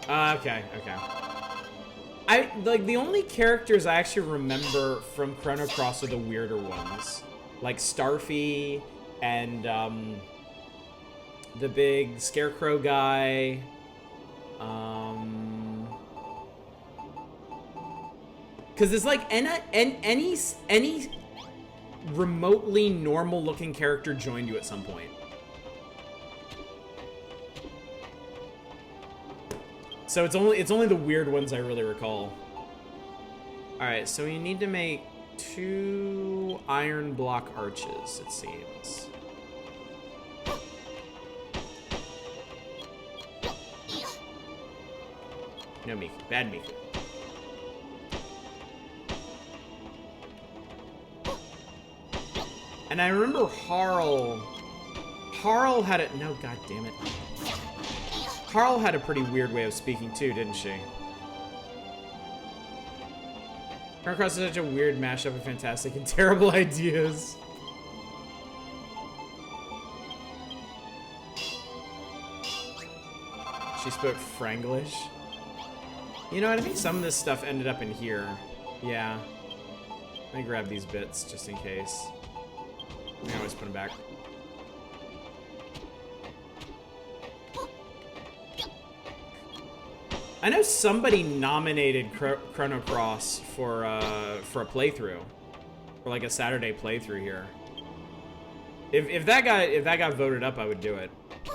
Okay. Like, the only characters I actually remember from Chrono Cross are the weirder ones. Like Starfy and, the big scarecrow guy. Because it's like any remotely normal looking character joined you at some point. So it's only the weird ones I really recall. Alright, so we need to make 2 iron block arches, it seems. No Miku. Bad Miku. And I remember Harl had it. No, god damn it. Harl had a pretty weird way of speaking too, didn't she? Chrono Cross is such a weird mashup of fantastic and terrible ideas. She spoke Franglish. You know what? I think some of this stuff ended up in here. Yeah. Let me grab these bits just in case. I can always put them back. I know somebody nominated Chrono Cross for a playthrough, for like a Saturday playthrough here. If that got voted up, I would do it,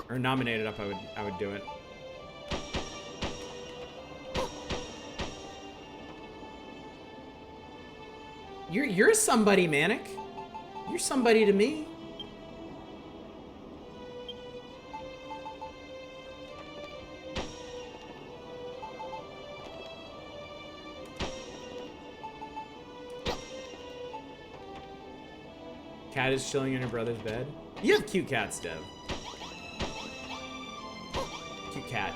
or nominated up, I would do it. You're somebody, Manic. You're somebody to me. Cat is chilling in her brother's bed. You have cute cats, Dev. Cute cat.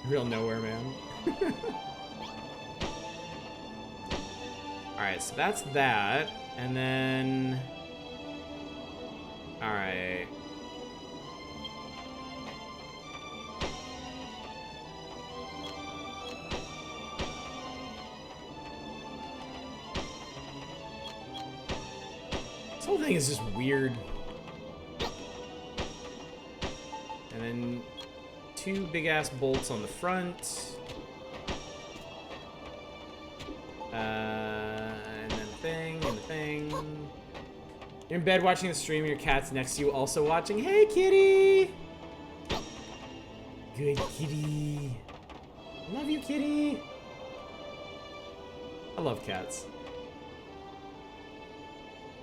Real nowhere, man. Alright, so that's that. And then... Alright. This whole thing is just weird. And then 2 big-ass bolts on the front. And then the thing, and the thing. You're in bed watching the stream, your cat's next to you also watching. Hey, kitty! Good kitty. Love you, kitty. I love cats.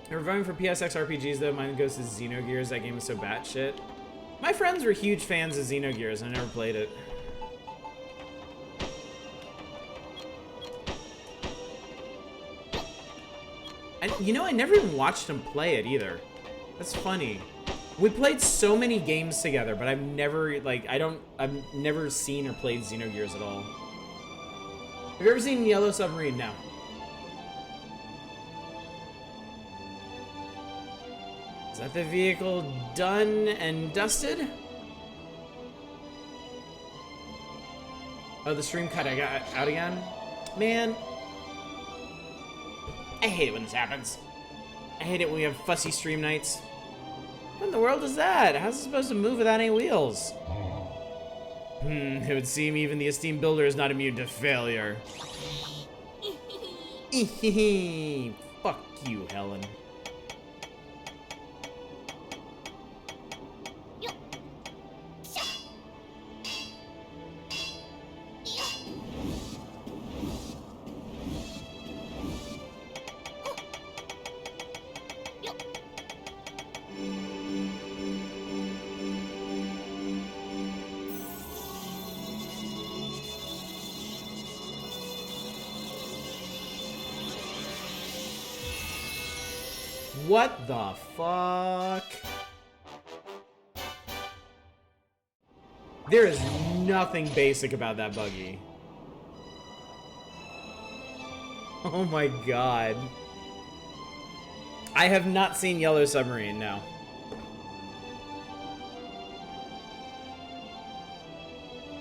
They're voting for PSX RPGs, though. Mine goes to Xenogears. That game is so batshit. My friends were huge fans of Xenogears, and I never played it. And, you know, I never even watched them play it, either. That's funny. We played so many games together, but I've never, like, I've never seen or played Xenogears at all. Have you ever seen Yellow Submarine? No. Is that the vehicle done and dusted? Oh, the stream cut I got out again? Man. I hate it when this happens. I hate it when we have fussy stream nights. What in the world is that? How's it supposed to move without any wheels? It would seem even the esteemed builder is not immune to failure. Fuck you, Helen. What the fuck? There is nothing basic about that buggy. Oh my god. I have not seen Yellow Submarine, no.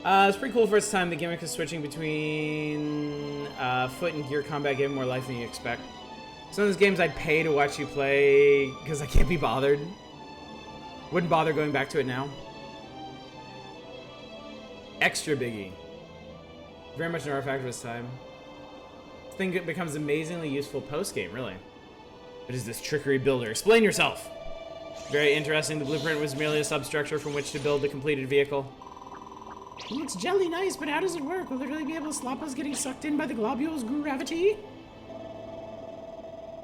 It's pretty cool for its time. The gimmick of switching between foot and gear combat gave more life than you expect. Some of those games I'd pay to watch you play because I can't be bothered. Wouldn't bother going back to it now. Extra biggie. Very much an artifact of its time. This thing becomes amazingly useful post-game, really. What is this trickery builder? Explain yourself! Very interesting. The blueprint was merely a substructure from which to build the completed vehicle. It looks jelly nice, but how does it work? Will it really be able to stop us getting sucked in by the globule's gravity?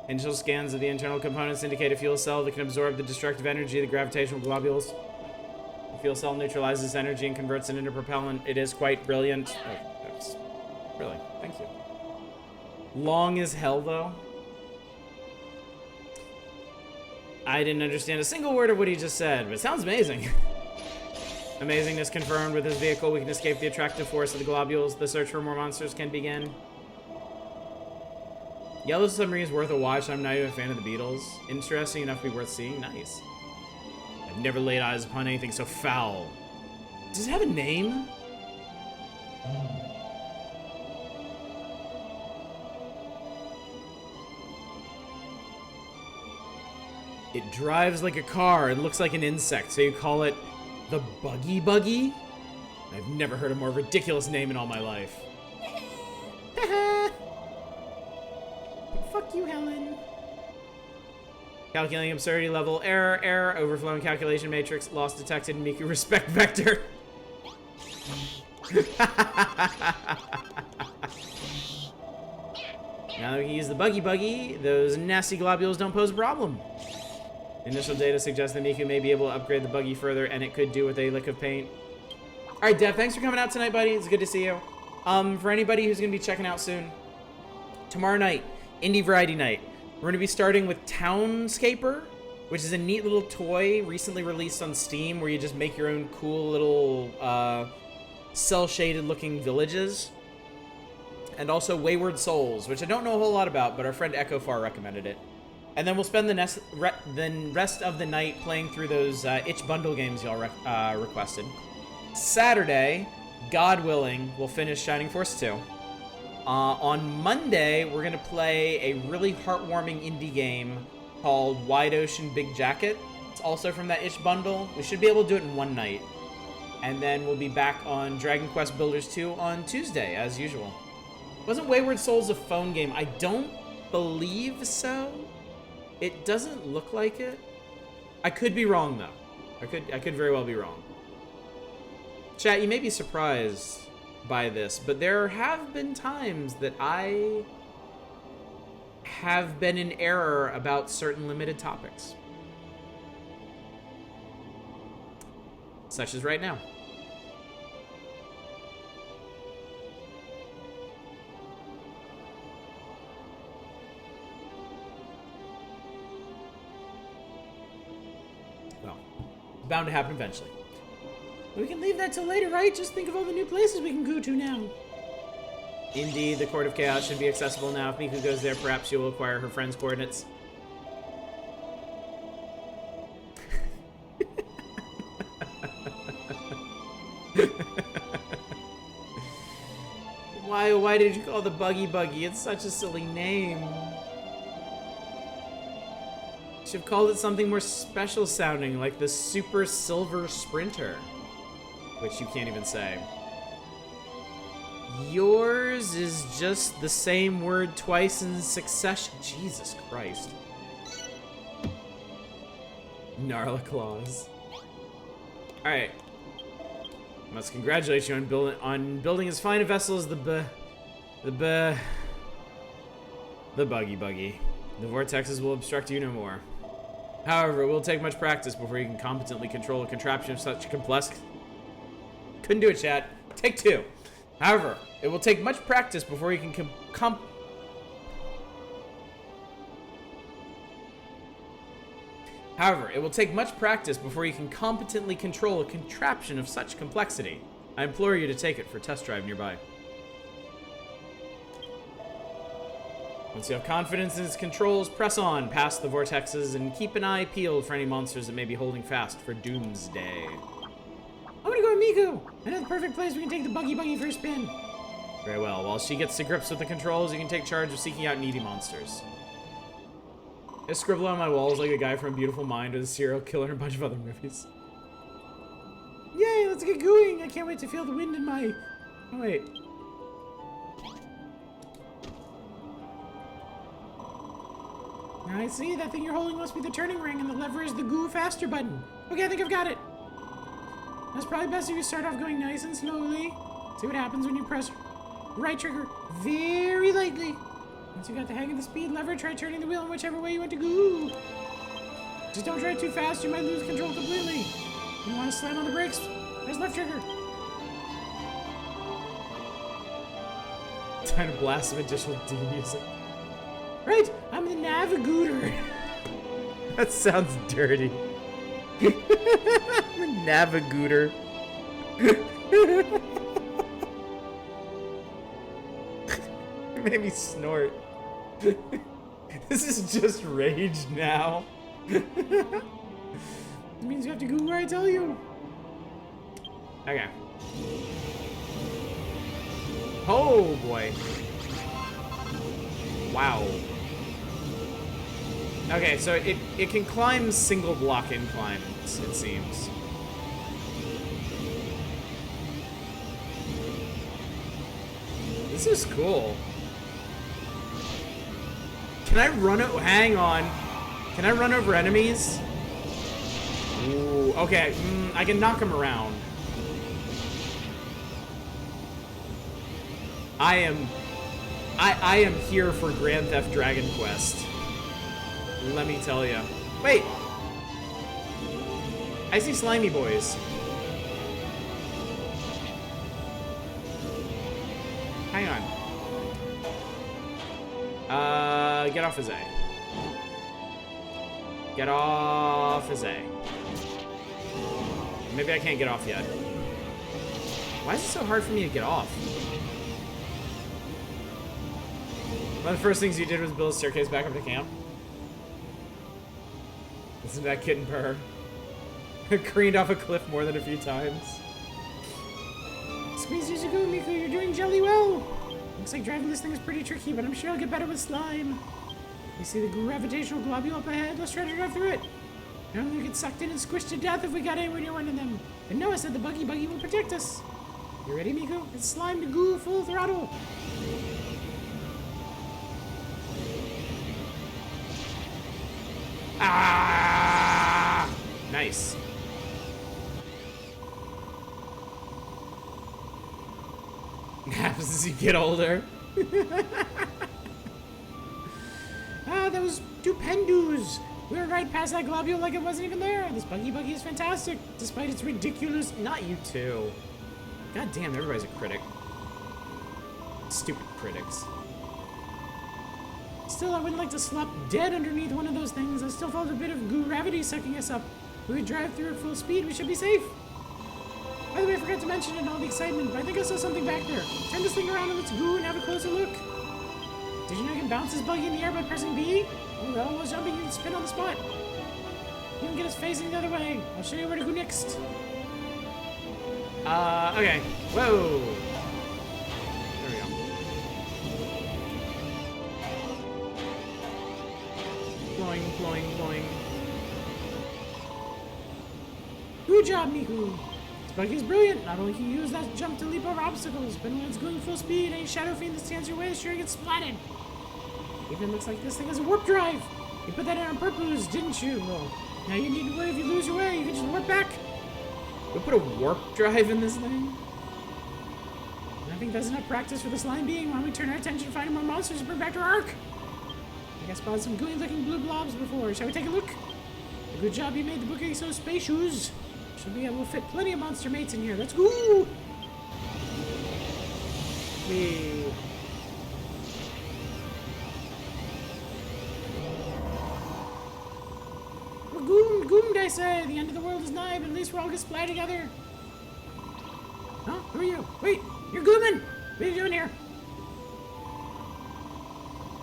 Initial scans of the internal components indicate a fuel cell that can absorb the destructive energy of the gravitational globules. The fuel cell neutralizes energy and converts it into propellant. It is quite brilliant. Oh, that's... Really, thank you. Long as hell, though. I didn't understand a single word of what he just said, but it sounds amazing. Amazingness confirmed. With this vehicle, we can escape the attractive force of the globules. The search for more monsters can begin. Yellow Submarine is worth a watch. I'm not even a fan of the Beatles. Interesting enough to be worth seeing. Nice. I've never laid eyes upon anything so foul. Does it have a name? It drives like a car and looks like an insect, so you call it the Buggy Buggy? I've never heard a more ridiculous name in all my life. Fuck you, Helen. Calculating absurdity level. Error. Overflowing calculation matrix. Loss detected. Miku respect vector. Now that we can use the Buggy, those nasty globules don't pose a problem. Initial data suggests that Miku may be able to upgrade the buggy further, and it could do with a lick of paint. Alright, Dev, thanks for coming out tonight, buddy. It's good to see you. For anybody who's going to be checking out soon, tomorrow night, Indie Variety Night. We're going to be starting with Townscaper, which is a neat little toy recently released on Steam where you just make your own cool little cel-shaded looking villages. And also Wayward Souls, which I don't know a whole lot about, but our friend Echofar recommended it. And then we'll spend the rest of the night playing through those itch bundle games y'all requested. Saturday, God willing, we'll finish Shining Force 2. On Monday, we're going to play a really heartwarming indie game called Wide Ocean Big Jacket. It's also from that itch bundle. We should be able to do it in one night. And then we'll be back on Dragon Quest Builders 2 on Tuesday, as usual. Wasn't Wayward Souls a phone game? I don't believe so. It doesn't look like it. I could be wrong, though. I could very well be wrong. Chat, you may be surprised by this, but there have been times that I have been in error about certain limited topics. Such as right now. Well, it's bound to happen eventually. We can leave that till later, right? Just think of all the new places we can go to now. Indeed, the Court of Chaos should be accessible now. If Miku goes there, perhaps she will acquire her friend's coordinates. Why did you call the Buggy Buggy? It's such a silly name. You should have called it something more special sounding, like the Super Silver Sprinter. Which you can't even say. Yours is just the same word twice in succession. Jesus Christ. Gnarla Claws. Alright. Must congratulate you on building as fine a vessel as the Buggy Buggy. The vortexes will obstruct you no more. However, it will take much practice before you can competently control a contraption of such complex... Couldn't do it, chat. Take two. However, it will take much practice before you can competently control a contraption of such complexity. I implore you to take it for a test drive nearby. Once you have confidence in its controls, press on past the vortexes and keep an eye peeled for any monsters that may be holding fast for Doomsday. I'm gonna go with Miku! I know the perfect place we can take the Buggy Buggy for a spin. Very well. While she gets to grips with the controls, you can take charge of seeking out needy monsters. I scribble on my walls like a guy from Beautiful Mind with a serial killer and a bunch of other movies. Yay, let's get going! I can't wait to feel the wind in my... Oh, wait. I see. That thing you're holding must be the turning ring, and the lever is the go faster button. Okay, I think I've got it. It's probably best if you start off going nice and slowly. See what happens when you press right trigger very lightly. Once you got the hang of the speed lever, try turning the wheel in whichever way you want to go. Just don't try it too fast, you might lose control completely. You want to slam on the brakes, press left trigger. Time to blast some additional D music. Right, I'm the Navigator. That sounds dirty. I'm a Navigator. It made me snort. This is just rage now. It means you have to go where I tell you. Okay. Oh boy. Wow. Okay, so it can climb single block inclines, it seems. This is cool. Can I run it? Hang on. Can I run over enemies? Ooh, okay. I can knock them around. I am here for Grand Theft Dragon Quest. Let me tell you. Wait. I see slimy boys. Hang on. Get off his A. Get off is A. Maybe I can't get off yet. Why is it so hard for me to get off? One of the first things you did was build a staircase back up to camp. Isn't that kitten purr? Careened off a cliff more than a few times. Squeeze as you go, Miku. You're doing jelly well. Looks like driving this thing is pretty tricky, but I'm sure I'll get better with slime. You see the gravitational globule up ahead? Let's try to drive through it. I don't think we get sucked in and squished to death if we got anywhere near one of them. But Noah said the buggy will protect us. You ready, Miku? It's slime to goo full throttle. Ah! Nice. Happens as you get older. Ah, that was stupendous. We were right past that globule like it wasn't even there. This buggy is fantastic, despite its ridiculous... Not you too. God damn, everybody's a critic. Stupid critics. Still, I wouldn't like to slop dead underneath one of those things. I still felt a bit of gravity sucking us up. If we drive through at full speed, we should be safe. By the way, I forgot to mention it in all the excitement, but I think I saw something back there. Turn this thing around and let's goo and have a closer look. Did you know you can bounce this buggy in the air by pressing B? Oh, well, while jumping, you can spin on the spot. You can get us facing the other way. I'll show you where to go next. Okay. Whoa. There we go. Boing, boing, boing. Good job, Miku. This buggy is brilliant. Not only can you use that jump to leap over obstacles, but when it's going full speed, any shadow fiend that stands your way is sure to get splatted. Even looks like this thing has a warp drive. You put that in on purpose, didn't you? Well, now you need to worry if you lose your way. You can just warp back. We put a warp drive in this thing? I think that's enough practice for the slime being. Why don't we turn our attention to finding more monsters to bring back to our ark? I think I spotted some gooey looking blue blobs before. Shall we take a look? Good job you made the bookie so spacious. Should be able to fit plenty of monster mates in here. Let's go! Whee. We're goomed, I say. The end of the world is nigh, but at least we're all gonna splat together. Huh? Who are you? Wait, you're Gooman! What are you doing here?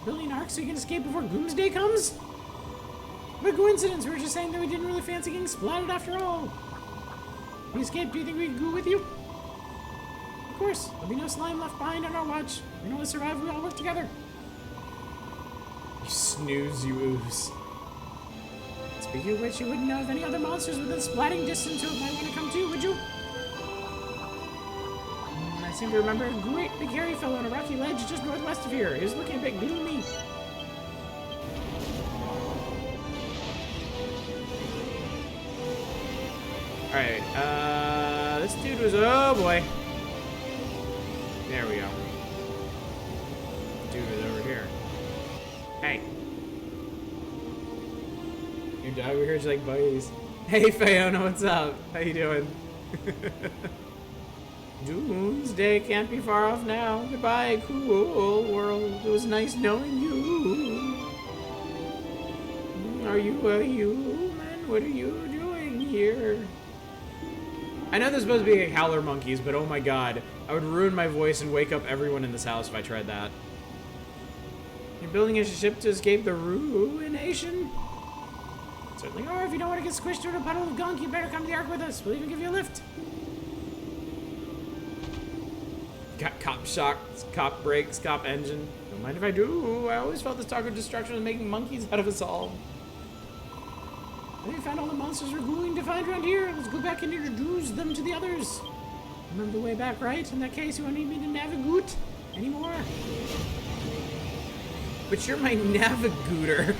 Building an ark so you can escape before Doomsday comes? What a coincidence, we were just saying that we didn't really fancy getting splatted after all. If we escaped, do you think we could go with you? Of course, there'll be no slime left behind on our watch. We know to survive, we all work together. You snooze, you ooze. Speaking of which, you wouldn't know of any other monsters within splatting distance who might want to come too, would you? I seem to remember a great big hairy fellow on a rocky ledge just northwest of here. He was looking a bit gloomy. Alright, this dude was, oh boy. There we go. Dude is over here. Hey. Your dog over here is like buddies. Hey Fiona, what's up? How you doing? Doomsday can't be far off now. Goodbye, cool world. It was nice knowing you. Are you a human? What are you doing here? I know there's supposed to be like howler monkeys, but oh my god. I would ruin my voice and wake up everyone in this house if I tried that. You're building a ship to escape the ruination? Certainly are. If you don't want to get squished through a puddle of gunk, you better come to the ark with us. We'll even give you a lift. Got cop shocks, cop brakes, cop engine. Don't mind if I do. I always felt this talk of destruction was making monkeys out of us all. We found all the monsters we're going to find around here. Let's go back and introduce them to the others. Remember the way back, right? In that case, you won't need me to navigate anymore. But you're my navigooter.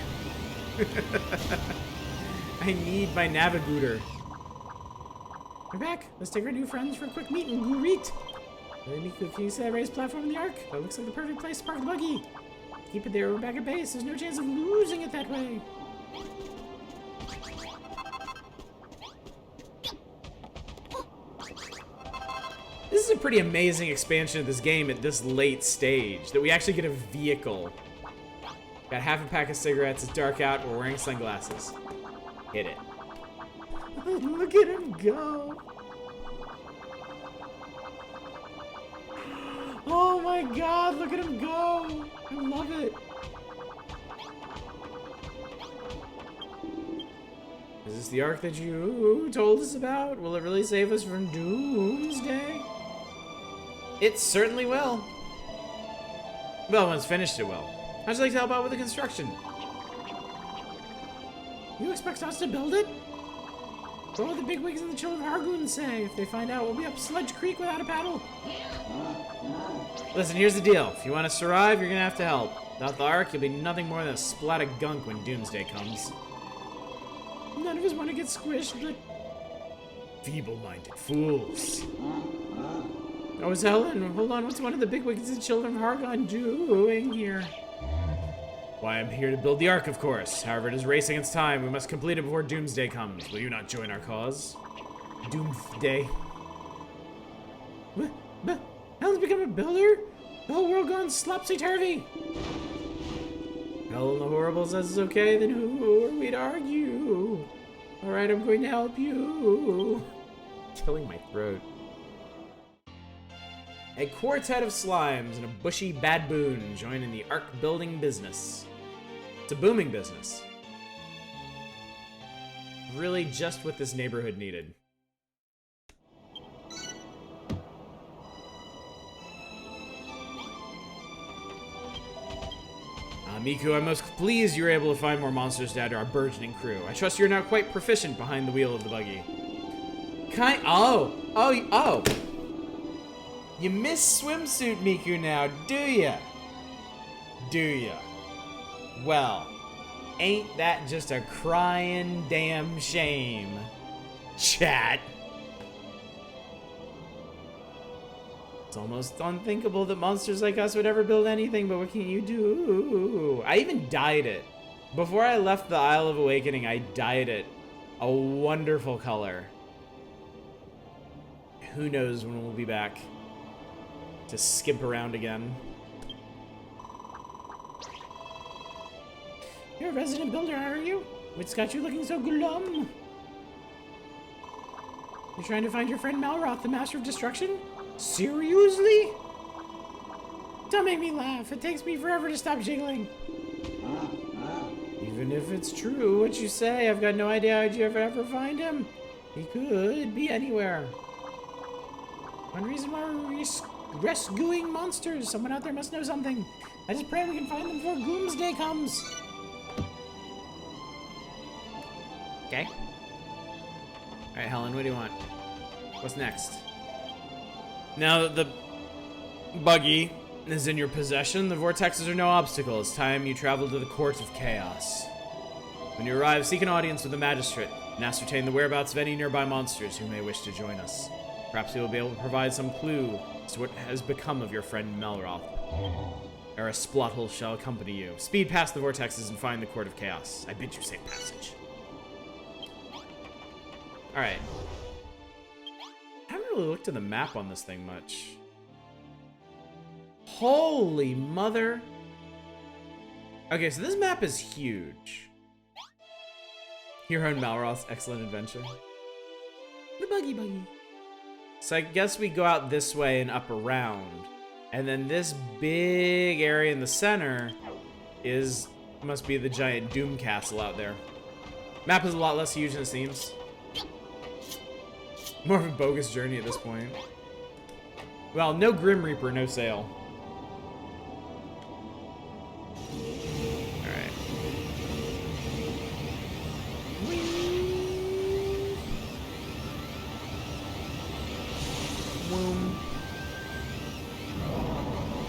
I need my navigooter. We're back. Let's take our new friends for a quick meet and greet. Miku, can you see that raised platform in the ark? That looks like the perfect place to park the buggy. Keep it there. We're back at base. There's no chance of losing it that way. This is a pretty amazing expansion of this game at this late stage, that we actually get a vehicle. Got half a pack of cigarettes, it's dark out, we're wearing sunglasses. Hit it. Look at him go. Oh my god, look at him go. I love it. Is this the arc that you told us about? Will it really save us from doomsday? It certainly will. Well, once finished, it will. How'd you like to help out with the construction? You expect us to build it? What will the bigwigs and the children of Hargoon say if they find out we'll be up Sludge Creek without a paddle? Listen, here's the deal. If you want to survive, you're gonna have to help. Without the Ark, you'll be nothing more than a splat of gunk when doomsday comes. None of us want to get squished, but... feeble-minded fools. Oh, Helen, hold on. What's one of the bigwigs and children of Hargon doing here? Why, I'm here to build the Ark, of course. However, it is racing its time. We must complete it before doomsday comes. Will you not join our cause? Doomsday. But Helen's become a builder? The whole world gone slopsy-turvy. Helen the Horrible says it's okay, then who are we to argue? Alright, I'm going to help you. Killing my throat. A quartet of slimes and a bushy baboon join in the Ark building business. It's a booming business. Really just what this neighborhood needed. Miku, I'm most pleased you were able to find more monsters to add to our burgeoning crew. I trust you're now quite proficient behind the wheel of the buggy. Oh! You miss swimsuit Miku now, do ya? Do ya? Well, ain't that just a crying damn shame, chat? It's almost unthinkable that monsters like us would ever build anything, but what can you do? I even dyed it. Before I left the Isle of Awakening, I dyed it a wonderful color. Who knows when we'll be back to skimp around again. You're a resident builder, are you? What's got you looking so glum? You're trying to find your friend Malroth, the Master of Destruction? Seriously? Don't make me laugh. It takes me forever to stop jiggling. Even if it's true what you say, I've got no idea how'd you ever find him. He could be anywhere. One reason why we're rescuing monsters. Someone out there must know something. I just pray we can find them before Doomsday comes. Okay. Alright, Helen, what do you want? What's next? Now that the buggy is in your possession, the vortexes are no obstacle. It's time you travel to the Court of Chaos. When you arrive, seek an audience with the magistrate and ascertain the whereabouts of any nearby monsters who may wish to join us. Perhaps we will be able to provide some clue as to what has become of your friend Melroth. Or a Splottle shall accompany you. Speed past the vortexes and find the Court of Chaos. I bid you safe passage. Alright. I haven't really looked at the map on this thing much. Holy mother. Okay, so this map is huge. Hero and Malroth's excellent adventure. The buggy. So I guess we go out this way and up around. And then this big area in the center must be the giant Doom Castle out there. Map is a lot less huge than it seems. More of a bogus journey at this point. Well, no Grim Reaper, no sail. Alright. Boom.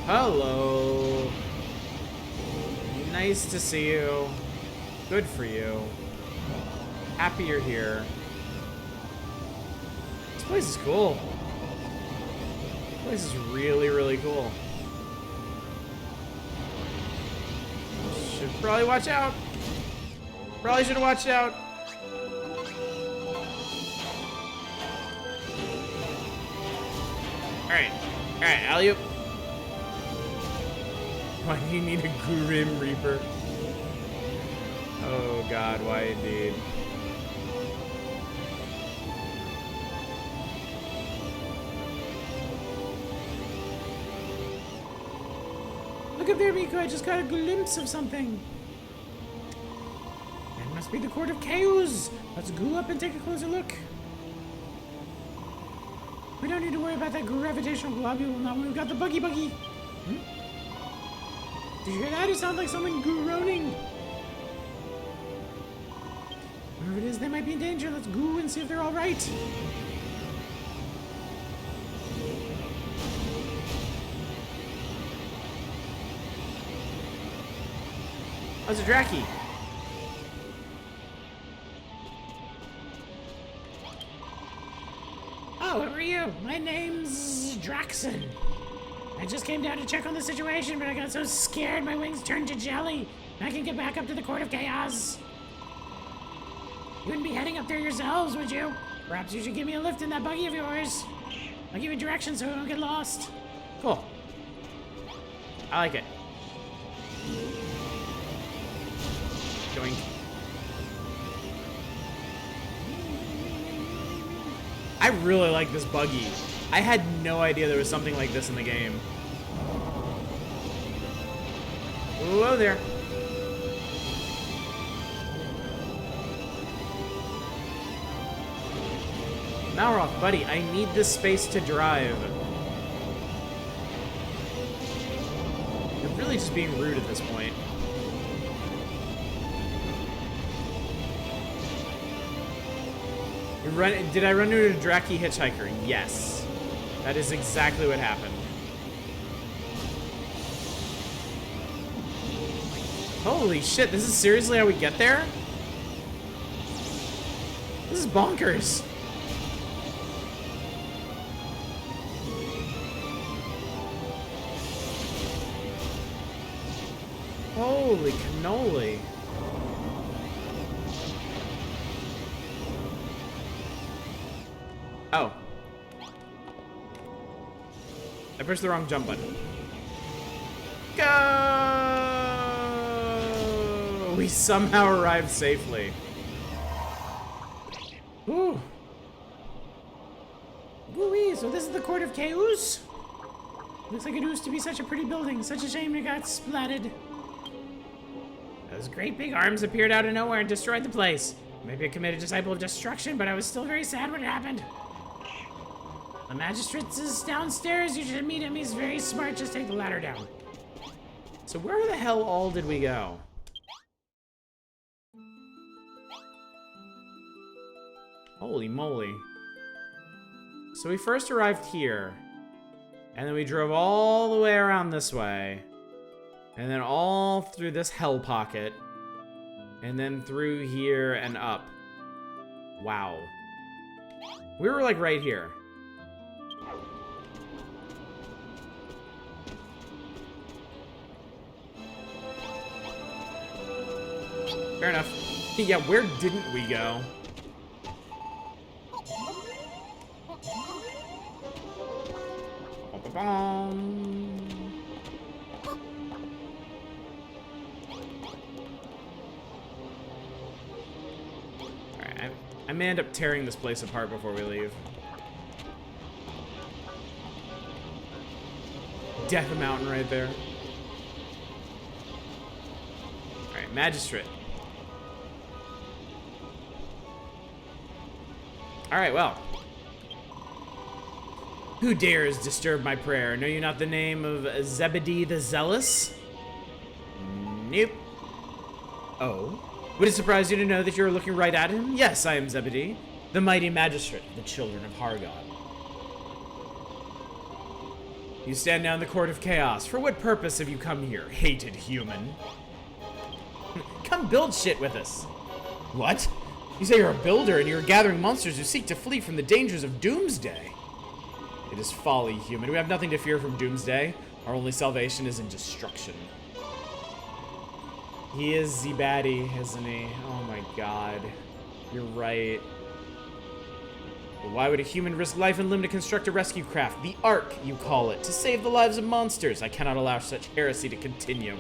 Hello. Nice to see you. Good for you. Happy you're here. This place is cool. This place is really, really cool. Should probably watch out. Probably should have watched out. Alright, alley-oop. Why do you need a Grim Reaper? Oh god, why indeed? Look up there, Miko. I just got a glimpse of something. It must be the Court of Chaos. Let's go up and take a closer look. We don't need to worry about that gravitational globule now when we've got the buggy. Hmm? Did you hear that? It sounds like someone groaning. Whoever it is, they might be in danger. Let's go and see if they're all right. Oh, it's a Draki. Oh, who are you? My name's Draxon. I just came down to check on the situation, but I got so scared my wings turned to jelly. I can get back up to the Court of Chaos. You wouldn't be heading up there yourselves, would you? Perhaps you should give me a lift in that buggy of yours. I'll give you directions so we don't get lost. Cool. I like it. Doink. I really like this buggy. I had no idea there was something like this in the game. Whoa there. Malroth, buddy, I need this space to drive. You're really just being rude at this point. Did I run into a Draki hitchhiker? Yes. That is exactly what happened. Holy shit, this is seriously how we get there? This is bonkers. Holy cannoli. Oh. I pressed the wrong jump button. Go! We somehow arrived safely. Ooh. Woo-wee, so this is the Court of Chaos? Looks like it used to be such a pretty building. Such a shame it got splatted. Those great big arms appeared out of nowhere and destroyed the place. Maybe a committed disciple of destruction, but I was still very sad when it happened. The magistrate is downstairs. You should meet him. He's very smart. Just take the ladder down. So where the hell all did we go? Holy moly. So we first arrived here. And then we drove all the way around this way. And then all through this hell pocket. And then through here and up. Wow. We were like right here. Fair enough. Yeah, where didn't we go? Alright, I may end up tearing this place apart before we leave. Death Mountain right there. Alright, Magistrate. Alright, well. Who dares disturb my prayer? Know you not the name of Zebedee the Zealous? Nope. Oh? Would it surprise you to know that you're looking right at him? Yes, I am Zebedee, the mighty magistrate of the children of Hargon. You stand now in the Court of Chaos. For what purpose have you come here, hated human? Come build shit with us. What? You say you're a builder and you're gathering monsters who seek to flee from the dangers of Doomsday. It is folly, human. We have nothing to fear from Doomsday. Our only salvation is in destruction. He is the baddie, isn't he? Oh my god. You're right. But why would a human risk life and limb to construct a rescue craft? The Ark, you call it, to save the lives of monsters. I cannot allow such heresy to continue.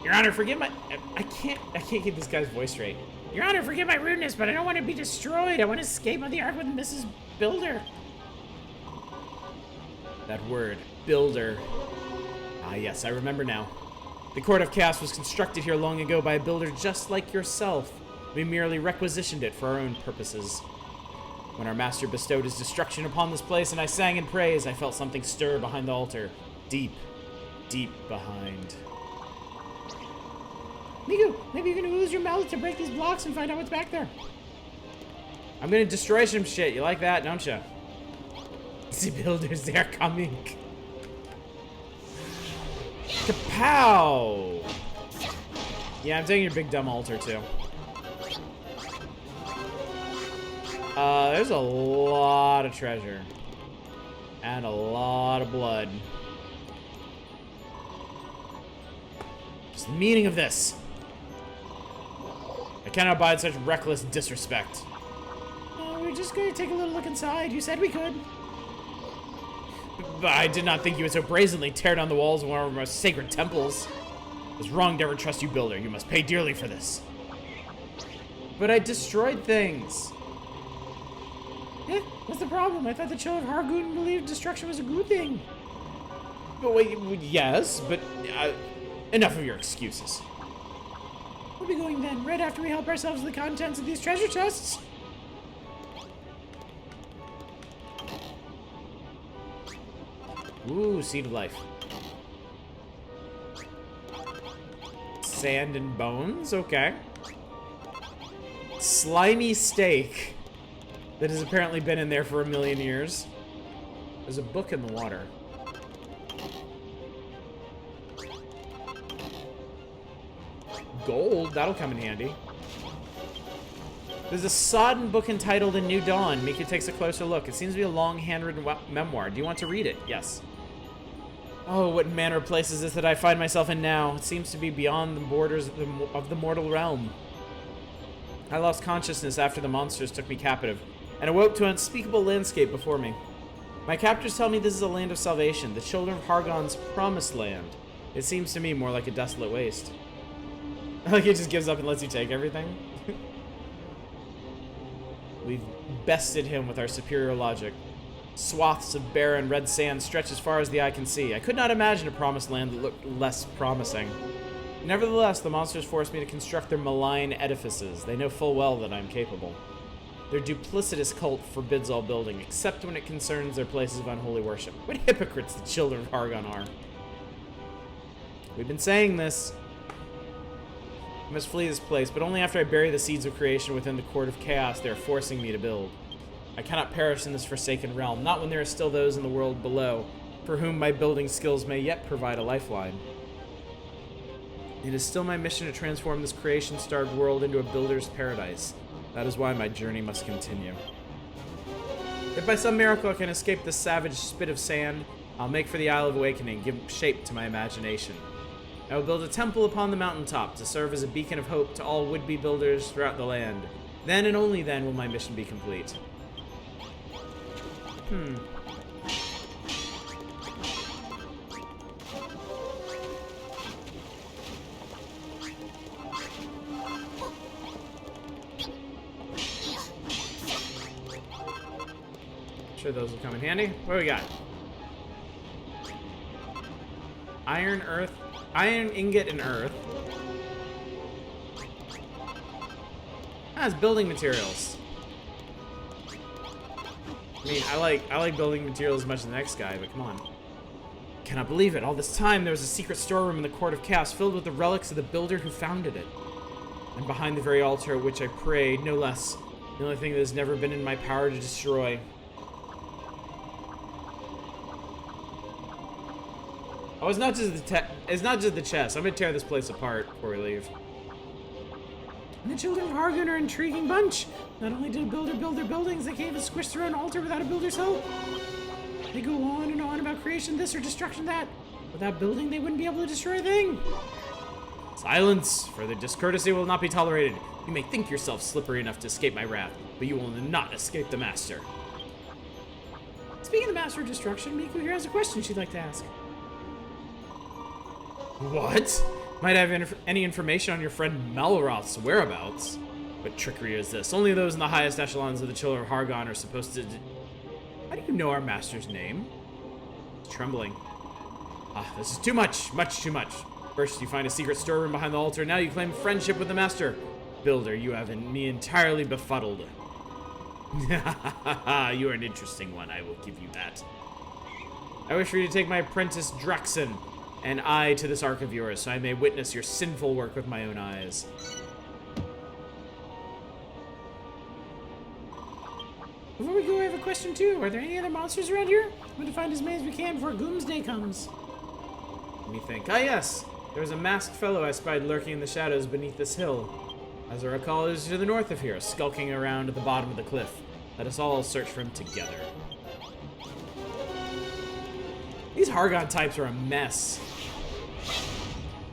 Your Honor, forgive my... I can't keep this guy's voice straight. Your Honor, forgive my rudeness, but I don't want to be destroyed. I want to escape on the Ark with Mrs. Builder. That word, builder. Ah, yes, I remember now. The Court of Chaos was constructed here long ago by a builder just like yourself. We merely requisitioned it for our own purposes. When our master bestowed his destruction upon this place and I sang in praise, I felt something stir behind the altar. Deep, deep behind. Miku, maybe you're gonna lose your mouth to break these blocks and find out what's back there. I'm gonna destroy some shit. You like that, don't you? The builders, they are coming. Kapow! Yeah, I'm taking your big dumb altar too. There's a lot of treasure. And a lot of blood. What's the meaning of this? I cannot abide such reckless disrespect. We're just going to take a little look inside. You said we could. But I did not think you would so brazenly tear down the walls of one of our most sacred temples. It was wrong to ever trust you, builder. You must pay dearly for this. But I destroyed things. Yeah, what's the problem? I thought the children of Hargoon believed destruction was a good thing. But wait, yes, but enough of your excuses. We'll be going then, right after we help ourselves to the contents of these treasure chests. Ooh, seed of life. Sand and bones, okay. Slimy steak that has apparently been in there for a million years. There's a book in the water. Gold, that'll come in handy. There's a sodden book entitled A New Dawn. Miku takes a closer look. It seems to be a long handwritten memoir. Do you want to read it? Yes. Oh, what manner of place is this that I find myself in now? It seems to be beyond the borders of the mortal realm. I lost consciousness after the monsters took me captive, and awoke to an unspeakable landscape before me. My captors tell me this is a land of salvation, the children of Hargon's promised land. It seems to me more like a desolate waste. Like it just gives up and lets you take everything. We've bested him with our superior logic. Swaths of barren red sand stretch as far as the eye can see. I could not imagine a promised land that looked less promising. Nevertheless, the monsters forced me to construct their malign edifices. They know full well that I am capable. Their duplicitous cult forbids all building, except when it concerns their places of unholy worship. What hypocrites the children of Hargon are. We've been saying this. I must flee this place, but only after I bury the seeds of creation within the Court of Chaos they are forcing me to build. I cannot perish in this forsaken realm, not when there are still those in the world below, for whom my building skills may yet provide a lifeline. It is still my mission to transform this creation-starved world into a builder's paradise. That is why my journey must continue. If by some miracle I can escape this savage spit of sand, I'll make for the Isle of Awakening, give shape to my imagination. I will build a temple upon the mountaintop to serve as a beacon of hope to all would-be builders throughout the land. Then and only then will my mission be complete. Sure those will come in handy. What do we got? Iron ingot and earth. That's building materials. I mean, I like building materials as much as the next guy, but come on. Cannot believe it. All this time, there was a secret storeroom in the Court of Chaos filled with the relics of the builder who founded it. And behind the very altar at which I prayed, no less, the only thing that has never been in my power to destroy. Oh, it's not just the chest. I'm gonna tear this place apart before we leave. And the children of Hargon are an intriguing bunch. Not only did a builder build their buildings, they can't even squish through an altar without a builder's help. They go on and on about creation this or destruction that. Without building, they wouldn't be able to destroy a thing. Silence! Further discourtesy will not be tolerated. You may think yourself slippery enough to escape my wrath, but you will not escape the master. Speaking of the master of destruction, Miku here has a question she'd like to ask. What? Might I have any information on your friend Malroth's whereabouts? What trickery is this? Only those in the highest echelons of the children of Hargon are supposed to... How do you know our master's name? It's trembling. Ah, this is too much. Much too much. First, you find a secret storeroom behind the altar. Now you claim friendship with the master. Builder, you have me entirely befuddled. You are an interesting one. I will give you that. I wish for you to take my apprentice Draxon and I to this ark of yours, so I may witness your sinful work with my own eyes. Before we go, I have a question too. Are there any other monsters around here? I want to find as many as we can before Doomsday comes. Let me think. Ah, yes. There was a masked fellow I spied lurking in the shadows beneath this hill. As I recall, it is to the north of here, skulking around at the bottom of the cliff. Let us all search for him together. These Hargon types are a mess.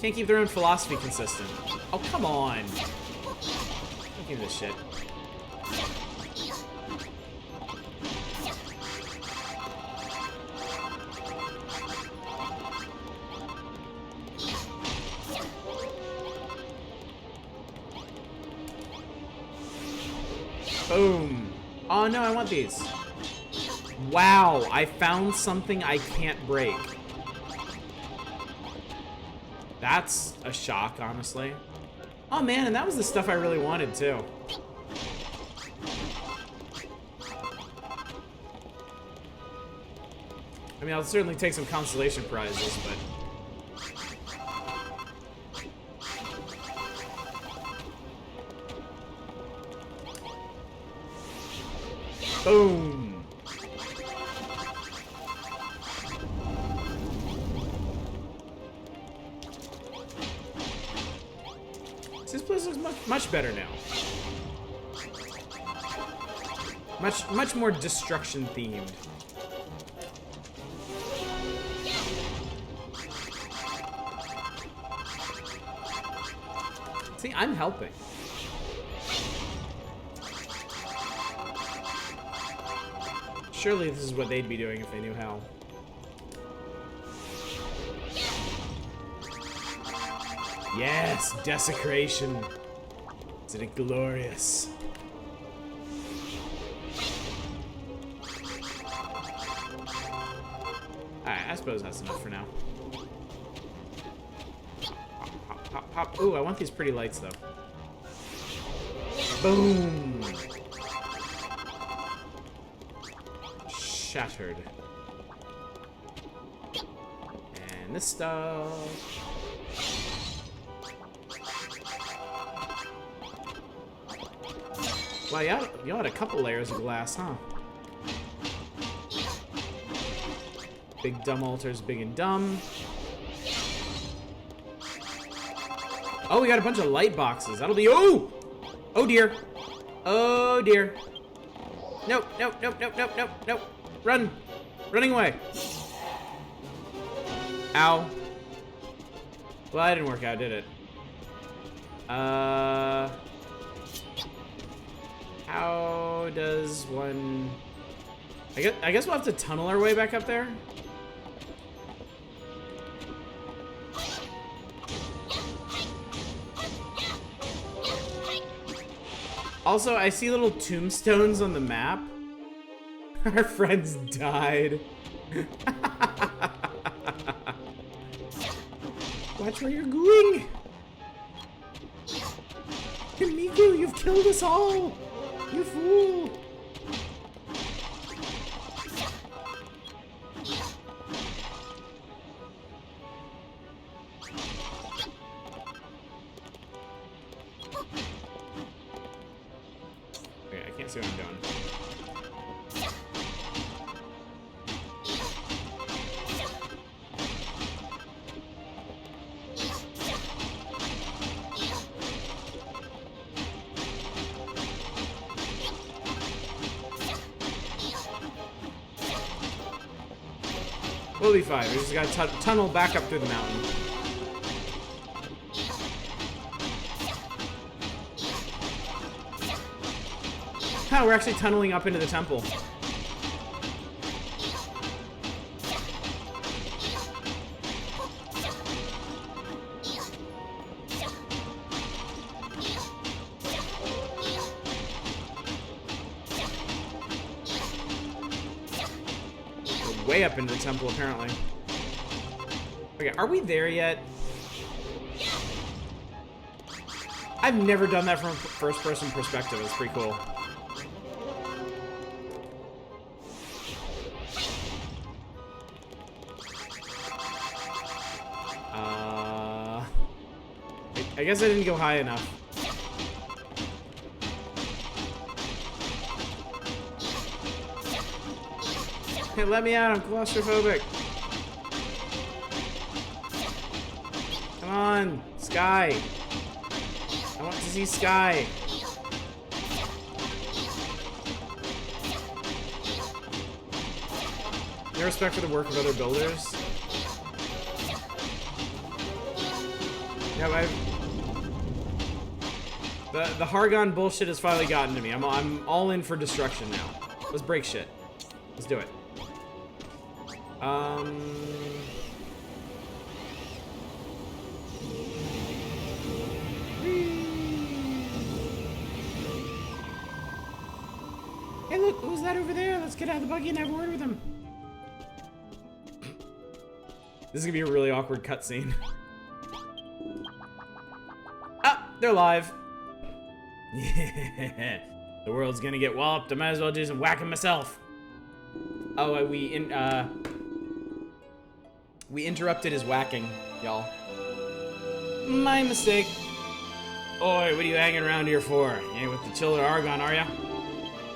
Can't keep their own philosophy consistent. Oh, come on. Don't give me this shit. Boom. Oh no, I want these. Wow, I found something I can't break. That's a shock, honestly. Oh man, and that was the stuff I really wanted too. I mean, I'll certainly take some consolation prizes, but... Boom! This place looks much better now. Much more destruction themed. See, I'm helping. Surely this is what they'd be doing if they knew how. Yes, desecration. Isn't it glorious? Alright, I suppose that's enough for now. Pop, pop, pop. Ooh, I want these pretty lights though. Boom! Shattered. And this stuff. Wow, y'all had a couple layers of glass, huh? Big dumb altars, big and dumb. Oh, we got a bunch of light boxes. That'll be... Oh! Oh, dear. Oh, dear. Nope, nope, nope, nope, nope, nope, nope. Run. Running away. Ow. Well, that didn't work out, did it? How does one... I guess we'll have to tunnel our way back up there. Also, I see little tombstones on the map. Our friends died. Watch where you're going. Kamiku, you've killed us all. You fool. Okay, I can't see what I'm doing. We'll be fine. We just gotta tunnel back up through the mountain. Oh, we're actually tunneling up into the temple. Way up into the temple, apparently. Okay, are we there yet? I've never done that from a first-person perspective. It's pretty cool. I guess I didn't go high enough. Hey, let me out, I'm claustrophobic. Come on, Sky. I want to see Sky. No respect for the work of other builders. Yeah, the Hargon bullshit has finally gotten to me. I'm all in for destruction now. Let's break shit. Let's do it. Hey, look, who's that over there? Let's get out of the buggy and have a word with him. This is gonna be a really awkward cutscene. Ah, they're live. Yeah, the world's gonna get walloped. I might as well do some whacking myself. Oh, we interrupted his whacking, y'all. My mistake. Oi, what are you hanging around here for? You ain't with the chiller Argon, are ya?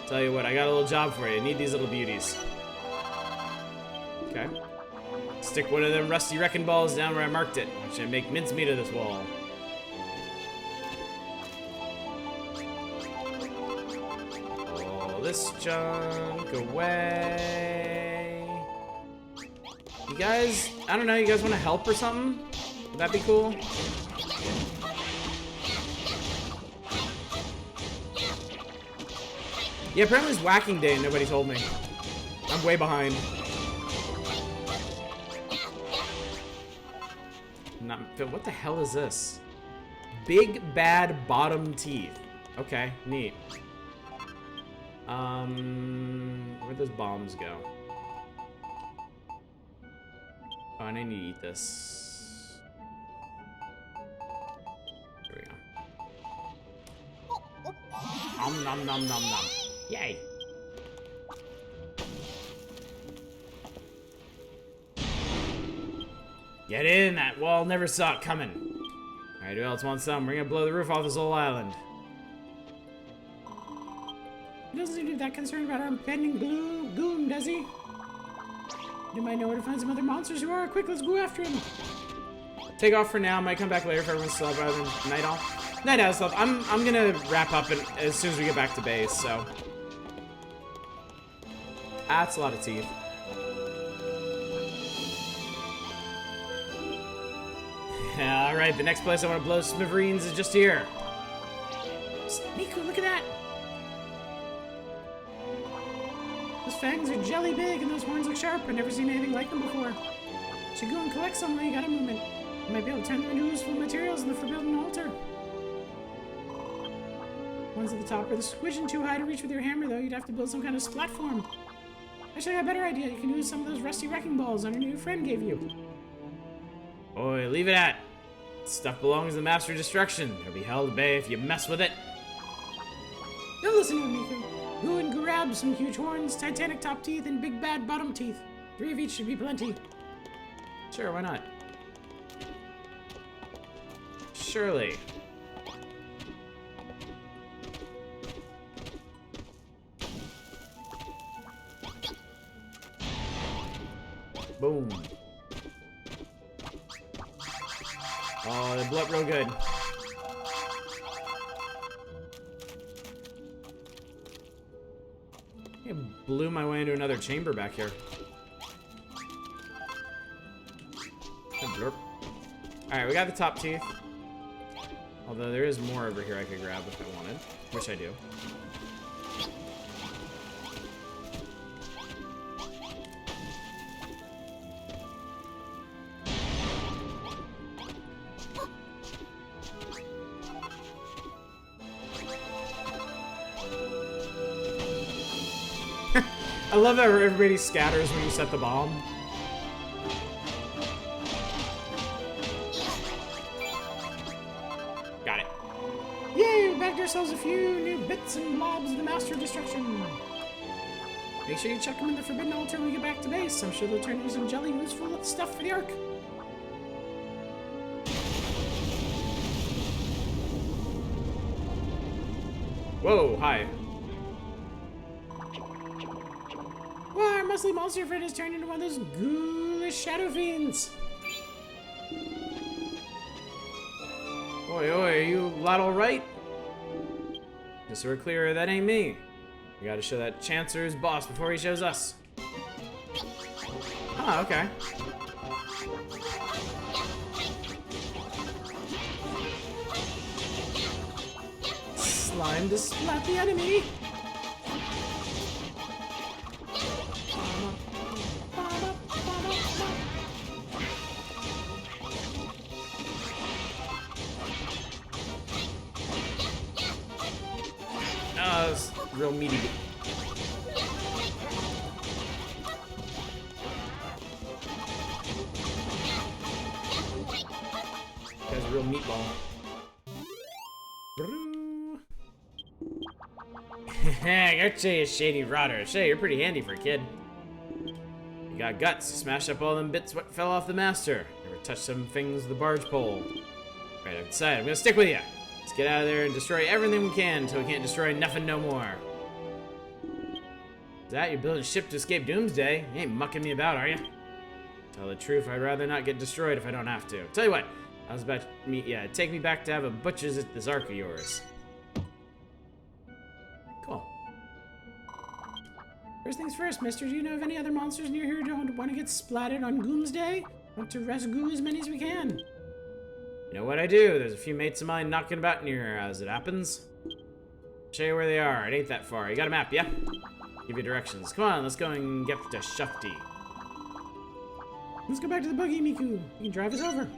Tell you what, I got a little job for you. Need these little beauties. Okay. Stick one of them rusty wrecking balls down where I marked it. Watch I make mincemeat of this wall. All this junk away. You guys, I don't know, you guys want to help or something? Would that be cool? Yeah, apparently it's whacking day and nobody told me. I'm way behind. What the hell is this? Big bad bottom teeth. Okay, neat. Where'd those bombs go? Oh, and I need to eat this. There we go. Nom nom nom nom nom. Yay. Get in, that wall never saw it coming. Alright, who else wants some? We're gonna blow the roof off this whole island. He doesn't seem to be that concerned about our impending goon, does he? You might know where to find some other monsters who are. Quick, let's go after him. Take off for now. Might come back later if everyone's still up rather than night off. Night out stuff. I'm gonna wrap up as soon as we get back to base, so. That's a lot of teeth. Yeah, alright, the next place I want to blow smithereens is just here. Miku, look at that! Those fangs are jelly big and those horns look sharp. I've never seen anything like them before. Should go and collect some while you got a moment. You might be able to turn them into useful materials in the Forbidden Altar. Ones at the top are the squishing too high to reach with your hammer, though. You'd have to build some kind of platform. Actually, I got a better idea. You can use some of those rusty wrecking balls our new friend gave you. Oi, leave it at. Stuff belongs to the Master of Destruction. You'll be held at bay if you mess with it. Now listen to me, Miku. Go and grab some huge horns, titanic top teeth, and big bad bottom teeth. 3 of each should be plenty. Sure, why not? Surely. Boom. Oh, they blew up real good. I blew my way into another chamber back here. Alright, we got the top teeth. Although there is more over here I could grab if I wanted. Which I do. I love that everybody scatters when you set the bomb. snagged ourselves a few new bits and blobs of the Master of Destruction. Make sure you check them in the Forbidden Altar when we get back to base. I'm sure they'll turn into some jelly useful stuff for the Ark. Whoa, hi. Wow, our muscly monster friend has turned into one of those ghoulish shadow fiends. Oi, oi, are you lot alright? Just so we're clear, that ain't me. We gotta show that Chancer's boss before he shows us. Ah, okay. Slime to splat the enemy. It's real meaty. Guy's a real meatball. Gotcha, you shady rotter. Shay, you're pretty handy for a kid. You got guts. You smashed up all them bits what fell off the Master. Never touched some things with the barge pole. Right, I've decided. I'm gonna stick with you. Let's get out of there and destroy everything we can until we can't destroy nothing no more. Is that you're building a ship to escape Doomsday? You ain't mucking me about, are you? Tell the truth, I'd rather not get destroyed if I don't have to. Tell you what, I was about to take me back to have a butcher's at this Ark of yours. Cool. First things first, mister, do you know of any other monsters near here who don't want to get splattered on Doomsday? Want to rescue as many as we can. You know what I do? There's a few mates of mine knocking about near here as it happens. Show you where they are. It ain't that far. You got a map, yeah? Give you directions. Come on, let's go and get to Shufti. Let's go back to the buggy, Miku. You can drive us over.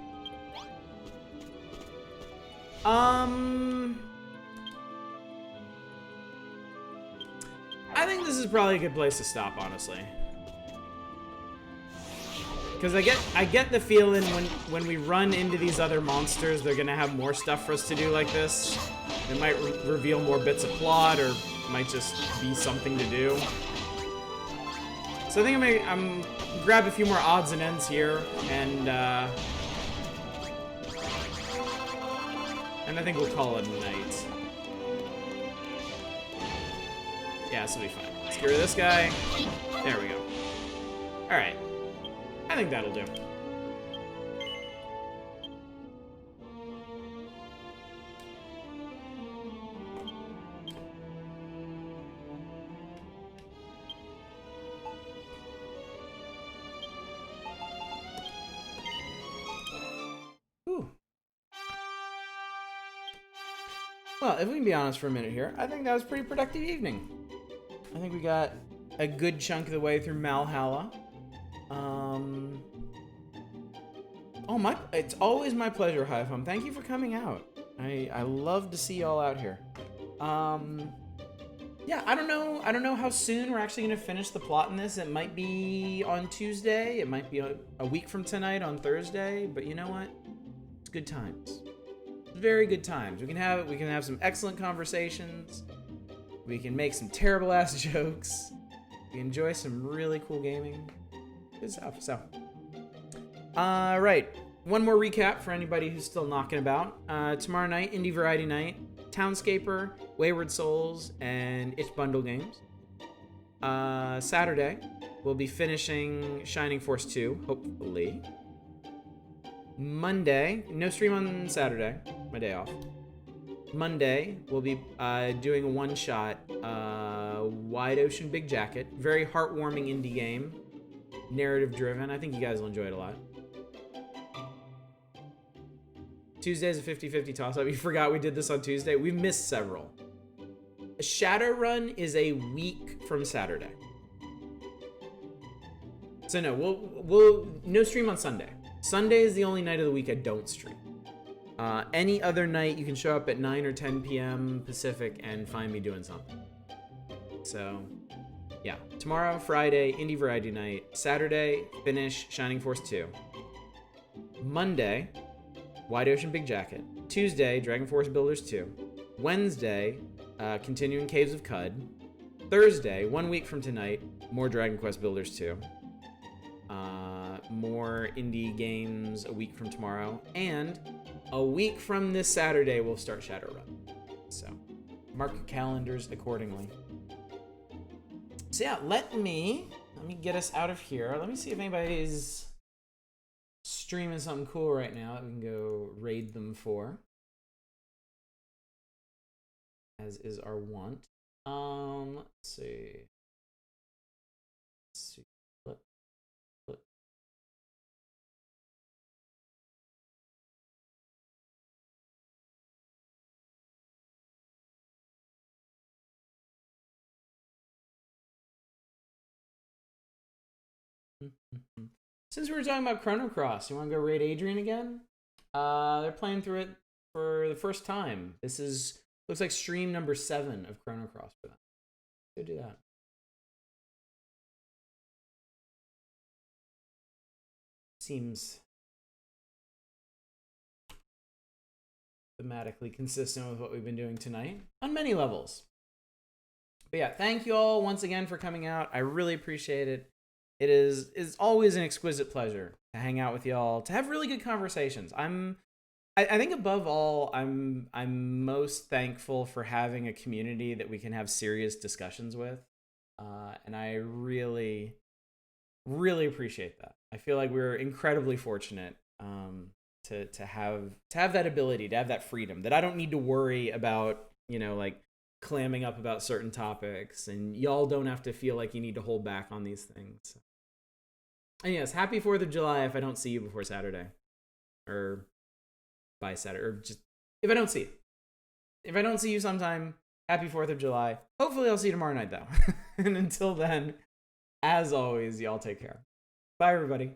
I think this is probably a good place to stop, honestly. Because I get the feeling when we run into these other monsters, they're gonna have more stuff for us to do like this. It might reveal more bits of plot, or might just be something to do. So I think I'm grab a few more odds and ends here, and I think we'll call it a night. Yeah, this will be fine. Let's get rid of this guy. There we go. All right. I think that'll do. Ooh. Well, if we can be honest for a minute here, I think that was a pretty productive evening. I think we got a good chunk of the way through Malhalla. Oh, it's always my pleasure, Hi-Fum. Thank you for coming out. I love to see y'all out here. Yeah, I don't know how soon we're actually gonna finish the plot in this. It might be on Tuesday. It might be a week from tonight on Thursday. But you know what? It's good times. Very good times. We can have some excellent conversations. We can make some terrible ass jokes. We enjoy some really cool gaming. Good stuff. So, right. One more recap for anybody who's still knocking about. Tomorrow night, Indie Variety Night, Townscaper, Wayward Souls, and Itch Bundle Games. Saturday, we'll be finishing Shining Force 2, hopefully. Monday, no stream on Saturday, my day off. Monday, we'll be doing a one-shot Wide Ocean Big Jacket. Very heartwarming indie game. Narrative-driven. I think you guys will enjoy it a lot. Tuesday's a 50-50 toss-up. You forgot we did this on Tuesday. We've missed several. Shadowrun is a week from Saturday. So no, we'll no stream on Sunday. Sunday is the only night of the week I don't stream. Any other night, you can show up at 9 or 10 p.m. Pacific and find me doing something. So, yeah. Tomorrow, Friday, Indie Variety Night. Saturday, finish Shining Force 2. Monday, Wide Ocean Big Jacket. Tuesday, Dragon Force Builders 2. Wednesday, continuing Caves of Cud. Thursday, 1 week from tonight, more Dragon Quest Builders 2. More indie games a week from tomorrow. And a week from this Saturday, we'll start Shadowrun. So, mark your calendars accordingly. So yeah, let me get us out of here. Let me see if anybody's streaming something cool right now that we can go raid them for. As is our want. Let's see. Flip. Since we were talking about Chrono Cross, you want to go raid Adrian again? They're playing through it for the first time. This looks like stream number 7 of Chrono Cross for them. Go do that. Seems thematically consistent with what we've been doing tonight on many levels. But yeah, thank you all once again for coming out. I really appreciate it. It is always an exquisite pleasure to hang out with y'all, to have really good conversations. I think above all, I'm most thankful for having a community that we can have serious discussions with, and I really, really appreciate that. I feel like we're incredibly fortunate to have that ability, to have that freedom, that I don't need to worry about, like clamming up about certain topics, and y'all don't have to feel like you need to hold back on these things. And yes, happy 4th of July if I don't see you before Saturday, or by Saturday, or just if I don't see you. If I don't see you sometime, happy 4th of July. Hopefully I'll see you tomorrow night though. And until then, as always, y'all take care. Bye everybody.